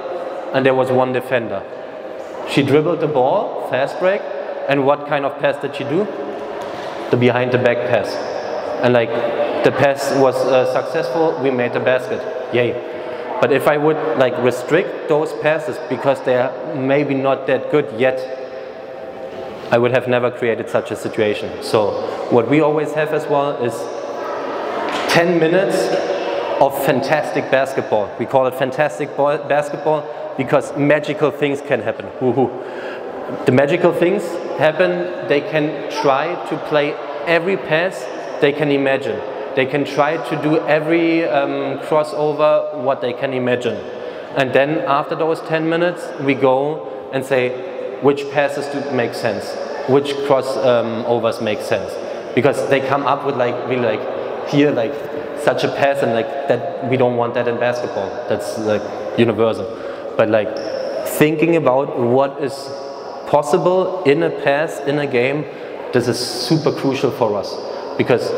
and there was one defender. She dribbled the ball, fast break, and what kind of pass did she do? The behind the back pass. And like the pass was successful, we made the basket. Yay. But if I would like restrict those passes because they are maybe not that good yet, I would have never created such a situation. So what we always have as well is 10 minutes of fantastic basketball. We call it fantastic basketball because magical things can happen. The magical things happen, they can try to play every pass they can imagine. They can try to do every crossover what they can imagine. And then after those 10 minutes, we go and say, which passes do make sense? Which crossovers make sense? Because they come up with like, really like, here like such a pass, and like that, we don't want that in basketball. That's like universal. But like thinking about what is possible in a pass, in a game, this is super crucial for us. Because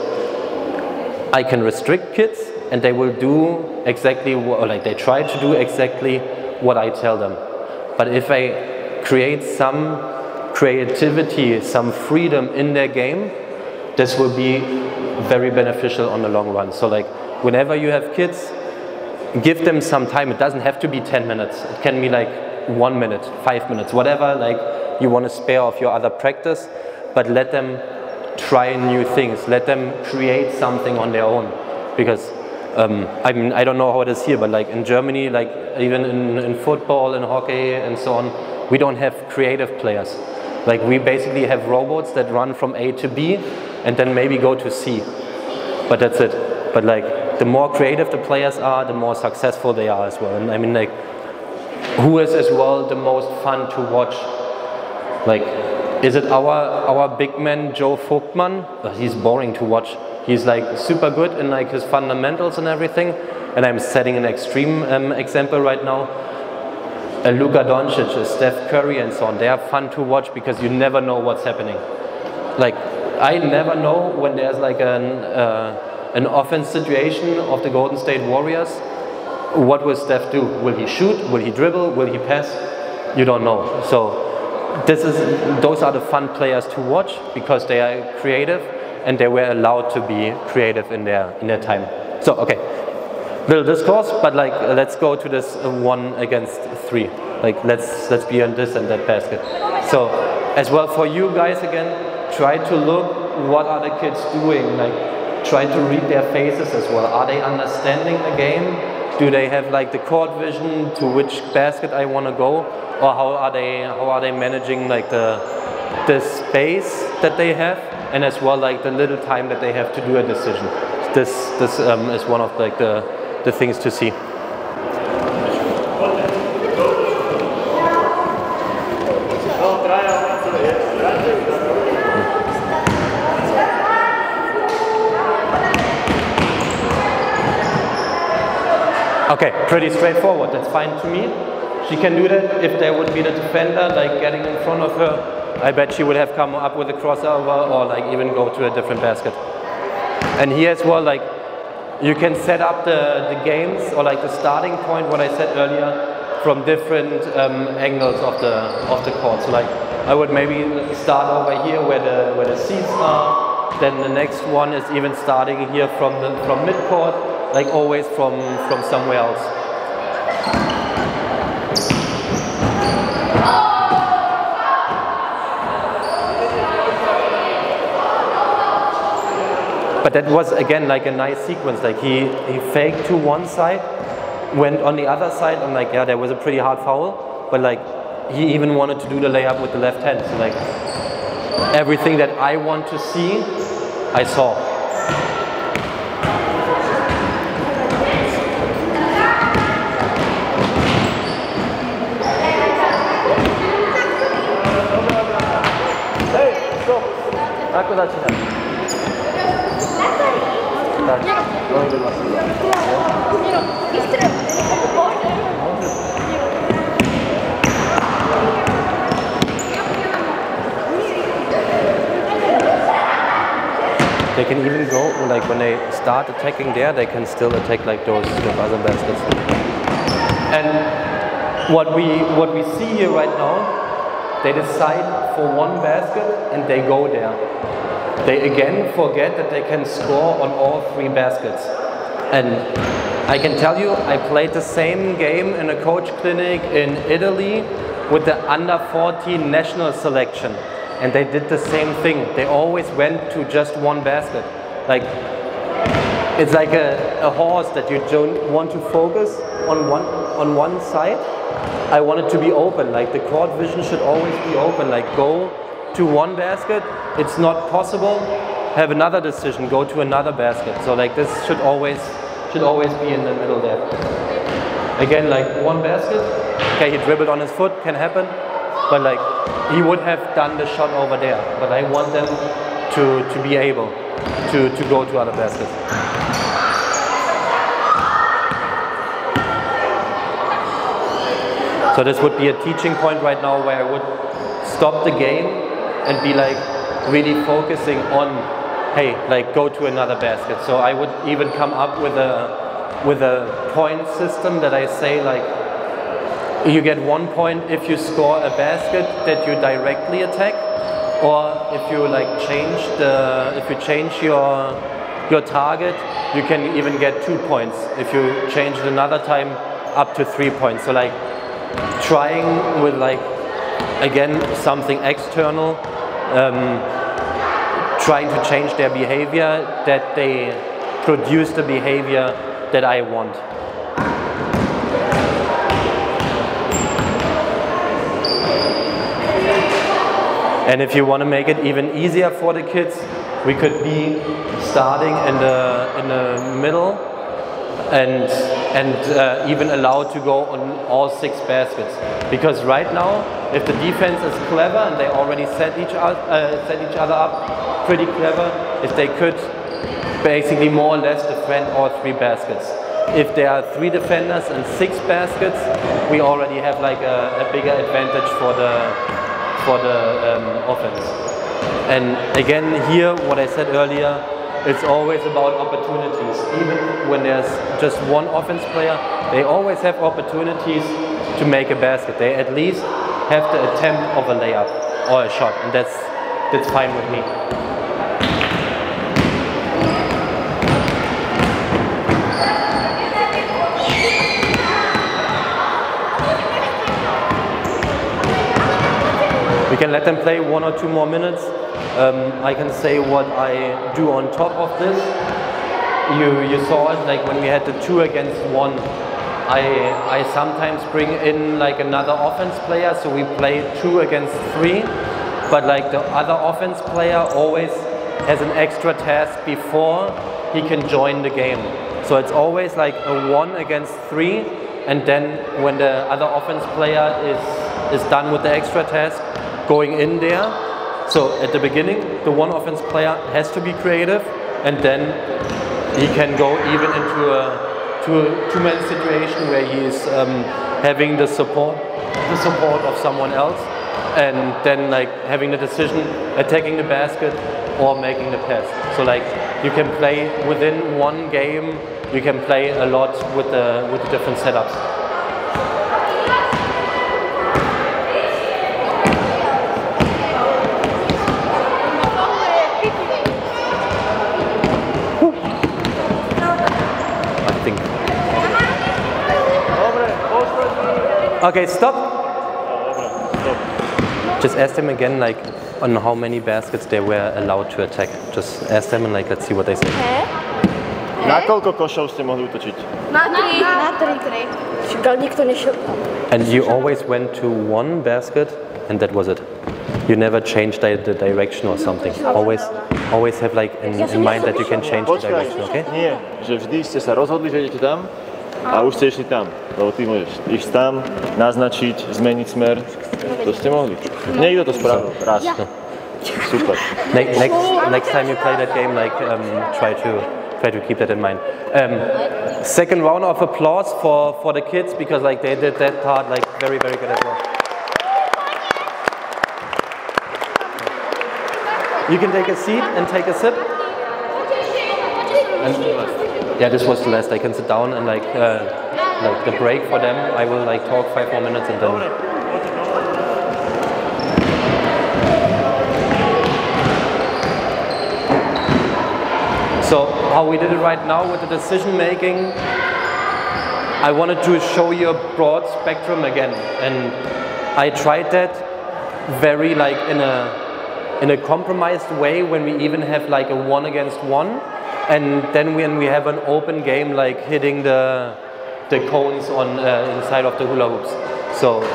I can restrict kids, and they will do exactly what, like they try to do exactly what I tell them. But if I create some creativity, some freedom in their game, this will be very beneficial on the long run. So like whenever you have kids, give them some time. It doesn't have to be 10 minutes. It can be like 1 minute, 5 minutes, whatever like you want to spare of your other practice, but let them try new things. Let them create something on their own. Because I mean, I don't know how it is here, but like in Germany, like even in football and hockey and so on, we don't have creative players. Like we basically have robots that run from A to B and then maybe go to C. But that's it. But like the more creative the players are, the more successful they are as well. And I mean, like, who is as well the most fun to watch? Like, is it our big man Joe Vogtmann? He's boring to watch. He's like super good in like his fundamentals and everything. And I'm setting an extreme example right now. Luka Doncic, Steph Curry and so on. They are fun to watch because you never know what's happening. Like, I never know when there's like an offense situation of the Golden State Warriors. What will Steph do? Will he shoot? Will he dribble? Will he pass? You don't know. So those are the fun players to watch because they are creative and they were allowed to be creative in their time. So okay, little discourse, but like let's go to this 1 against 3. Like let's be on this and that basket. So as well for you guys again, try to look what are the kids doing. Like try to read their faces as well. Are they understanding the game? Do they have like the court vision to which basket I want to go, or how are they managing like the space that they have, and as well like the little time that they have to do a decision. This is one of like the things to see. Okay, pretty straightforward, that's fine to me. She can do that. If there would be the defender like getting in front of her, I bet she would have come up with a crossover or like even go to a different basket. And here as well, like you can set up the games or like the starting point, what I said earlier, from different angles of the court. So like I would maybe start over here where the seats are. Then the next one is even starting here from midcourt. Like always from somewhere else. But that was again like a nice sequence. Like he faked to one side, went on the other side, and like yeah, there was a pretty hard foul. But like he even wanted to do the layup with the left hand. So like everything that I want to see, I saw. Aku začínám. Tak, dojdu vlastně. They can even go, like when they start attacking there, they can still attack like those other baskets. And what we see here right now, they decide for one basket and they go there. They again forget that they can score on all 3 baskets. And I can tell you, I played the same game in a coach clinic in Italy with the under 14 national selection. And they did the same thing. They always went to just one basket. Like, it's like a horse that you don't want to focus on one side. I want it to be open, like the court vision should always be open, like go to one basket, it's not possible, have another decision, go to another basket. So like this should always be in the middle there. Again, like one basket, okay, he dribbled on his foot, can happen, but like he would have done the shot over there. But I want them to be able to go to other baskets. So this would be a teaching point right now where I would stop the game and be like really focusing on hey, like go to another basket. So I would even come up with a point system that I say like, you get 1 point if you score a basket that you directly attack, or if you like change your target, you can even get 2 points. If you change it another time, up to 3 points. So like trying with like, again, something external, trying to change their behavior, that they produce the behavior that I want. And if you want to make it even easier for the kids, we could be starting in the middle and even allowed to go on all 6 baskets. Because right now, if the defense is clever and they already set each other up pretty clever, if they could basically more or less defend all 3 baskets. If there are 3 defenders and 6 baskets, we already have like a bigger advantage for the offense. And again, here, what I said earlier, it's always about opportunities. Even when there's just one offense player, they always have opportunities to make a basket. They at least have the attempt of a layup or a shot, and that's fine with me. We can let them play 1 or 2 more minutes. I can say what I do on top of this. You saw it like when we had the 2 against 1. I sometimes bring in like another offense player, so we play 2 against 3. But like the other offense player always has an extra task before he can join the game. So it's always like a 1 against 3, and then when the other offense player is done with the extra task, going in there. So at the beginning, the one offense player has to be creative, and then he can go even into a two-man situation where he is having the support of someone else, and then like having the decision, attacking the basket or making the pass. So like you can play within one game, you can play a lot with the different setups. Okay, stop. Just ask them again, like, on how many baskets they were allowed to attack. Just ask them and like, let's see what they say. Na koľko košov ste mohli útočiť? Na 3. And you always went to one basket, and that was it. You never changed the direction or something. Always have like in mind that you can change the direction, okay? Nie, že vždy ste sa rozhodli, že idete tam a už ste išli tam. Lebo ty môžeš ísť tam, naznačiť, zmeniť smer. To ste mohli. Niekto to spravil raz. Super. Next time you play that game, like try to keep that in mind. Second round of applause for the kids, because like they did that part like very, very good as well. You can take a seat and take a sip. And, yeah, this was the last. I can sit down and like the break for them. I will like talk 5 more minutes and then. So how we did it right now with the decision making, I wanted to show you a broad spectrum again, and I tried that very like in a compromised way when we even have like a 1 against 1, and then when we have an open game like hitting the cones on inside of the hula hoops. So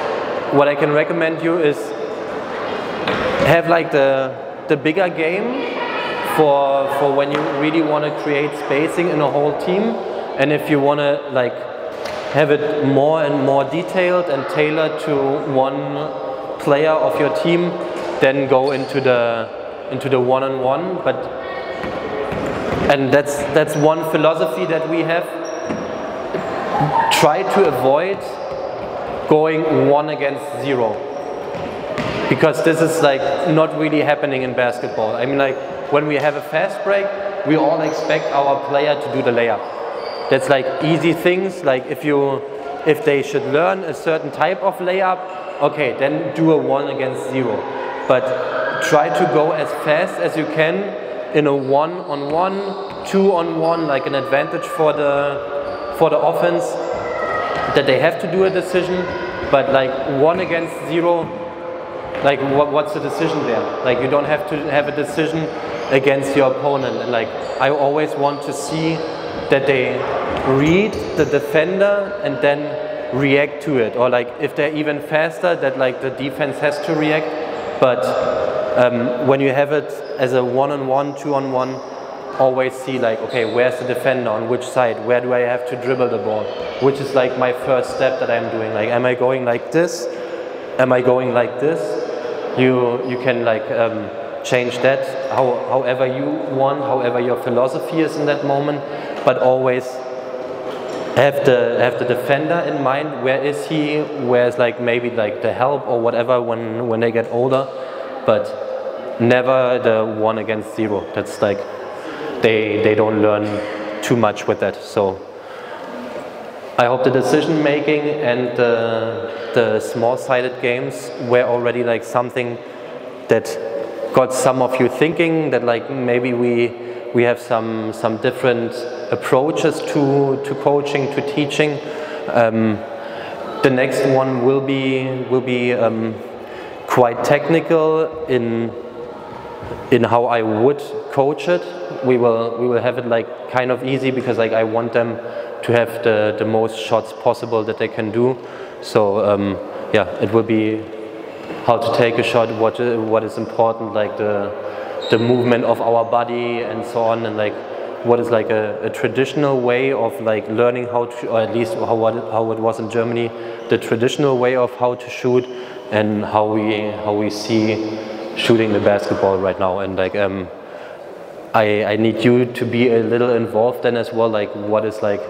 what I can recommend you is have like the bigger game for when you really want to create spacing in a whole team, and if you want to like have it more and more detailed and tailored to one player of your team, then go into the one-on-one. And that's one philosophy that we have. Try to avoid going 1 against 0, because this is like not really happening in basketball. I mean, like when we have a fast break, we all expect our player to do the layup. That's like easy things, like if they should learn a certain type of layup, okay, then do a 1 against 0. But try to go as fast as you can in a 1-on-1, 2-on-1, like an advantage for the offense, that they have to do a decision. But like 1 against 0, like what's the decision there? Like you don't have to have a decision against your opponent. And like I always want to see that they read the defender and then react to it, or like if they're even faster, that like the defense has to react. But when you have it as a 1-on-1, 2-on-1, always see like, okay, where's the defender, on which side, where do I have to dribble the ball, which is like my first step that I'm doing. Like, am I going like this? Am I going like this? You can like change that however you want, however your philosophy is in that moment, but always have the defender in mind. Where is he? Where's like maybe like the help or whatever when they get older, but never the 1 against 0. That's like they don't learn too much with that. So I hope the decision making and the small-sided games were already like something that got some of you thinking, that like maybe we have some different approaches to coaching, to teaching. The next one will be quite technical in how I would coach it. We will have it like kind of easy, because like I want them to have the most shots possible that they can do. So yeah, it will be how to take a shot, what is important, like the movement of our body and so on, and like what is like a traditional way of like learning how to, or at least how it was in Germany, the traditional way of how to shoot, and how we see shooting the basketball right now. And like I need you to be a little involved then as well, like what is like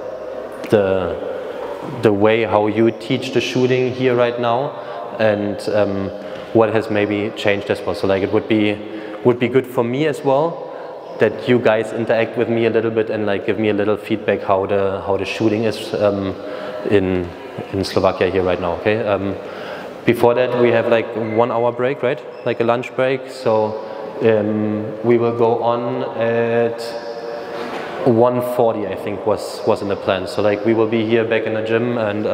the way how you teach the shooting here right now, and what has maybe changed as well. So like it would be good for me as well that you guys interact with me a little bit and like give me a little feedback how the shooting is in Slovakia here right now. Okay. Before that we have like 1 hour break, right? Like a lunch break. So we will go on at 1:40, I think was in the plan. So like we will be here back in the gym and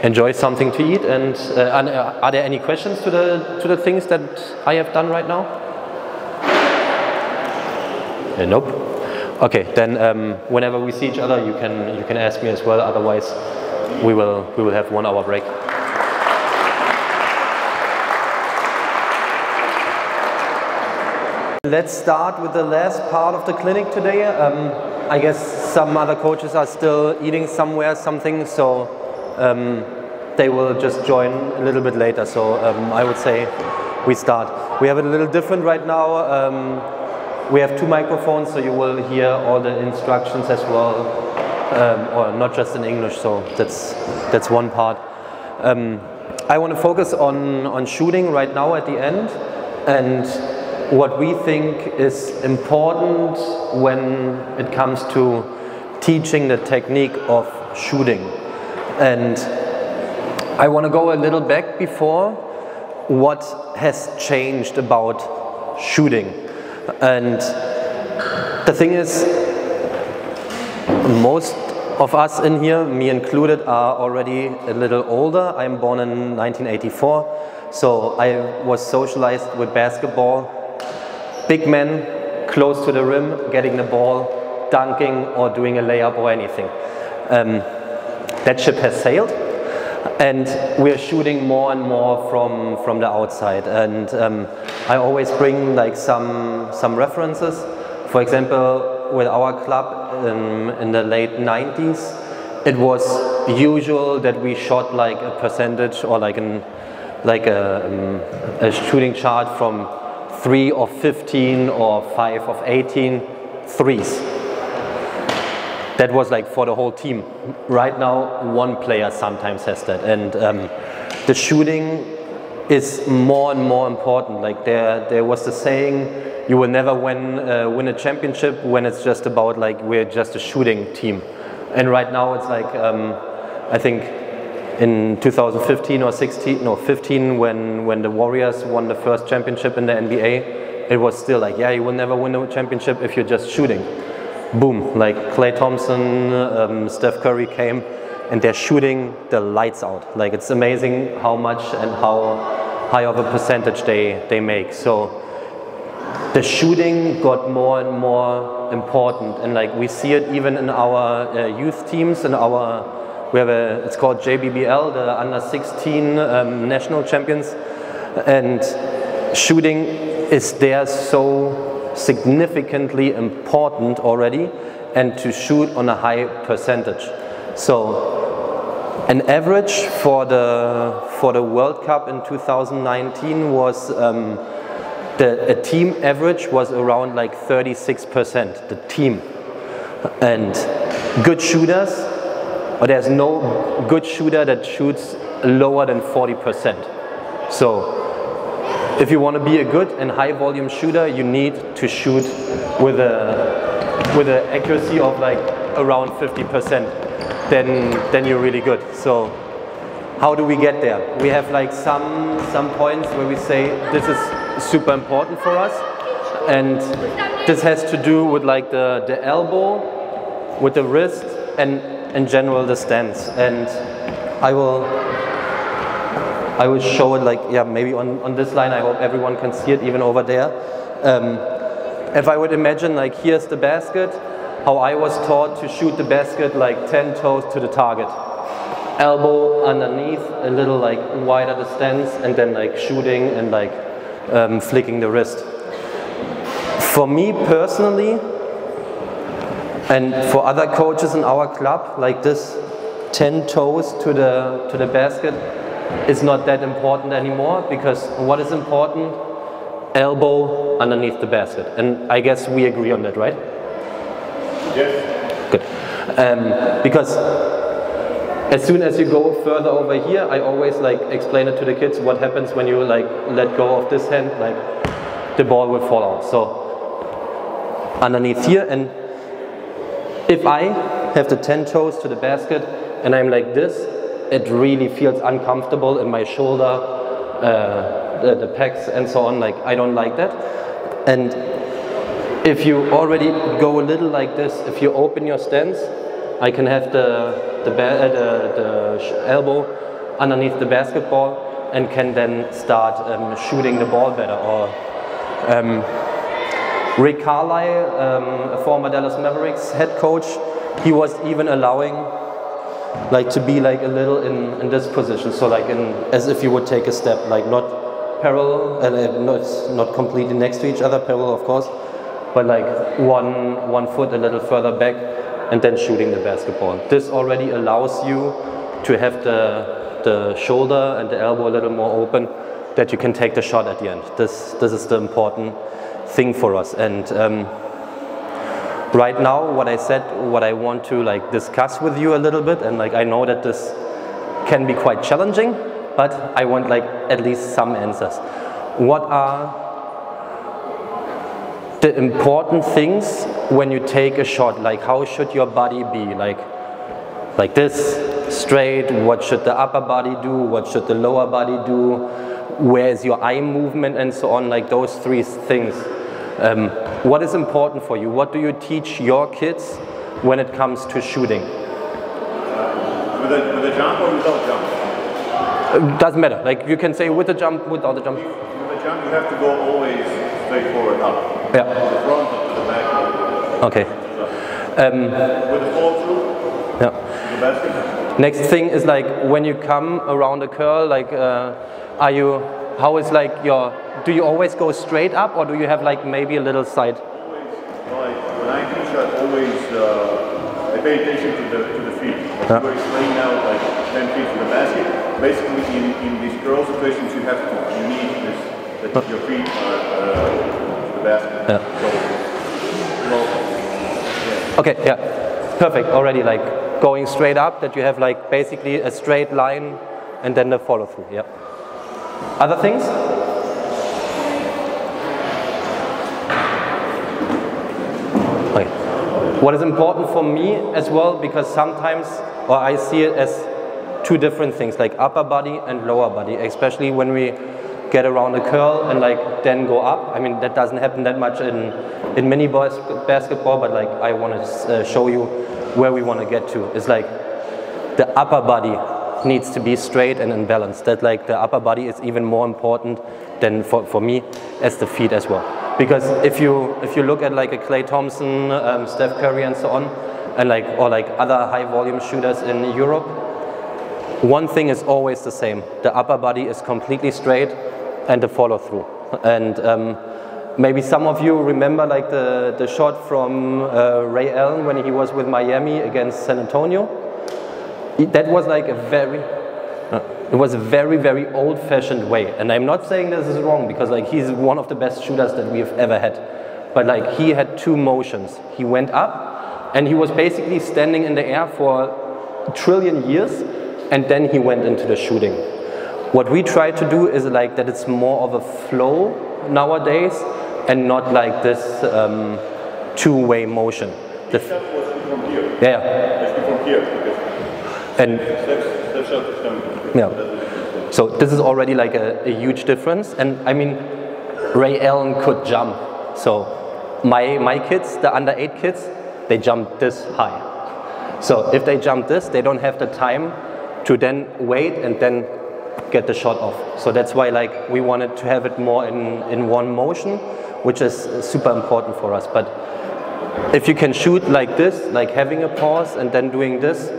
enjoy something to eat. And are there any questions to the things that I have done right now? Nope. Okay, then whenever we see each other, you can ask me as well. Otherwise, we will have 1 hour break. Let's start with the last part of the clinic today. I guess some other coaches are still eating somewhere something, so they will just join a little bit later. So I would say we start. We have it a little different right now. We have 2 microphones, so you will hear all the instructions as well, or not just in English. So that's one part. I want to focus on shooting right now at the end, and what we think is important when it comes to teaching the technique of shooting. And I want to go a little back before what has changed about shooting. And the thing is, most of us in here, me included, are already a little older. I'm born in 1984, so I was socialized with basketball. Big men, close to the rim, getting the ball, dunking or doing a layup or anything. That ship has sailed, and we're shooting more and more from the outside. And I always bring like some references. For example, with our club in the late 90s, it was usual that we shot like a percentage or like a shooting chart from 3 of 15 or 5 of 18 threes. That was like for the whole team. Right now, 1 player sometimes has that, and the shooting is more and more important. Like there was the saying, you will never win a championship when it's just about like we're just a shooting team. And right now it's like I think in 2015 or 15 when the Warriors won the first championship in the NBA, it was still like, yeah, you will never win a championship if you're just shooting. Boom, like Klay Thompson, Steph Curry came, and they're shooting the lights out. Like it's amazing how much and how high of a percentage they make. So the shooting got more and more important, and like we see it even in our youth teams. We have it's called JBBL, the under 16 national champions, and shooting is there so significantly important already, and to shoot on a high percentage. So an average for the World Cup in 2019 was a team average was around like 36%, the team. And good shooters, or there's no good shooter that shoots lower than 40%. So if you want to be a good and high volume shooter, you need to shoot with an accuracy of like around 50%. Then you're really good. So how do we get there? We have like some points where we say this is super important for us, and this has to do with like the elbow, with the wrist, and in general the stance. And I will show it like, yeah, maybe on this line. I hope everyone can see it even over there. If I would imagine like here's the basket, how I was taught to shoot the basket like 10 toes to the target. Elbow underneath, a little like wider the stance, and then like shooting and like flicking the wrist. For me personally, and for other coaches in our club, like this 10 toes to the basket is not that important anymore, because what is important? Elbow underneath the basket. And I guess we agree on that, right? Yes. Good. Because as soon as you go further over here, I always like explain it to the kids what happens when you like let go of this hand, like the ball will fall out. So underneath here, and if I have the 10 toes to the basket and I'm like this, it really feels uncomfortable in my shoulder, the pecs and so on. Like I don't like that. And if you already go a little like this, if you open your stance, I can have the elbow underneath the basketball and can then start shooting the ball better. Or Rick Carlisle, a former Dallas Mavericks head coach, he was even allowing like to be like a little in this position, so like as if you would take a step, like not parallel, not completely next to each other, parallel of course, but like one foot a little further back, and then shooting the basketball. This already allows you to have the shoulder and the elbow a little more open, that you can take the shot at the end. This is the important thing for us. And right now, what I said, what I want to like discuss with you a little bit, and like I know that this can be quite challenging, but I want like at least some answers. What are the important things when you take a shot? Like how should your body be? Like this, straight? What should the upper body do? What should the lower body do? Where is your eye movement and so on? Like those three things. What is important for you? What do you teach your kids when it comes to shooting? With a jump or without jump? Doesn't matter. Like you can say with the jump, without the jump. With the jump, you have to go always straight forward up. Yeah. To the front or to the back. Okay. With the fall through. Yeah. To the basket. Next thing is like when you come around a curl, like how is like do you always go straight up, or do you have like maybe a little side? Always, like when I teach, I always I pay attention to the feet. Like you were explaining now, like 10 feet to the basket. Basically, in these curl situations, you need this, that your feet are to the basket. Yeah. So, okay, yeah, perfect. Already like going straight up, that you have like basically a straight line and then the follow through. Yeah. Other things? what is important for me as well, because sometimes, or I see it as two different things, like upper body and lower body, especially when we get around a curl and like then go up. I mean, that doesn't happen that much in mini basketball, but like I want to show you where we want to get to. It's like the upper body needs to be straight and in balance. That like the upper body is even more important than for me as the feet as well. Because if you look at like a Klay Thompson, Steph Curry and so on, and like or like other high volume shooters in Europe, one thing is always the same. The upper body is completely straight and the follow through. And maybe some of you remember like the shot from Ray Allen when he was with Miami against San Antonio. That was like a very old-fashioned way. And I'm not saying this is wrong, because like he's one of the best shooters that we have ever had. But like he had two motions. He went up and he was basically standing in the air for a trillion years, and then he went into the shooting. What we try to do is like that it's more of a flow nowadays and not like this two-way motion. The shot was from here. Yeah. It's from here. And Steph shot is coming. Yeah. So this is already like a huge difference. And I mean, Ray Allen could jump. So my kids, the under 8 kids, they jump this high. So if they jump this, they don't have the time to then wait and then get the shot off. So that's why like we wanted to have it more in one motion, which is super important for us. But if you can shoot like this, like having a pause and then doing this,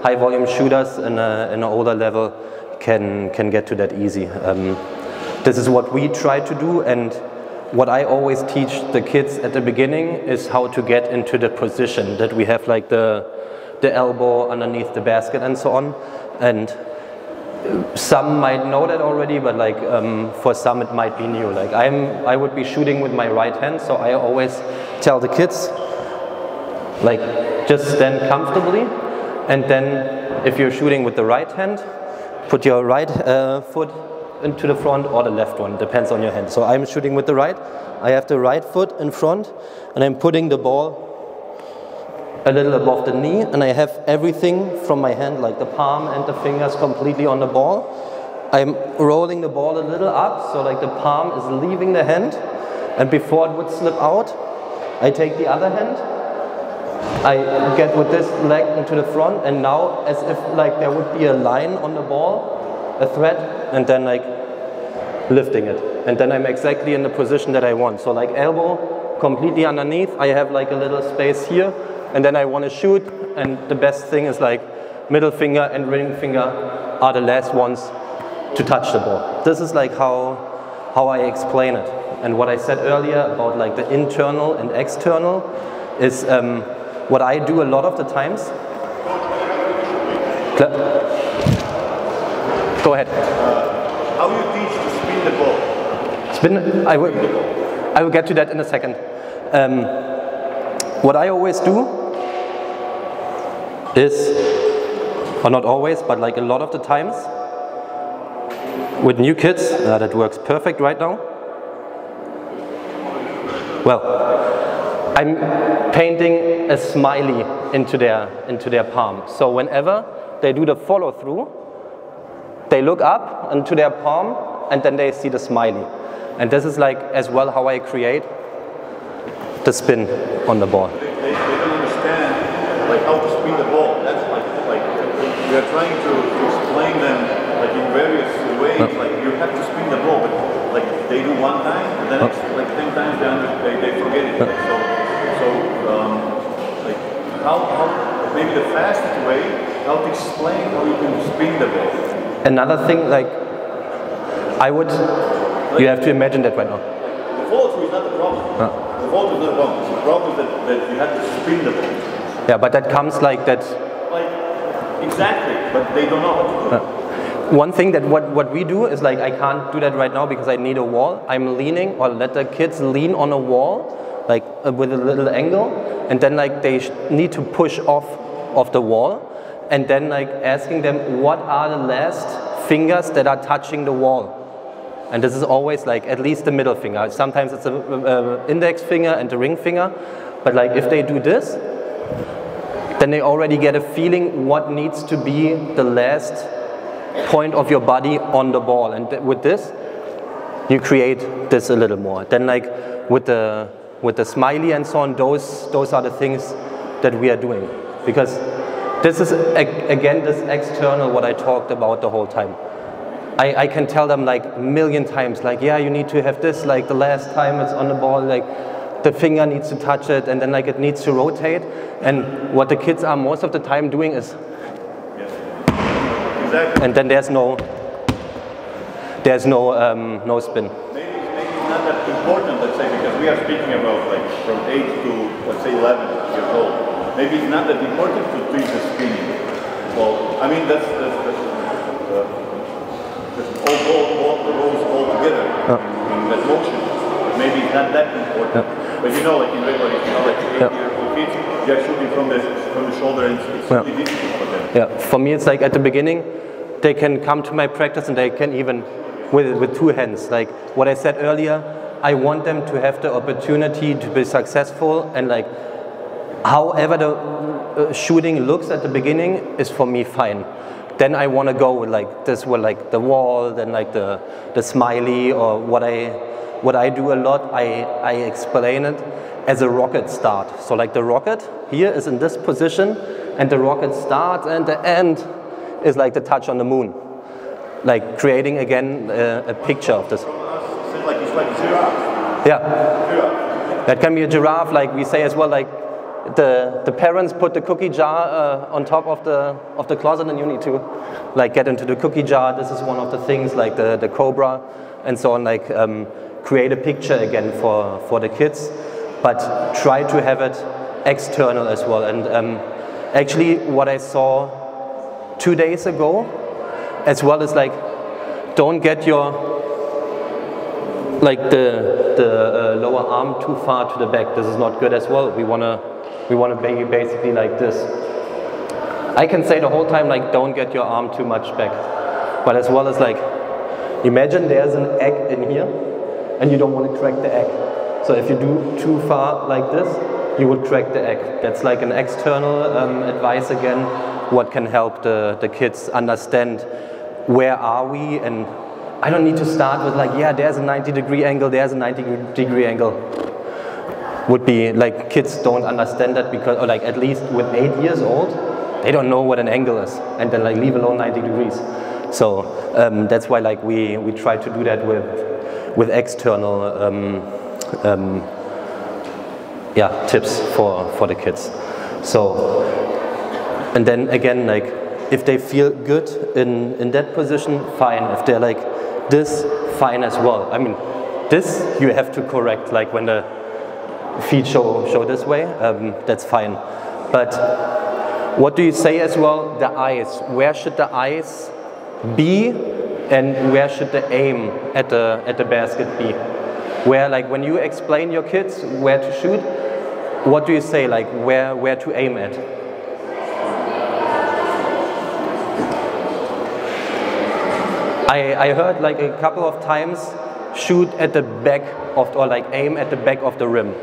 high volume shooters in an older level can get to that easy. This is what we try to do, and what I always teach the kids at the beginning is how to get into the position that we have, like the elbow underneath the basket and so on. And some might know that already, but like for some it might be new. Like I would be shooting with my right hand, so I always tell the kids, like just stand comfortably, and then if you're shooting with the right hand, put your right foot into the front or the left one, depends on your hand. So I'm shooting with the right, I have the right foot in front, and I'm putting the ball a little above the knee, and I have everything from my hand, like the palm and the fingers, completely on the ball. I'm rolling the ball a little up, so like the palm is leaving the hand, and before it would slip out, I take the other hand, I get with this leg into the front, and now as if like there would be a line on the ball, a thread, and then like lifting it. And then I'm exactly in the position that I want. So like elbow completely underneath, I have like a little space here, and then I want to shoot, and the best thing is like middle finger and ring finger are the last ones to touch the ball. This is like how I explain it. And what I said earlier about like the internal and external is what I do a lot of the times. Go ahead. How do you teach to spin the ball? Spin? I will get to that in a second. What I always do is, or not always, but like a lot of the times, with new kids, that works perfect right now. Well, I'm painting a smiley into their palm. So whenever they do the follow through, they look up into their palm and then they see the smiley. And this is like as well how I create the spin on the ball. They don't understand like how to spin the ball. That's like we are trying to explain them like in various ways. Like you have to spin the ball, but like they do one time and then like 10 times they forget it. So like how maybe the fastest way how to explain how you can spin the ball. Another thing, like you have to imagine that right now. The follow through is not the problem. The follow through is not the problem. The problem is that you have to spin the ball. Yeah, but that comes like that. Like exactly, but they don't know how to do it. One thing that what we do is like I can't do that right now because I need a wall. I'm leaning, or let the kids lean on a wall, like with a little angle, and then like they need to push off the wall, and then like asking them what are the last fingers that are touching the wall. And this is always like at least the middle finger. Sometimes it's an index finger and the ring finger, but like if they do this, then they already get a feeling what needs to be the last point of your body on the ball. And with this, you create this a little more. Then like with the smiley and so on, those are the things that we are doing. Because this is, again, this external what I talked about the whole time. I can tell them like a million times, like, yeah, you need to have this, like the last time it's on the ball, like the finger needs to touch it, and then like it needs to rotate. And what the kids are most of the time doing is, Exactly. and then there's no spin. Maybe it's not that important, let's say, because we are speaking about like from 8 to, let's say, 11 years old. Maybe it's not that important to treat the spinning. Well, I mean, that's all the roles all together in that motion. But maybe it's not that important. But you know, like in regular, you know, like 8-year-old kids, they are shooting from the shoulder, and it's really difficult for them. Yeah, for me it's like at the beginning, they can come to my practice and they can even, with two hands, like what I said earlier, I want them to have the opportunity to be successful, and like however the shooting looks at the beginning is for me fine. Then I want to go with like this, with like the wall, then like the smiley, or what I do a lot, I explain it as a rocket start. So like the rocket here is in this position, and the rocket starts, and the end is like the touch on the moon. Like creating again a picture of this. It's like a giraffe. Yeah. Giraffe. That can be a giraffe, like we say as well, like the parents put the cookie jar on top of the closet, and you need to like get into the cookie jar. This is one of the things, like the cobra and so on, like create a picture again for the kids, but try to have it external as well. And actually what I saw 2 days ago as well is like, don't get your like the lower arm too far to the back. This is not good as well. We wanna be basically like this. I can say the whole time like, don't get your arm too much back, but as well as like, imagine there's an egg in here and you don't want to crack the egg. So if you do too far like this, you would crack the egg. That's like an external advice again, what can help the kids understand where are we. And I don't need to start with like, yeah, there's a 90-degree angle, there's a 90-degree angle. Would be like, kids don't understand that, because, or like at least with 8 years old, they don't know what an angle is, and then like leave alone 90 degrees. So that's why like we try to do that with external tips for the kids. So, and then again, like if they feel good in that position, fine. If they're like this, fine as well. I mean, this you have to correct, like when the feet show this way, that's fine. But what do you say as well? The eyes. Where should the eyes be, and where should the aim at the basket be? Where, like when you explain your kids where to shoot, what do you say, like where to aim at? I heard like a couple of times, shoot at the back of, or like aim at the back of the rim.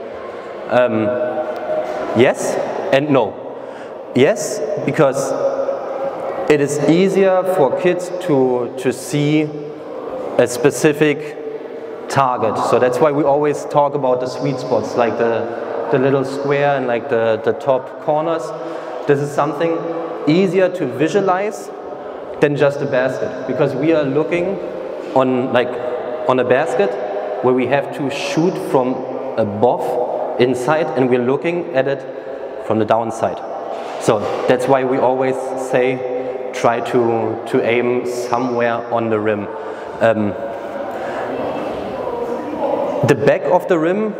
Yes and no. Yes, because it is easier for kids to see a specific target. So that's why we always talk about the sweet spots, like the little square and like the top corners. This is something easier to visualize than just a basket, because we are looking on a basket where we have to shoot from above inside, and we're looking at it from the downside. So that's why we always say try to aim somewhere on the rim. The back of the rim,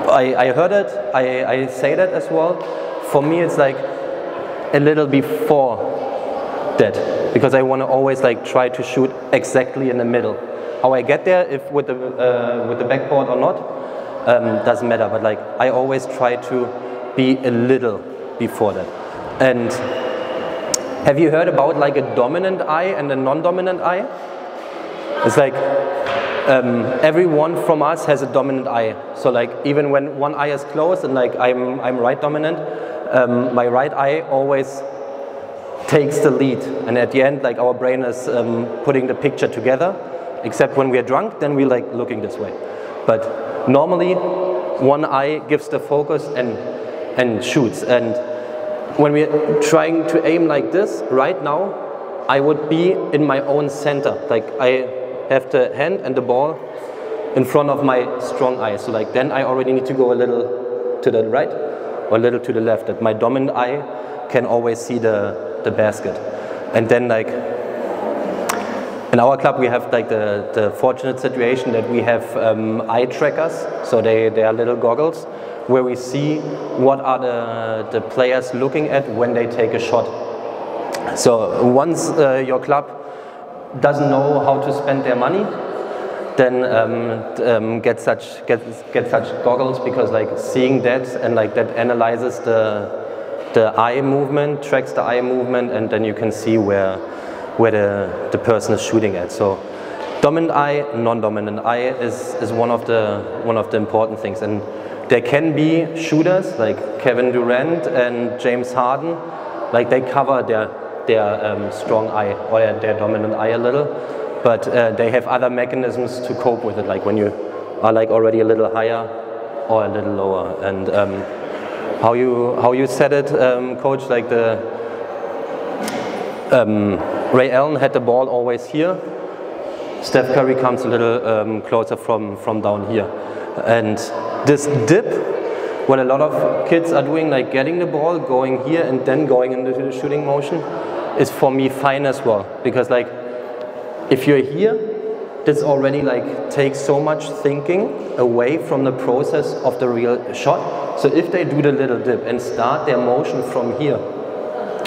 I heard it, I say that as well. For me it's like a little before that, because I want to always like try to shoot exactly in the middle. How I get there, if with the backboard or not, doesn't matter, but like I always try to be a little before that. And have you heard about like a dominant eye and a non-dominant eye? It's like everyone from us has a dominant eye. So like even when one eye is closed and like I'm right dominant, my right eye always takes the lead, and at the end like our brain is putting the picture together, except when we are drunk, then we like looking this way. But normally one eye gives the focus and shoots. And when we're trying to aim like this, right now I would be in my own center. Like I have the hand and the ball in front of my strong eye. So like then I already need to go a little to the right or a little to the left, that my dominant eye can always see the basket. And then like in our club we have like the fortunate situation that we have eye trackers. So they are little goggles where we see what are the players looking at when they take a shot. So once your club doesn't know how to spend their money, then get such goggles, because like seeing that and like that analyzes the eye movement, tracks the eye movement, and then you can see where the person is shooting at. So dominant eye, non-dominant eye is one of the important things. And there can be shooters like Kevin Durant and James Harden, like they cover their strong eye or their dominant eye a little, but they have other mechanisms to cope with it, like when you are like already a little higher or a little lower. And how you said it, coach, like Ray Allen had the ball always here. Steph Curry comes a little closer from down here. And this dip, what a lot of kids are doing, like getting the ball, going here and then going into the shooting motion, is for me fine as well. Because like if you're here, this already like takes so much thinking away from the process of the real shot. So if they do the little dip and start their motion from here,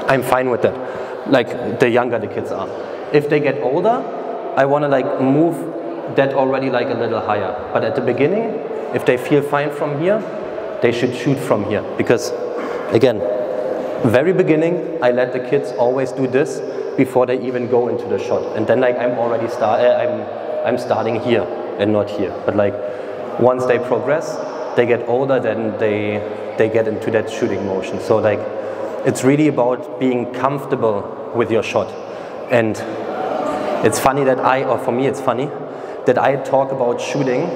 I'm fine with that. Like the younger the kids are. If they get older, I want to like move that already like a little higher. But at the beginning, if they feel fine from here, they should shoot from here. Because again, very beginning, I let the kids always do this before they even go into the shot. And then like I'm already I'm starting here and not here. But like once they progress, they get older, then they get into that shooting motion. So like it's really about being comfortable with your shot. And it's funny that for me it's funny that I talk about shooting.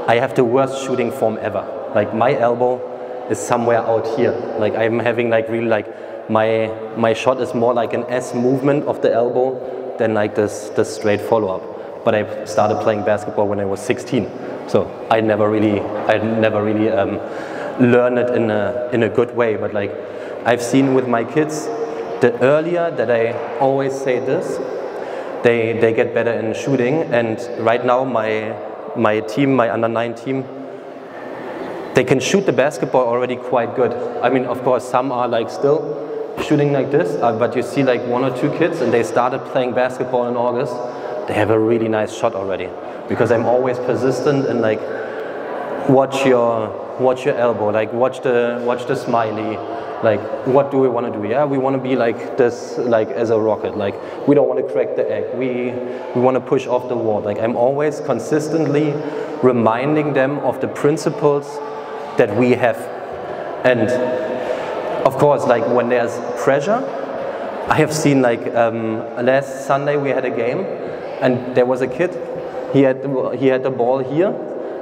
I have the worst shooting form ever. Like my elbow is somewhere out here. Like I'm having like really like my shot is more like an S movement of the elbow than like this straight follow-up. But I started playing basketball when I was 16. So I never really learned it in a good way. But like I've seen with my kids, the earlier that I always say this, they get better in shooting. And right now my team, my under-9 team, they can shoot the basketball already quite good. I mean, of course, some are like still shooting like this, but you see like 1 or 2 kids and they started playing basketball in August, they have a really nice shot already. Because I'm always persistent and like watch your elbow, like watch the smiley. Like, what do we want to do? Yeah, we want to be like this, like as a rocket. Like, we don't want to crack the egg. We want to push off the wall. Like, I'm always consistently reminding them of the principles that we have. And of course, like when there's pressure, I have seen like last Sunday we had a game, and there was a kid. He had the ball here.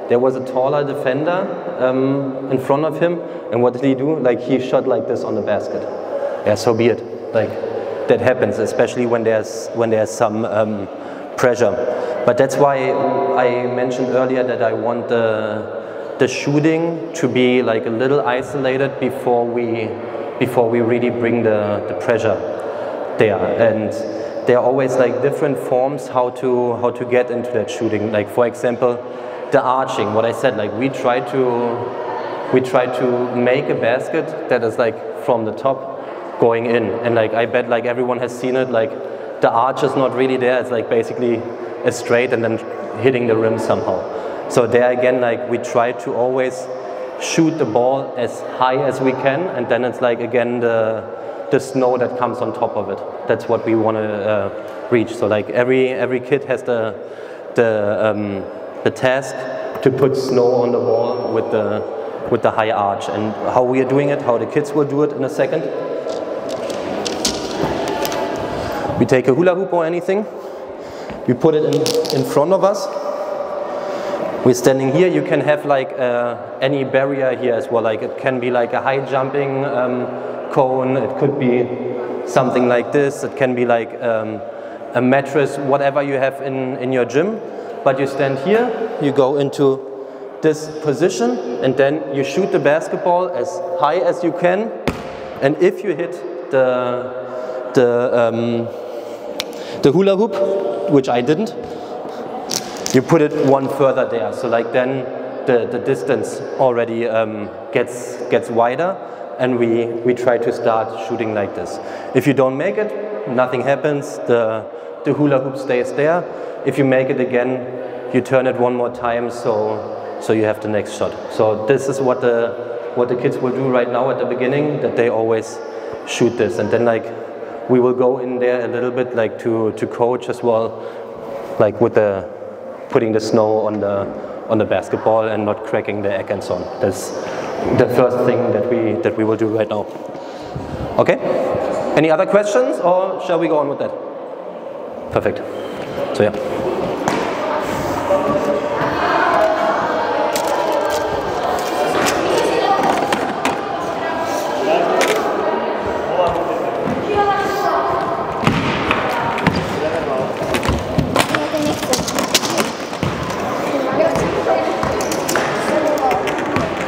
There was a taller defender in front of him, and what did he do? Like he shot like this on the basket. Yeah, so be it. Like that happens, especially when there's some pressure. But that's why I mentioned earlier that I want the shooting to be like a little isolated before we really bring the pressure there. And there are always like different forms how to get into that shooting. Like for example, the arching, what I said, like we try to make a basket that is like from the top going in, and like I bet like everyone has seen it, like the arch is not really there, it's like basically a straight and then hitting the rim somehow. So there again, like we try to always shoot the ball as high as we can, and then it's like again the snow that comes on top of it. That's what we want to reach. So like every kid has the the task to put snow on the wall with the high arch. And how we are doing it, how the kids will do it in a second. We take a hula hoop or anything, we put it in front of us. We're standing here. You can have like any barrier here as well. Like it can be like a high jumping cone. It could be something like this. It can be like a mattress, whatever you have in your gym. But you stand here, you go into this position, and then you shoot the basketball as high as you can. And if you hit the hula hoop, which I didn't, you put it one further there. So like then the distance already gets wider, and we try to start shooting like this. If you don't make it, nothing happens. The hula hoop stays there. If you make it again, you turn it one more time, so you have the next shot. So this is what the kids will do right now at the beginning, that they always shoot this. And then like we will go in there a little bit like to coach as well, like with putting the snow on the basketball and not cracking the egg and so on. That's the first thing that we will do right now. Okay? Any other questions, or shall we go on with that? Perfect. So yeah.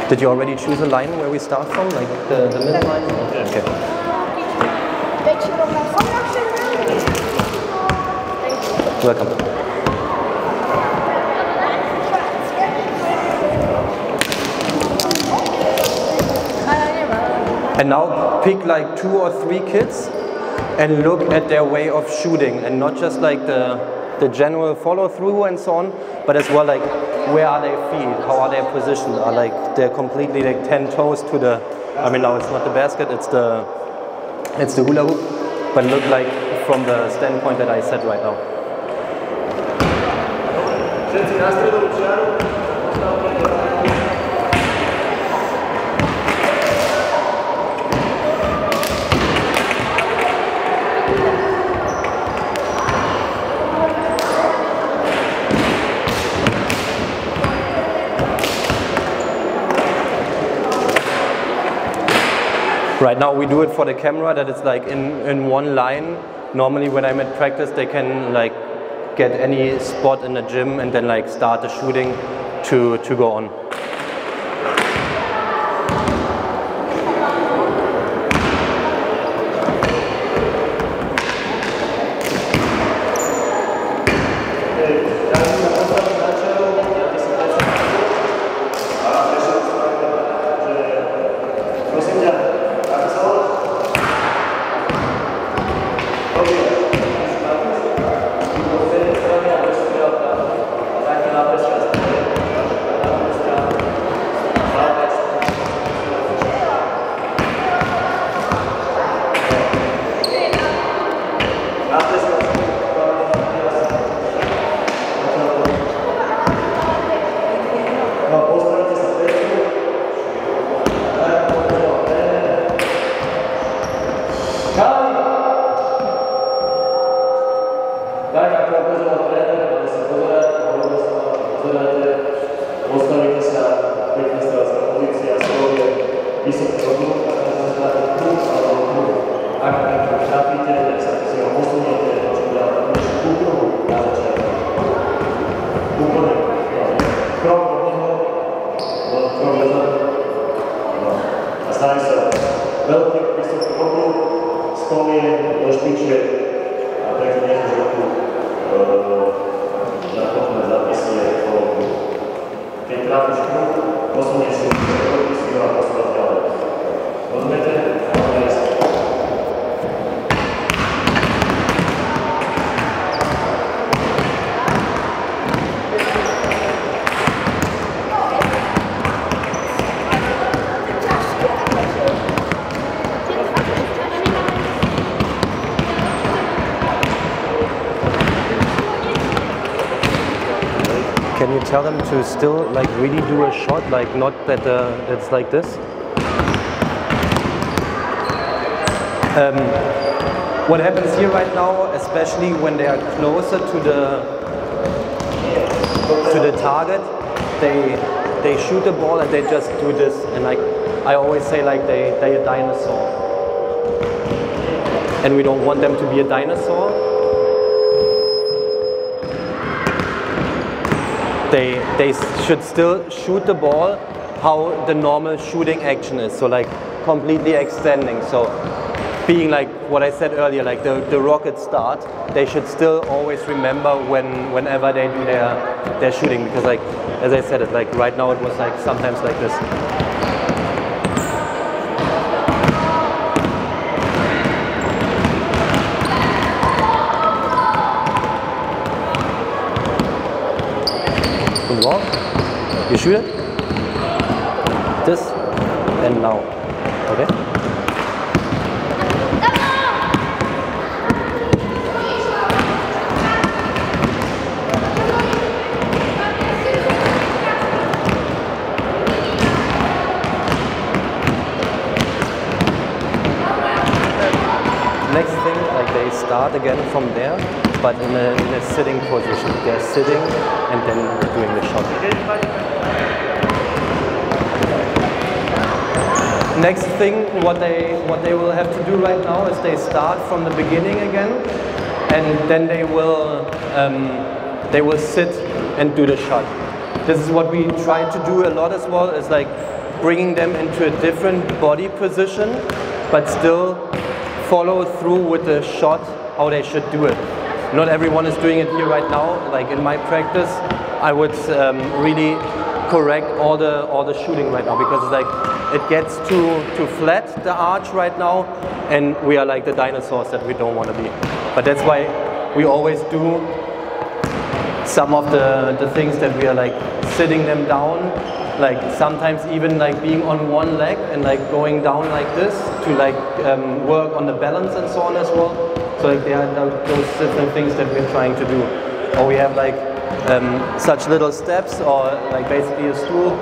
Did you already choose a line where we start from, like the middle line? Okay. Welcome. And now pick like 2 or 3 kids and look at their way of shooting, and not just like the general follow through and so on, but as well like where are their feet, how are they positioned, are like they're completely like 10 toes to the, I mean now it's not the basket, it's the hula hoop, but look like from the standpoint that I said right now. Right now we do it for the camera, that it's like in one line. Normally when I'm at practice they can like get any spot in the gym and then like start the shooting to go on. can you tell them to still like really do a shot, like not that it's like this? What happens here right now, especially when they are closer to the target, they shoot the ball and they just do this, and like I always say, like they're a dinosaur, and we don't want them to be a dinosaur. They should still shoot the ball how the normal shooting action is, so like completely extending. So being like what I said earlier, like the rocket start, they should still always remember whenever they do their shooting, because like as I said, it like right now it was like sometimes like this. Good ball. You shoot it. This and now. Okay. Next thing, like they start again from there, but in a sitting position. They're sitting and then doing the shot. Next thing, what they will have to do right now is they start from the beginning again, and then they will sit and do the shot. This is what we try to do a lot as well, is like bringing them into a different body position, but still follow through with the shot how they should do it. Not everyone is doing it here right now. Like in my practice, I would really correct all the shooting right now, because it's like it gets too flat, the arch right now, and we are like the dinosaurs that we don't want to be. But that's why we always do some of the things that we are like sitting them down, like sometimes even like being on one leg and like going down like this to like work on the balance and so on as well. So like there are those different things that we're trying to do. Or we have like such little steps, or like basically a stool.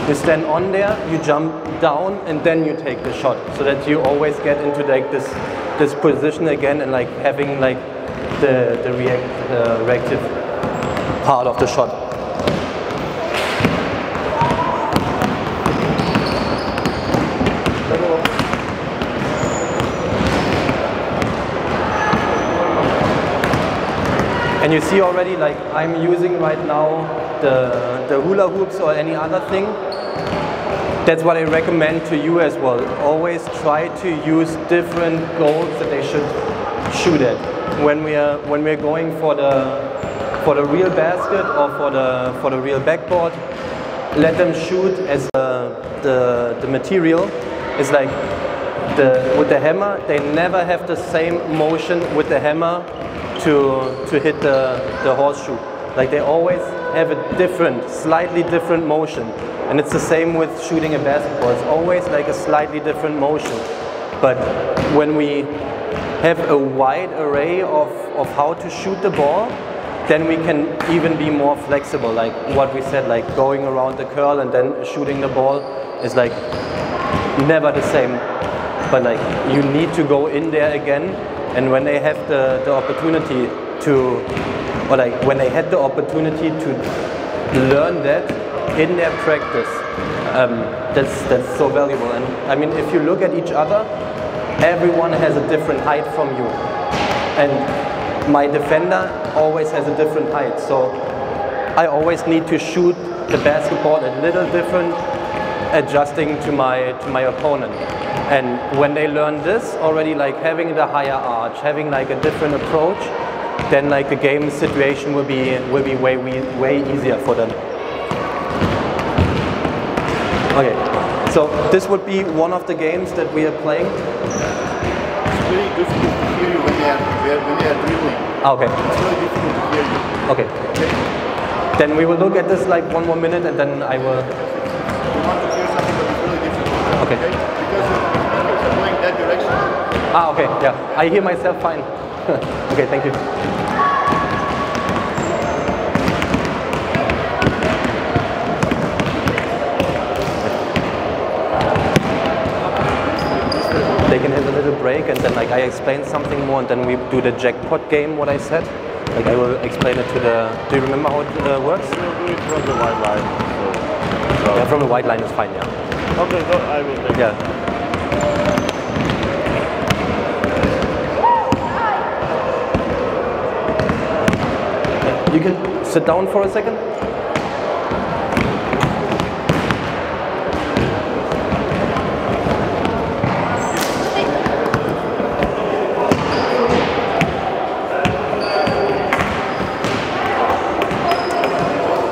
You stand on there, you jump down, and then you take the shot, so that you always get into like this position again, and like having like the reactive part of the shot. And you see already, like I'm using right now the hula hoops or any other thing. That's what I recommend to you as well. Always try to use different goals that they should shoot at. When we're going for the real basket or for the real backboard, let them shoot as the material is like with the hammer. They never have the same motion with the hammer to hit the horseshoe. Like they always have a slightly different motion. And it's the same with shooting a basketball. It's always like a slightly different motion. But when we have a wide array of how to shoot the ball, then we can even be more flexible. Like what we said, like going around the curl and then shooting the ball is like never the same. But like you need to go in there again. And when they have the opportunity to, or like when they had the opportunity to learn that in their practice, that's so valuable. And I mean, if you look at each other, everyone has a different height from you. And my defender always has a different height. So I always need to shoot the basketball a little different, adjusting to my opponent. And when they learn this already, like having the higher arch, having like a different approach, then like the game situation will be way easier for them. Okay, so this would be one of the games that we are playing. It's really difficult to hear you when they are dribbling. Okay. It's really difficult to hear you. Okay. Then we will look at this like one more minute, and then I will. You want to hear something, but it's really difficult. Okay. Because you're going that direction. Ah, okay. Yeah, I hear myself fine. Okay, thank you. break, and then like I explain something more, and then we do the jackpot game. What I said, like I will explain it to the. Do you remember how it works? We'll do it from the white line. So, Yeah, from the white line is fine. Yeah. okay, so I will take Yeah. You can sit down for a second.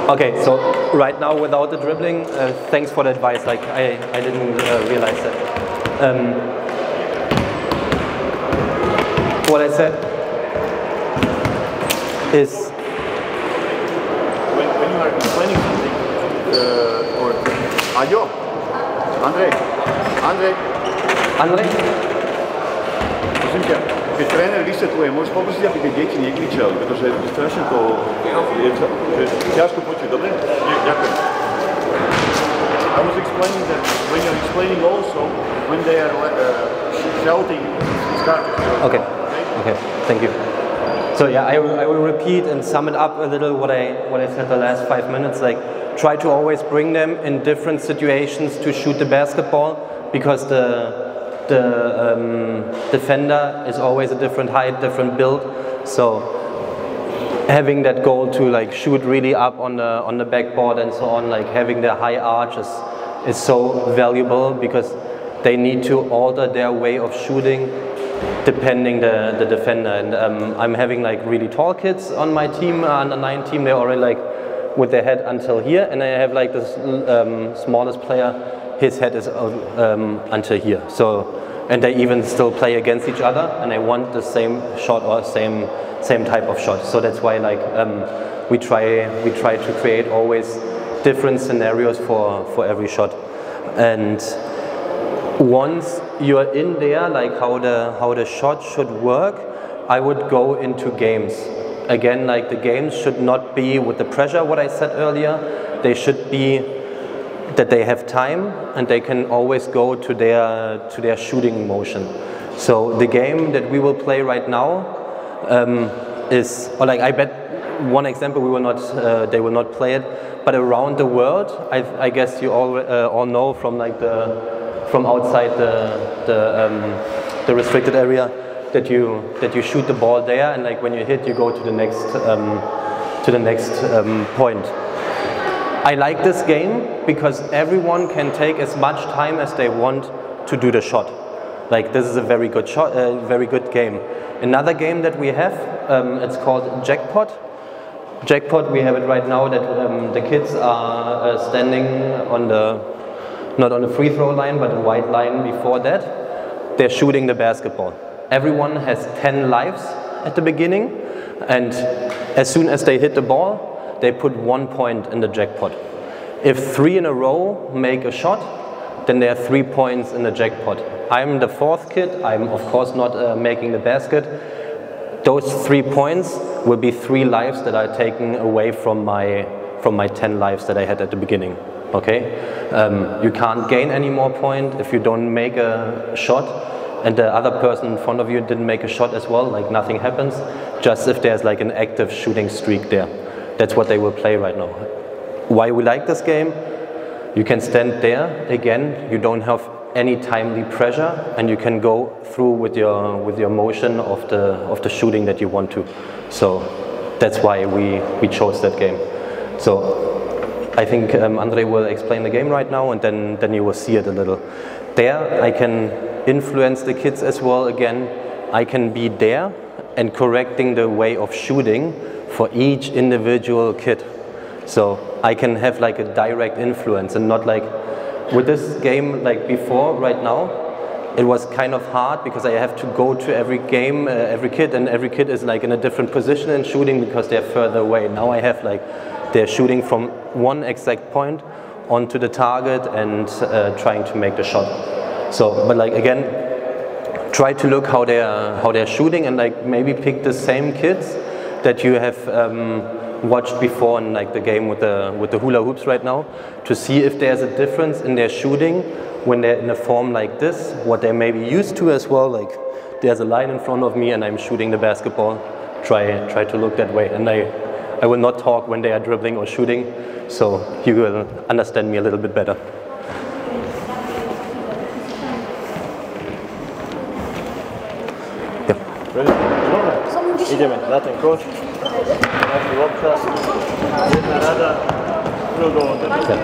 Okay, so right now without the dribbling, thanks for the advice. Like I didn't realize that. What I said is When you are explaining something, or Ajo, Andrej, Andrej. prosím ťa, keď tréner vysvetľuje, môžeš poprosiť, aby tie deti nekričali, pretože strašne to je ťažko počuť, dobre? Ďakujem. I was explaining that when you're explaining also, when they are shouting, start. Okay. Okay. Thank you. So yeah, I will repeat and sum it up a little what I said the last 5 minutes. Like, try to always bring them in different situations to shoot the basketball, because the defender is always a different height, different build. So having that goal to like shoot really up on the backboard and so on, like having the high arch is so valuable, because they need to alter their way of shooting depending the defender. And I'm having like really tall kids on my team, under 9 team. They're already like with their head until here, and I have like this smallest player, his head is until here. So, and they even still play against each other, and they want the same shot or same type of shot. So that's why like we try to create always different scenarios for every shot. And once you're in there, like how the shot should work, I would go into games. Again, like the games should not be with the pressure, what I said earlier. They should be that they have time and they can always go to their shooting motion. So the game that we will play right now is, or like I bet one example they will not play it, but around the world, I guess you all know from like from outside the restricted area that you shoot the ball there, and like when you hit, you go to the next point. I like this game because everyone can take as much time as they want to do the shot. Like this is a very good shot, very good game. Another game that we have, it's called Jackpot. Jackpot, we have it right now that the kids are standing on not on the free throw line, but the white line before that. They're shooting the basketball. Everyone has 10 lives at the beginning, and as soon as they hit the ball, they put 1 point in the jackpot. If 3 in a row make a shot, then there are 3 points in the jackpot. I'm the 4th kid, I'm of course not making the basket. Those 3 points will be 3 lives that are taken away from my 10 lives that I had at the beginning. Okay, you can't gain any more point if you don't make a shot, and the other person in front of you didn't make a shot as well. Like nothing happens, just if there's like an active shooting streak there. That's what they will play right now. Why we like this game? You can stand there again. You don't have any timely pressure, and you can go through with your motion of the shooting that you want to. So that's why we chose that game. So I think Andrej will explain the game right now, and then you will see it a little. There I can influence the kids as well again. I can be there and correcting the way of shooting for each individual kid. So I can have like a direct influence, and not like with this game like before. Right now it was kind of hard because I have to go to every game, every kid, and every kid is like in a different position in shooting because they're further away. Now I have like they're shooting from one exact point onto the target and trying to make the shot. So, but like again, try to look how they're shooting, and like maybe pick the same kids that you have watched before in like the game with the hula hoops right now, to see if there's a difference in their shooting when they're in a form like this, what they may be used to as well, like there's a line in front of me and I'm shooting the basketball, try to look that way. And I will not talk when they are dribbling or shooting, so you will understand me a little bit better. Ideme na ten koš, naši lopta, jedna rada, drugo održite.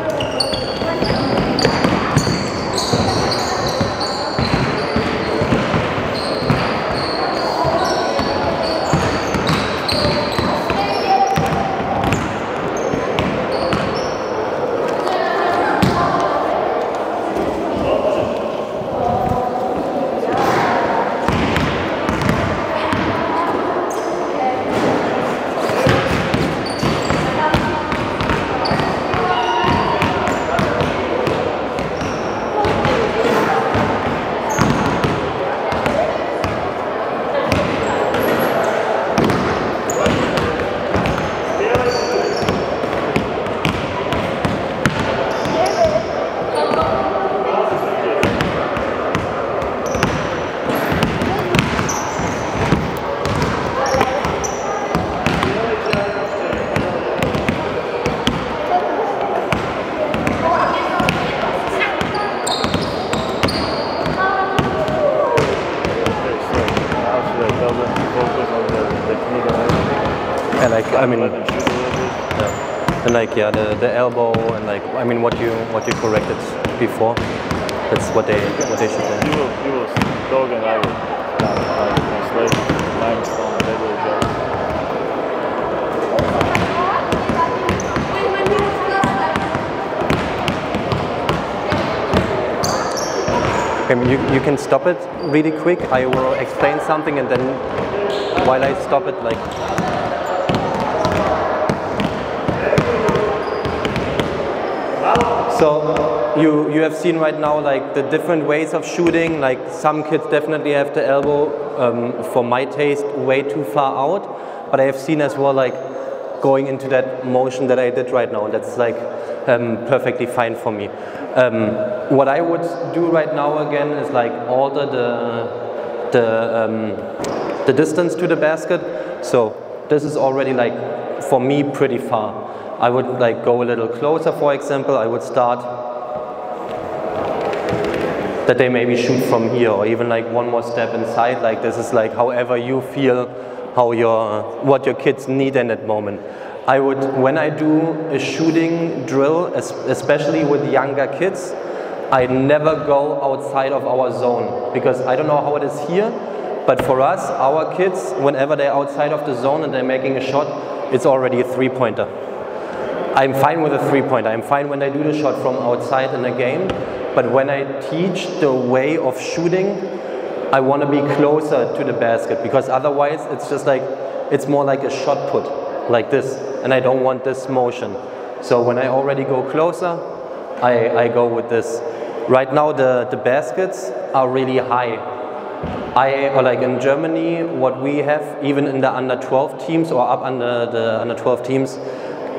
I mean, yeah. And like, yeah, the elbow and like, I mean, what you corrected before, that's what they should do. You will dog and I will translate limestone, bevel gel. You can stop it really quick. I will explain something and then while I stop it, like. So you have seen right now like the different ways of shooting. Like some kids definitely have the elbow, for my taste, way too far out. But I have seen as well like going into that motion that I did right now. That's like perfectly fine for me. What I would do right now again is like alter the distance to the basket. So this is already like for me pretty far. I would like go a little closer, for example. I would start that they maybe shoot from here, or even like one more step inside. Like this is like however you feel, what your kids need in that moment. I would, when I do a shooting drill, especially with younger kids, I never go outside of our zone, because I don't know how it is here, but for us, our kids, whenever they're outside of the zone and they're making a shot, it's already a three-pointer. I'm fine with a three-pointer. I'm fine when I do the shot from outside in a game, but when I teach the way of shooting, I want to be closer to the basket, because otherwise it's just like, it's more like a shot put, like this, and I don't want this motion. So when I already go closer, I go with this. Right now the baskets are really high. Or like in Germany, what we have, even in the under 12 teams or up under the under 12 teams,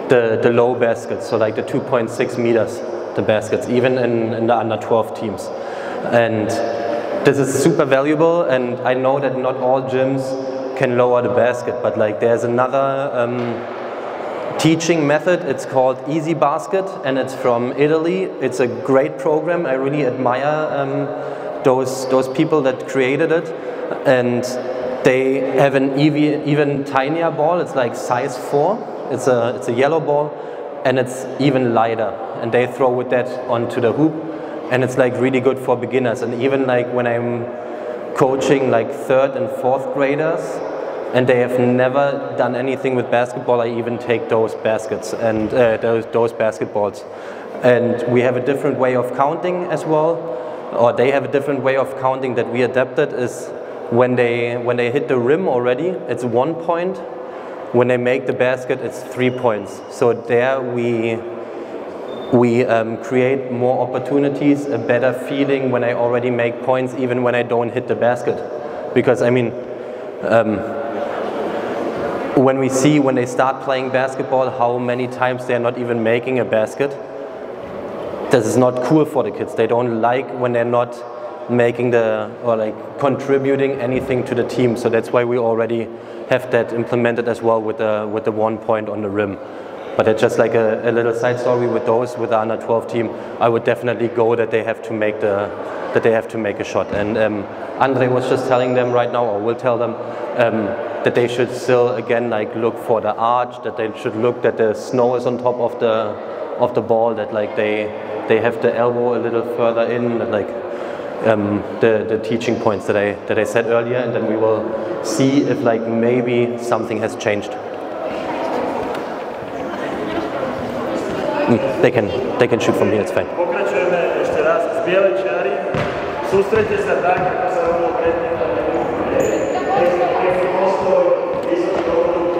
the low baskets, so like the 2.6 meters, the baskets, even in the under 12 teams. And this is super valuable, and I know that not all gyms can lower the basket, but like there's another teaching method. It's called Easy Basket, and it's from Italy. It's a great program. I really admire those people that created it, and they have an even tinier ball. It's like size 4. It's a yellow ball, and it's even lighter, and they throw with that onto the hoop, and it's like really good for beginners. And even like when I'm coaching like 3rd and 4th graders and they have never done anything with basketball, I even take those baskets and those basketballs. And we have a different way of counting as well, or they have a different way of counting that we adapted. Is when they hit the rim already, it's 1 point. When they make the basket, it's 3 points. So there we create more opportunities, a better feeling when I already make points, even when I don't hit the basket. Because I mean, when they start playing basketball, how many times they're not even making a basket, this is not cool for the kids. They don't like when they're not making or like contributing anything to the team. So that's why we already have that implemented as well with the 1 point on the rim. But it's just like a little side story with the under 12 team. I would definitely go that they have to make a shot. And Andre was just telling them right now, or will tell them, that they should still again like look for the arch, that they should look that the snow is on top of the ball, that like they have the elbow a little further in, that like the teaching points that I said earlier, and then we will see if like maybe something has changed. They can shoot from here, it's fine. Pokračujeme ešte raz z bielej čiary. Sústreďte sa tak, ako sa robilo predtým. Postoj, vysoký obruch.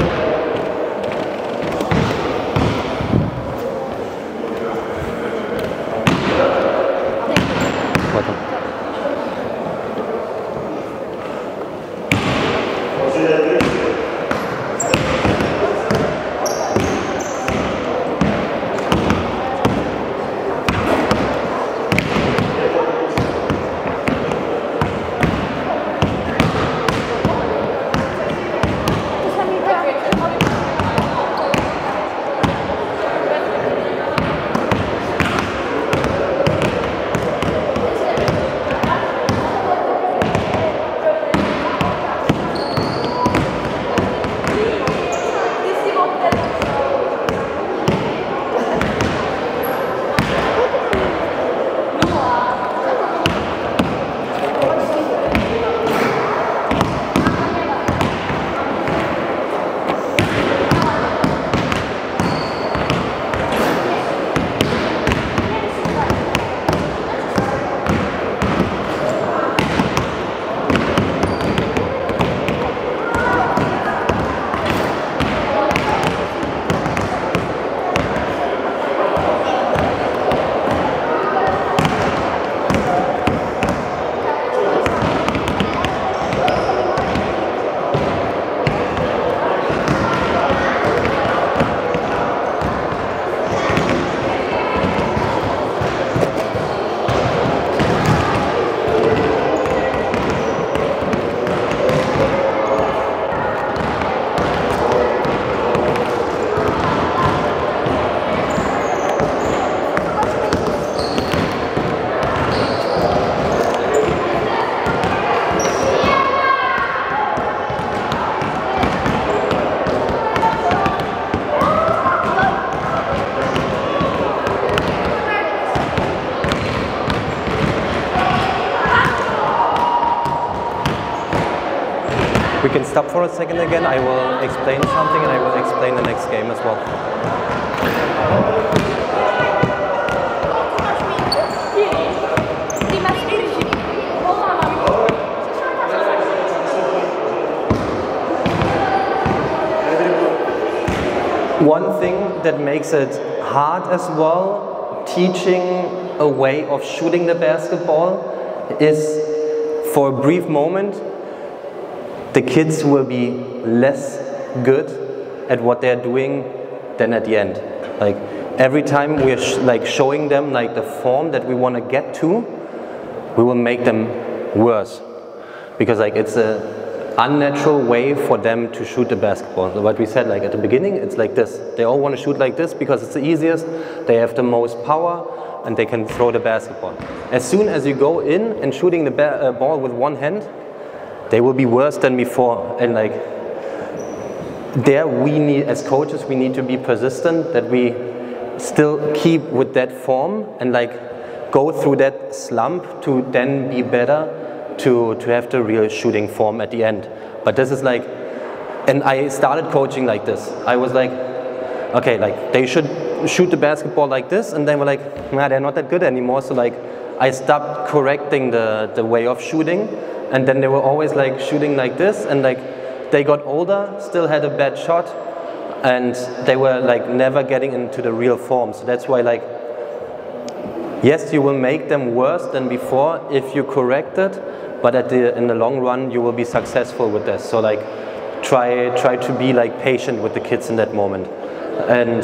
We can stop for a second again. I will explain something and I will explain the next game as well. One thing that makes it hard as well, teaching a way of shooting the basketball, is for a brief moment the kids will be less good at what they're doing than at the end. Like every time we're showing them like the form that we want to get to, we will make them worse, because like it's a unnatural way for them to shoot the basketball. So what we said, like at the beginning, it's like this. They all want to shoot like this because it's the easiest, they have the most power, and they can throw the basketball. As soon as you go in and shooting the ball with one hand, they will be worse than before. And like there we need, as coaches, we need to be persistent, that we still keep with that form and like go through that slump to then be better, to have the real shooting form at the end. But this is like, and I started coaching like this. I was like, okay, like they should shoot the basketball like this, and then we're like, nah, they're not that good anymore. So like I stopped correcting the way of shooting, and then they were always like shooting like this, and like they got older, still had a bad shot, and they were like never getting into the real form. So that's why, like, yes, you will make them worse than before if you correct it, but in the long run you will be successful with this. So like try to be like patient with the kids in that moment. And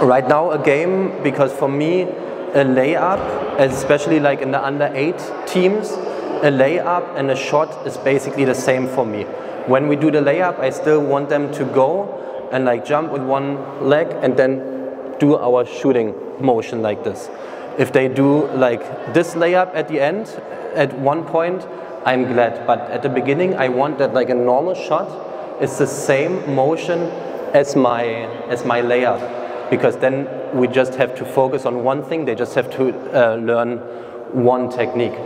right now a game, because for me a layup, especially like in the under 8 teams, a layup and a shot is basically the same for me. When we do the layup, I still want them to go and like jump with one leg and then do our shooting motion like this. If they do like this layup at the end, at one point, I'm glad. But at the beginning, I want that like a normal shot is the same motion as my layup, because then we just have to focus on one thing. They just have to learn one technique.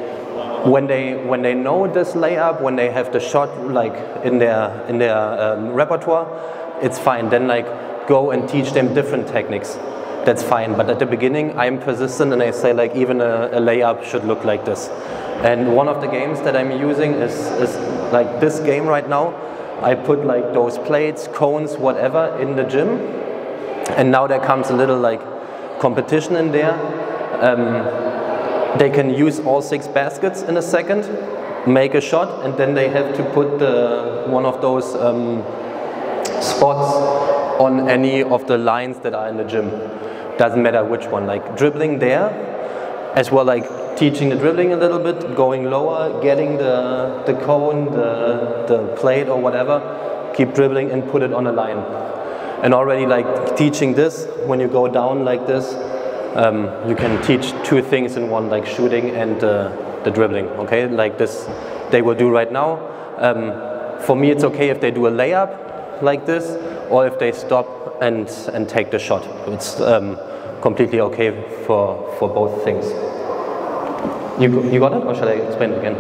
When they know this layup, when they have the shot like in their repertoire, it's fine. Then like go and teach them different techniques. That's fine. But at the beginning, I'm persistent and I say like even a layup should look like this. And one of the games that I'm using is like this game right now. I put like those plates, cones, whatever in the gym, and now there comes a little like competition in there. They can use all 6 baskets in a second, make a shot, and then they have to put one of those spots on any of the lines that are in the gym. Doesn't matter which one, like dribbling there, as well like teaching the dribbling a little bit, going lower, getting the cone, the plate or whatever, keep dribbling and put it on a line. And already like teaching this, when you go down like this, you can teach 2 things in one, like shooting and the dribbling, okay? Like this they will do right now. For me it's okay if they do a layup like this, or if they stop and take the shot. It's completely okay for both things. You got it, or shall I explain it again?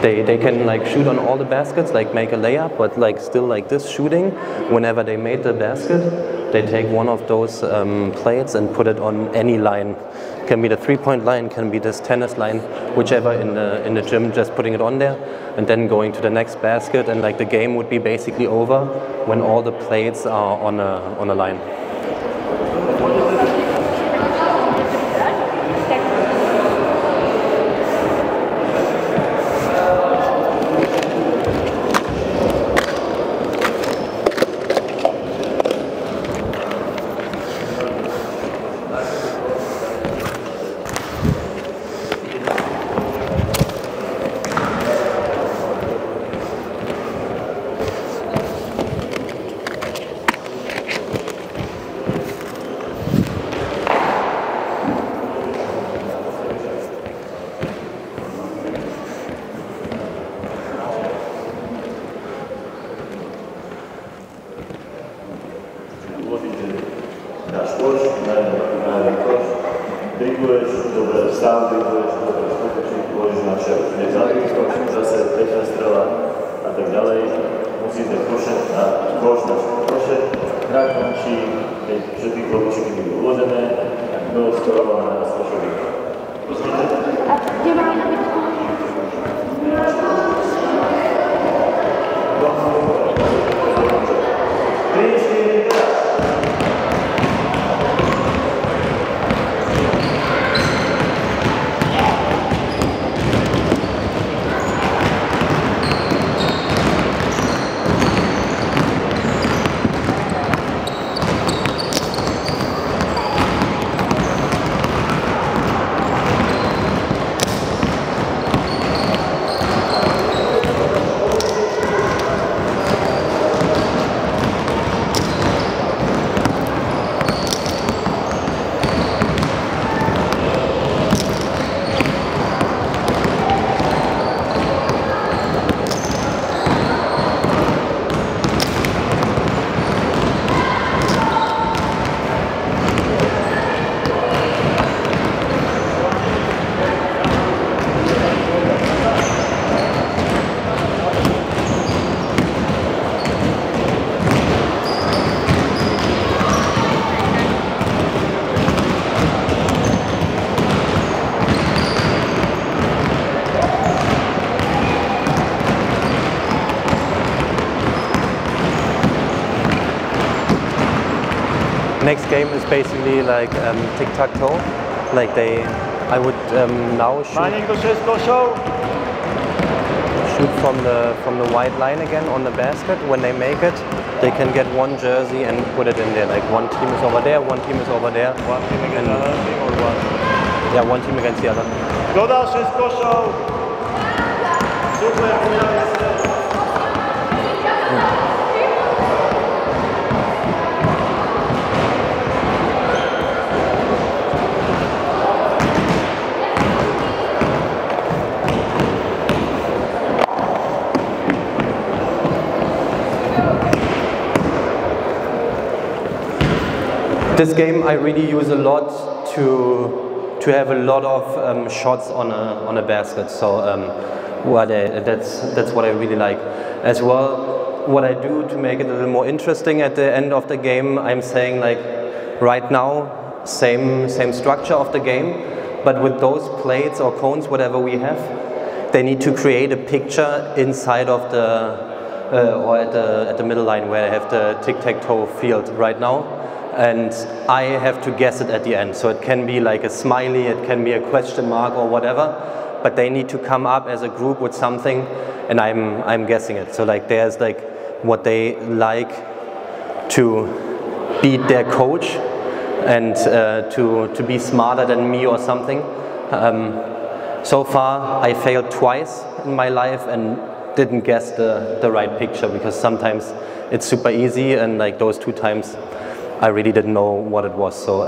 They can like shoot on all the baskets, like make a layup, but like still like this shooting. Whenever they made the basket, they take one of those plates and put it on any line. Can be the 3-point line, can be this tennis line, whichever in the gym. Just putting it on there and then going to the next basket, and like the game would be basically over when all the plates are on a line. Next game is basically like tic-tac-toe. Like I would now shoot from the white line again on the basket. When they make it, they can get one jersey and put it in there. Like one team is over there, one team is over there. One team against another team or one? Yeah, one team against the other. Dodal 6 košov. Super, prijavili se. This game I really use a lot to have a lot of shots on a basket. So that's what I really like. As well, what I do to make it a little more interesting at the end of the game, I'm saying like right now, same structure of the game, but with those plates or cones, whatever we have, they need to create a picture inside of the or at the middle line where I have the tic-tac-toe field right now. And I have to guess it at the end. So it can be like a smiley, it can be a question mark or whatever, but they need to come up as a group with something, and I'm guessing it. So like there's like what they like to beat their coach and to be smarter than me or something. So far I failed twice in my life and didn't guess the right picture, because sometimes it's super easy, and like those 2 times I really didn't know what it was. So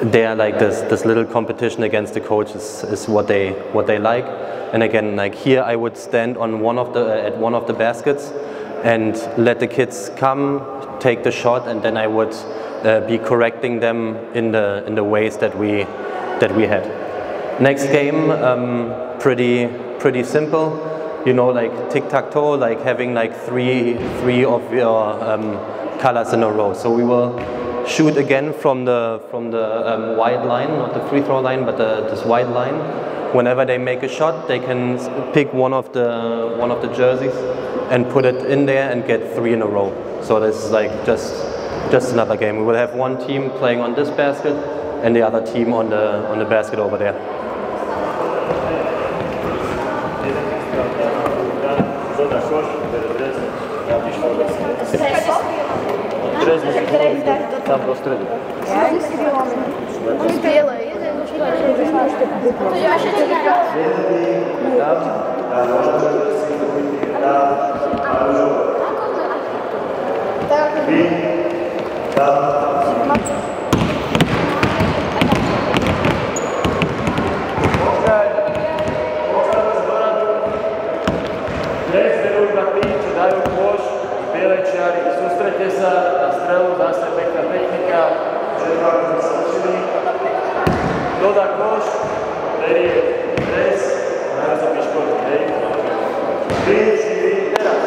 they're like this little competition against the coaches is what they like. And again, like here I would stand on at one of the baskets and let the kids come, take the shot, and then I would be correcting them in the ways that we had. Next game, pretty simple. You know, like tic-tac-toe, like having like three of your colors in a row. So we will shoot again from the wide line, not the free throw line, but this wide line. Whenever they make a shot, they can pick one of the jerseys and put it in there and get 3 in a row. So this is like just another game. We will have one team playing on this basket and the other team on the basket over there. Tam do stredu. Sústredte sa na strelu, zase pekná technika, všetko ako sme sa učili. Dodá koš, berie dres, naraz sa piškoľ, hej. 3, 4, teraz.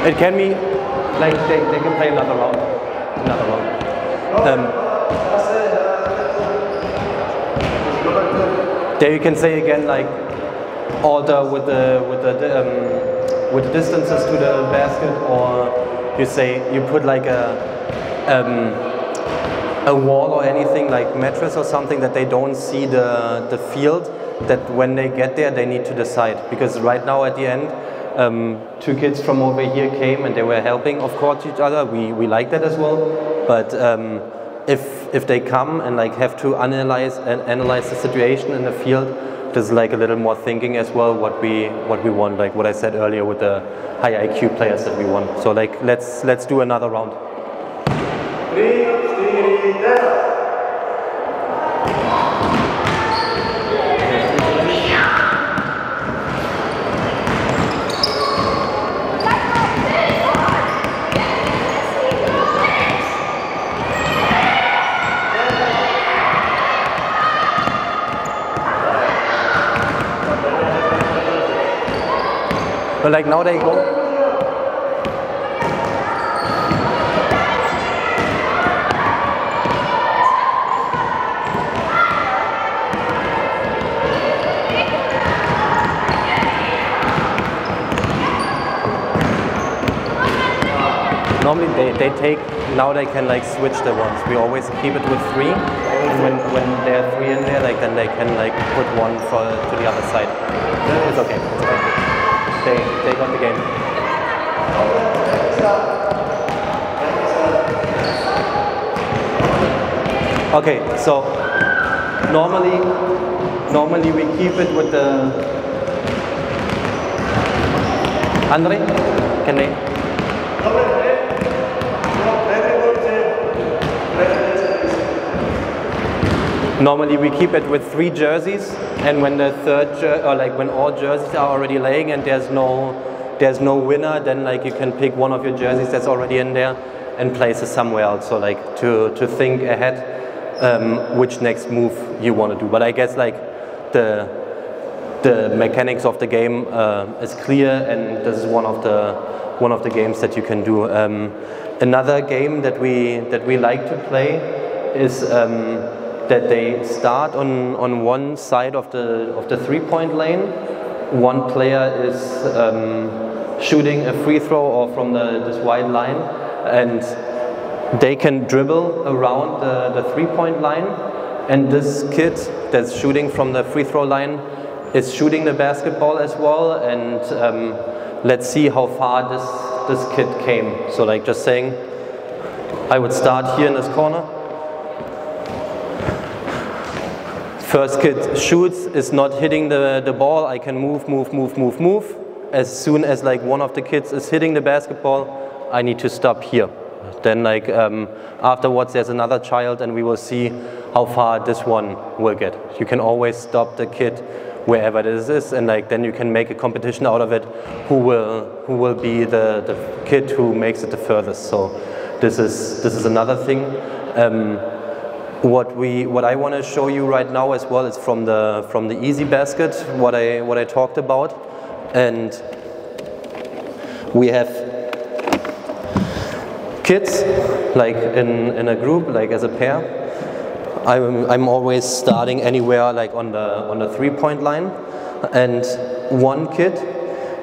It can be like they can play another round. There you can say again like order with the distances to the basket, or you say you put like a wall or anything like mattress or something that they don't see the field, that when they get there they need to decide, because right now at the end 2 kids from over here came and they were helping, of course, each other. We like that as well. But if they come and like have to analyze the situation in the field, there's like a little more thinking as well. What we want, like what I said earlier with the high IQ players that we want. So like let's do another round. 3, 4, teraz. But like now they go. Normally they take, now they can like switch the ones. We always keep it with 3, and when there are 3 in there, like then they can like put 1 to the other side. It's okay, it's okay. They got the game. Okay, so normally we keep it with the Andre, can they? Normally we keep it with 3 jerseys, and when the when all jerseys are already laying and there's no winner, then like you can pick one of your jerseys that's already in there and place it somewhere else. So like to think ahead which next move you want to do. But I guess like the mechanics of the game is clear, and this is one of the games that you can do. Another game that we like to play is that they start on one side of the 3-point lane. One player is shooting a free throw or from this wide line, and they can dribble around the 3-point line, and this kid that's shooting from the free throw line is shooting the basketball as well, and let's see how far this kid came. So like just saying, I would start here in this corner. First kid shoots, is not hitting the ball, I can move. As soon as like one of the kids is hitting the basketball, I need to stop here. Then like afterwards there's another child, and we will see how far this one will get. You can always stop the kid wherever this is, and like then you can make a competition out of it, who will be the kid who makes it the furthest. So this is another thing. What I want to show you right now as well is from the easy basket, what I talked about, and we have kids like in a group, like as a pair. I'm always starting anywhere like on the 3-point line, and one kid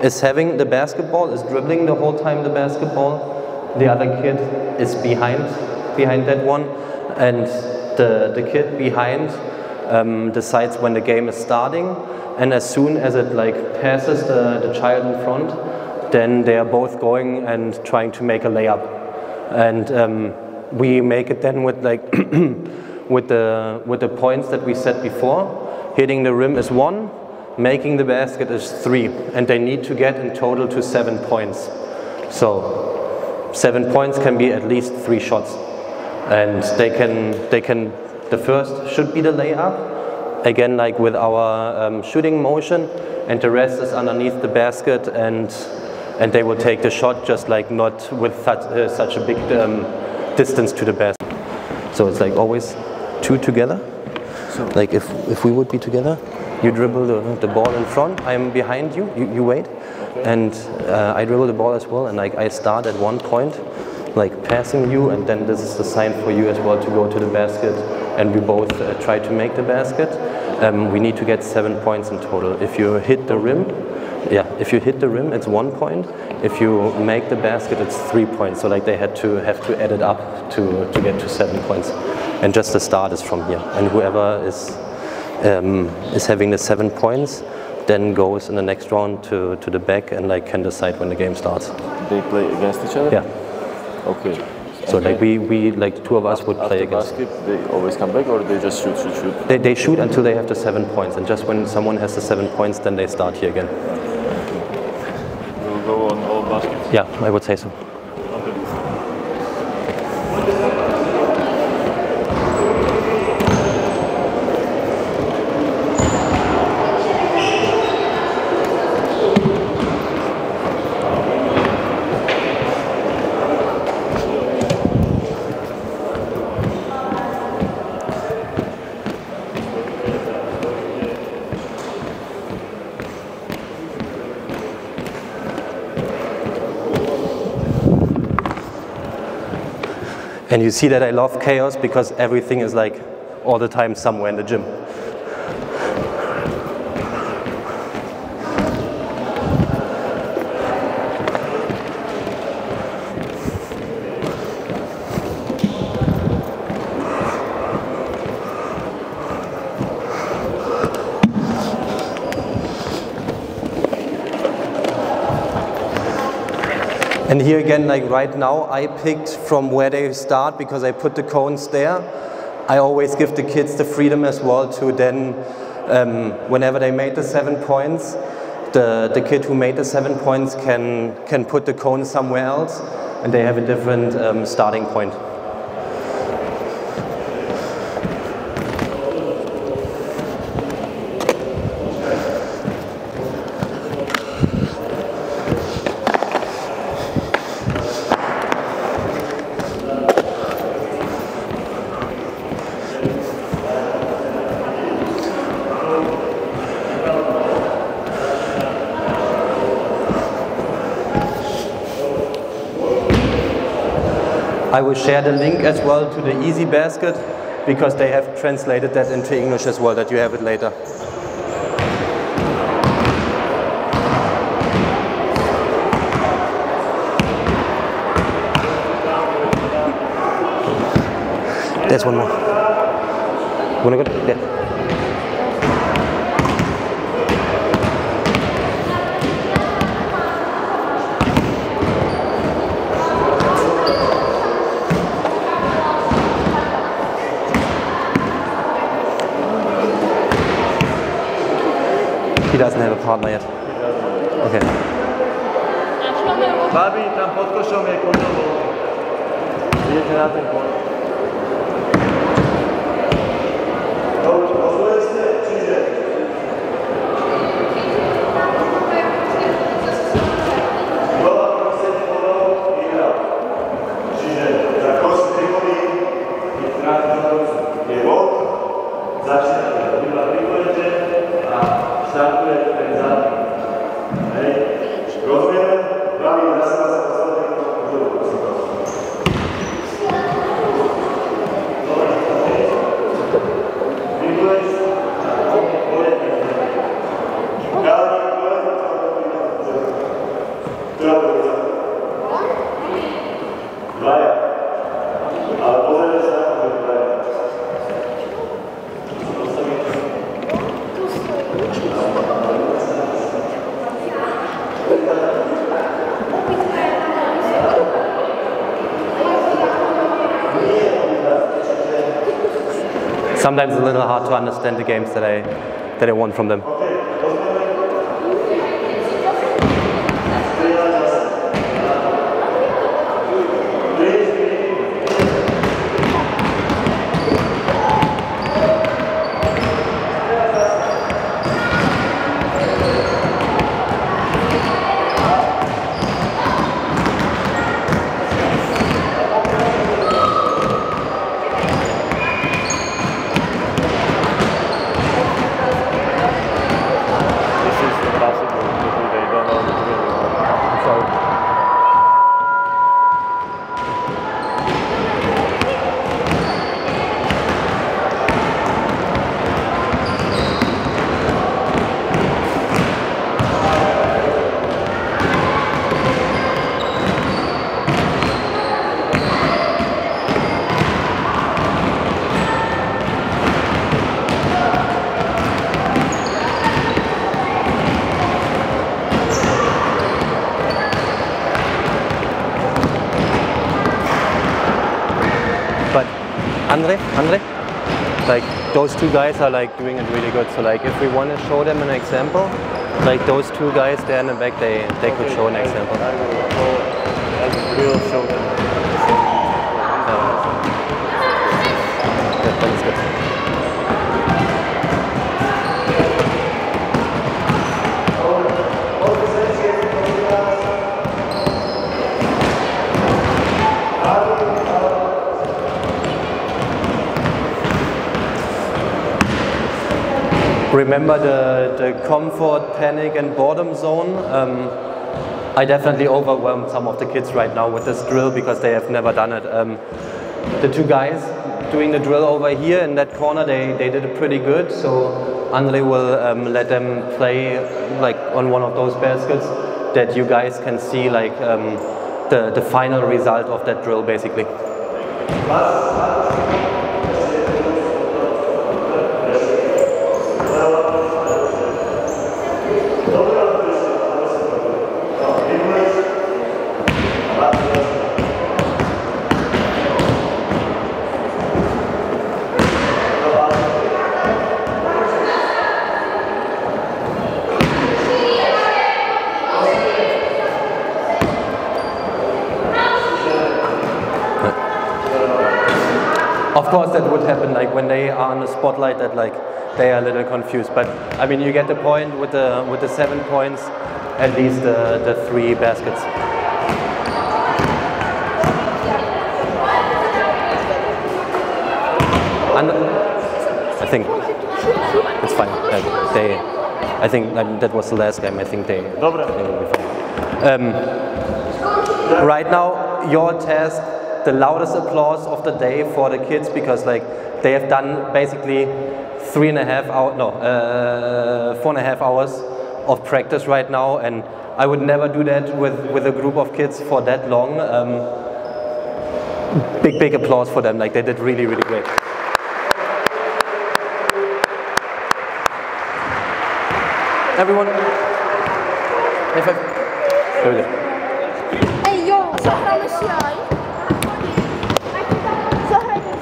is having the basketball, is dribbling the whole time the basketball. The other kid is behind that one, and the kid behind decides when the game is starting, and as soon as it like passes the child in front, then they are both going and trying to make a layup, and we make it then with like with the points that we set before. Hitting the rim is 1, making the basket is 3, and they need to get in total to 7 points. So 7 points can be at least 3 shots. And they can, the first should be the layup, again like with our shooting motion, and the rest is underneath the basket, and they will take the shot, just like not with such a big distance to the basket. So it's like always 2 together. So like if we would be together, you dribble the ball in front, I'm behind you, you wait, okay. And I dribble the ball as well, and like I start at 1 point, like passing you, and then this is the sign for you as well to go to the basket, and we both try to make the basket. We need to get 7 points in total. If you hit the rim, it's 1 point. If you make the basket, it's 3 points. So like they have to add it up to get to 7 points. And just the start is from here. And whoever is having the 7 points, then goes in the next round to the back, and like can decide when the game starts. They play against each other? Yeah. Okay. So like we like 2 of us would play against. After basket, they always come back, or they just shoot? They shoot until they have the 7 points, and just when someone has the 7 points, then they start here again. We'll go on all baskets? Yeah, I would say so. And you see that I love chaos, because everything is like all the time somewhere in the gym. And here again, like right now, I picked from where they start because I put the cones there. I always give the kids the freedom as well to then, whenever they made the 7 points, the kid who made the 7 points can put the cones somewhere else, and they have a different starting point. I will share the link as well to the Easy Basket because they have translated that into English as well, that you have it later. There's one more. Wanna go? Yeah. He doesn't have a partner yet. Okay. Babi, tam pod košom je kontrol. Idete na ten bod. Pozvali ste, čiže... Bola prosím podľa vyhral. Čiže za kost trikolí je bod, začnete iba priklete a štartuje ten zadný. Hej, rozmieme, Babi, nastáva sa posledný kontrolu. Sometimes it's a little hard to understand the games that I want from them. Andre, like those two guys are like doing it really good. So like if we want to show them an example, like those two guys there in the back, they could show an example. We'll show them. That is good. Remember the comfort, panic and boredom zone. I definitely overwhelmed some of the kids right now with this drill because they have never done it. The two guys doing the drill over here in that corner, they did it pretty good. So Andre will let them play like on one of those baskets that you guys can see like the final result of that drill basically. course that would happen, like when they are on the spotlight, that like they are a little confused. But I mean, you get the point with the 7 points, at least the 3 baskets. And I think it's fine. Like I think that was the last game. I think they will be fine. Right now, your task, the loudest applause of the day for the kids, because like they have done basically 4.5 hours of practice right now, and I would never do that with a group of kids for that long. Big applause for them. Like they did really great. Everyone, if I, there we go. Ej, jo, zahramy siaj. Zahrajmy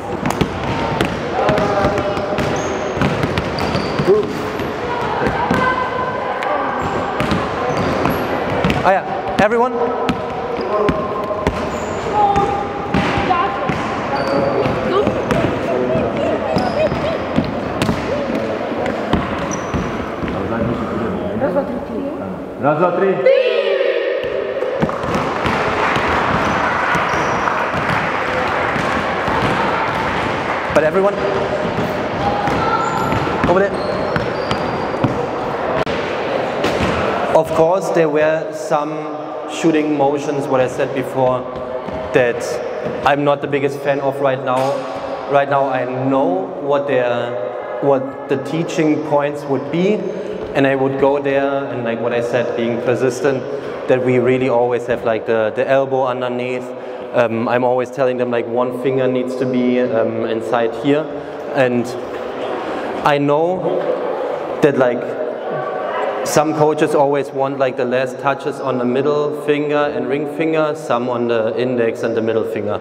Oh yeah, everyone. Raz, dwa, tri. But everyone, over there. Of course, there were some shooting motions, what I said before, that I'm not the biggest fan of right now. Right now, I know what the teaching points would be, and I would go there, and like what I said, being persistent, that we really always have like the elbow underneath. I'm always telling them like one finger needs to be inside here, and I know that like some coaches always want like the last touches on the middle finger and ring finger, some on the index and the middle finger.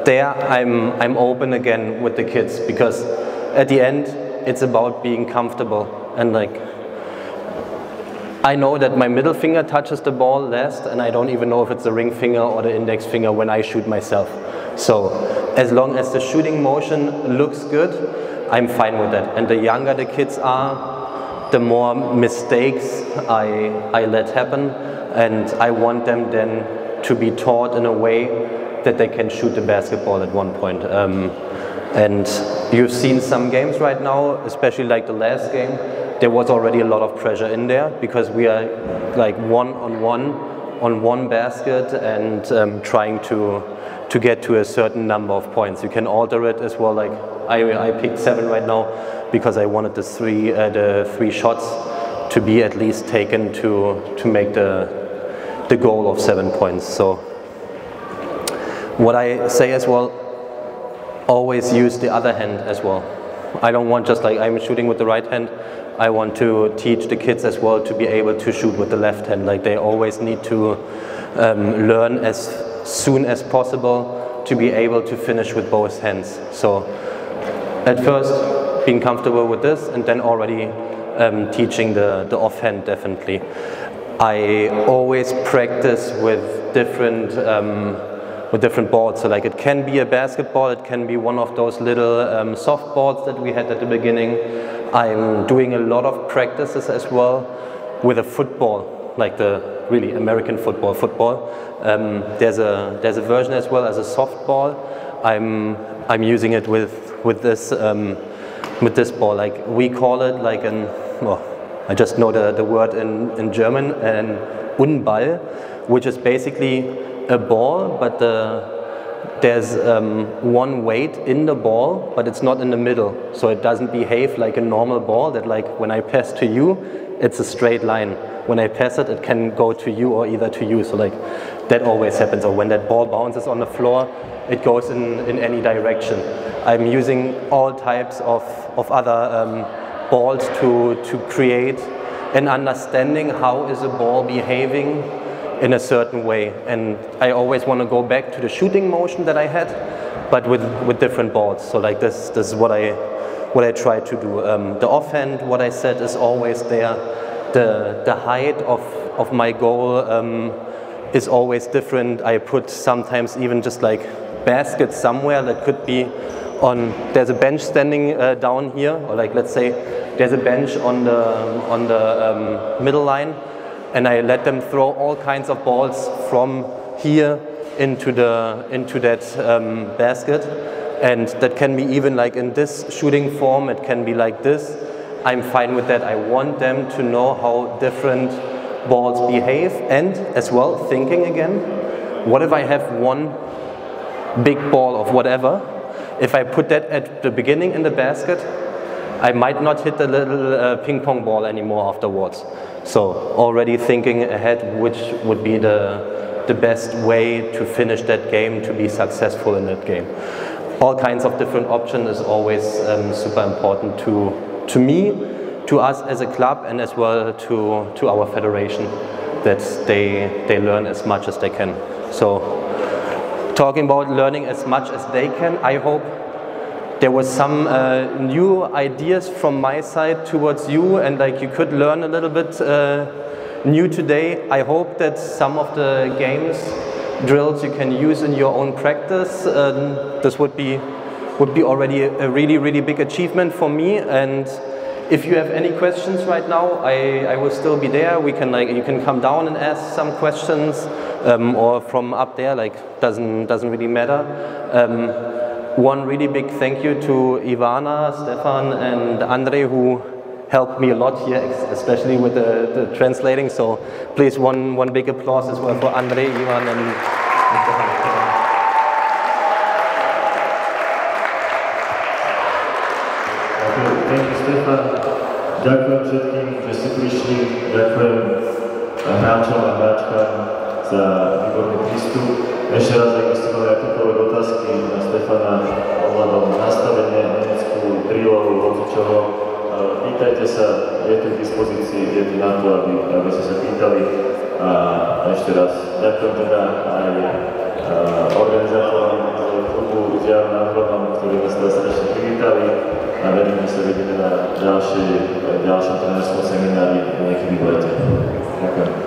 There I'm open again with the kids, because at the end it's about being comfortable, and like I know that my middle finger touches the ball last, and I don't even know if it's the ring finger or the index finger when I shoot myself. So as long as the shooting motion looks good, I'm fine with that. And the younger the kids are, the more mistakes I let happen, and I want them then to be taught in a way that they can shoot the basketball at one point. And you've seen some games right now, especially like the last game, there was already a lot of pressure in there, because we are like one-on-one on one basket, and trying to get to a certain number of points. You can alter it as well. Like I picked 7 right now because I wanted the three shots to be at least taken to make the goal of 7 points. So what I say as well, always use the other hand as well. I don't want just like I'm shooting with the right hand. I want to teach the kids as well to be able to shoot with the left hand. Like they always need to learn as soon as possible to be able to finish with both hands. So at first being comfortable with this, and then already teaching the offhand definitely. I always practice with different balls. So like it can be a basketball, it can be one of those little soft balls that we had at the beginning. I'm doing a lot of practices as well with a football, like the really American football. There's a version as well as a softball. I'm using it with this ball. Like we call it like I just know the word in German, an Unball, which is basically a ball, but there's one weight in the ball, but it's not in the middle, so it doesn't behave like a normal ball that like when I pass to you, it's a straight line. When I pass it, it can go to you or either to you, so like that always happens. Or when that ball bounces on the floor, it goes in any direction. I'm using all types of other balls to create an understanding how is a ball behaving in a certain way, and I always want to go back to the shooting motion that I had, but with different balls. So like this is what I try to do. The offhand, what I said, is always there. The height of my goal is always different. I put sometimes even just like basket somewhere that could be on, there's a bench standing down here, or like let's say there's a bench on the middle line, and I let them throw all kinds of balls from here into that basket, and that can be even like in this shooting form, it can be like this. I'm fine with that. I want them to know how different balls behave, and as well thinking again, what if I have one big ball of whatever? If I put that at the beginning in the basket, I might not hit the little ping pong ball anymore afterwards. So already thinking ahead, which would be the best way to finish that game, to be successful in that game. All kinds of different options is always super important to me, to us as a club, and as well to our federation, that they learn as much as they can. So talking about learning as much as they can, I hope there was some new ideas from my side towards you, and like you could learn a little bit new today. I hope that some of the games, drills you can use in your own practice. This would be already a really big achievement for me. And if you have any questions right now, I will still be there. We can you can come down and ask some questions, or from up there, like doesn't really matter. One really big thank you to Ivana, Stefan, and Andre, who helped me a lot here, especially with the translating. So please, one big applause as well for Andre, Ivan, and Stefan. Thank you, Stefan. Ďakujem všetkým, že ste prišli. Ďakujem hráčom a hráčkám za výborný prístup. Ešte raz, ak ste mali akékoľvek otázky na Stefana ohľadom nastavenia, nemeckú, drillov, hocičoho, pýtajte sa, je tu k dispozícii, je tu na to, aby ste sa pýtali. A ešte raz ďakujem teda aj organizátorom klubu Žiar na Hronom, ktorí nás teda srdečne privítali, a verím, že sa vidíme na ďalšom trenerskom seminári niekedy v lete. Ďakujem.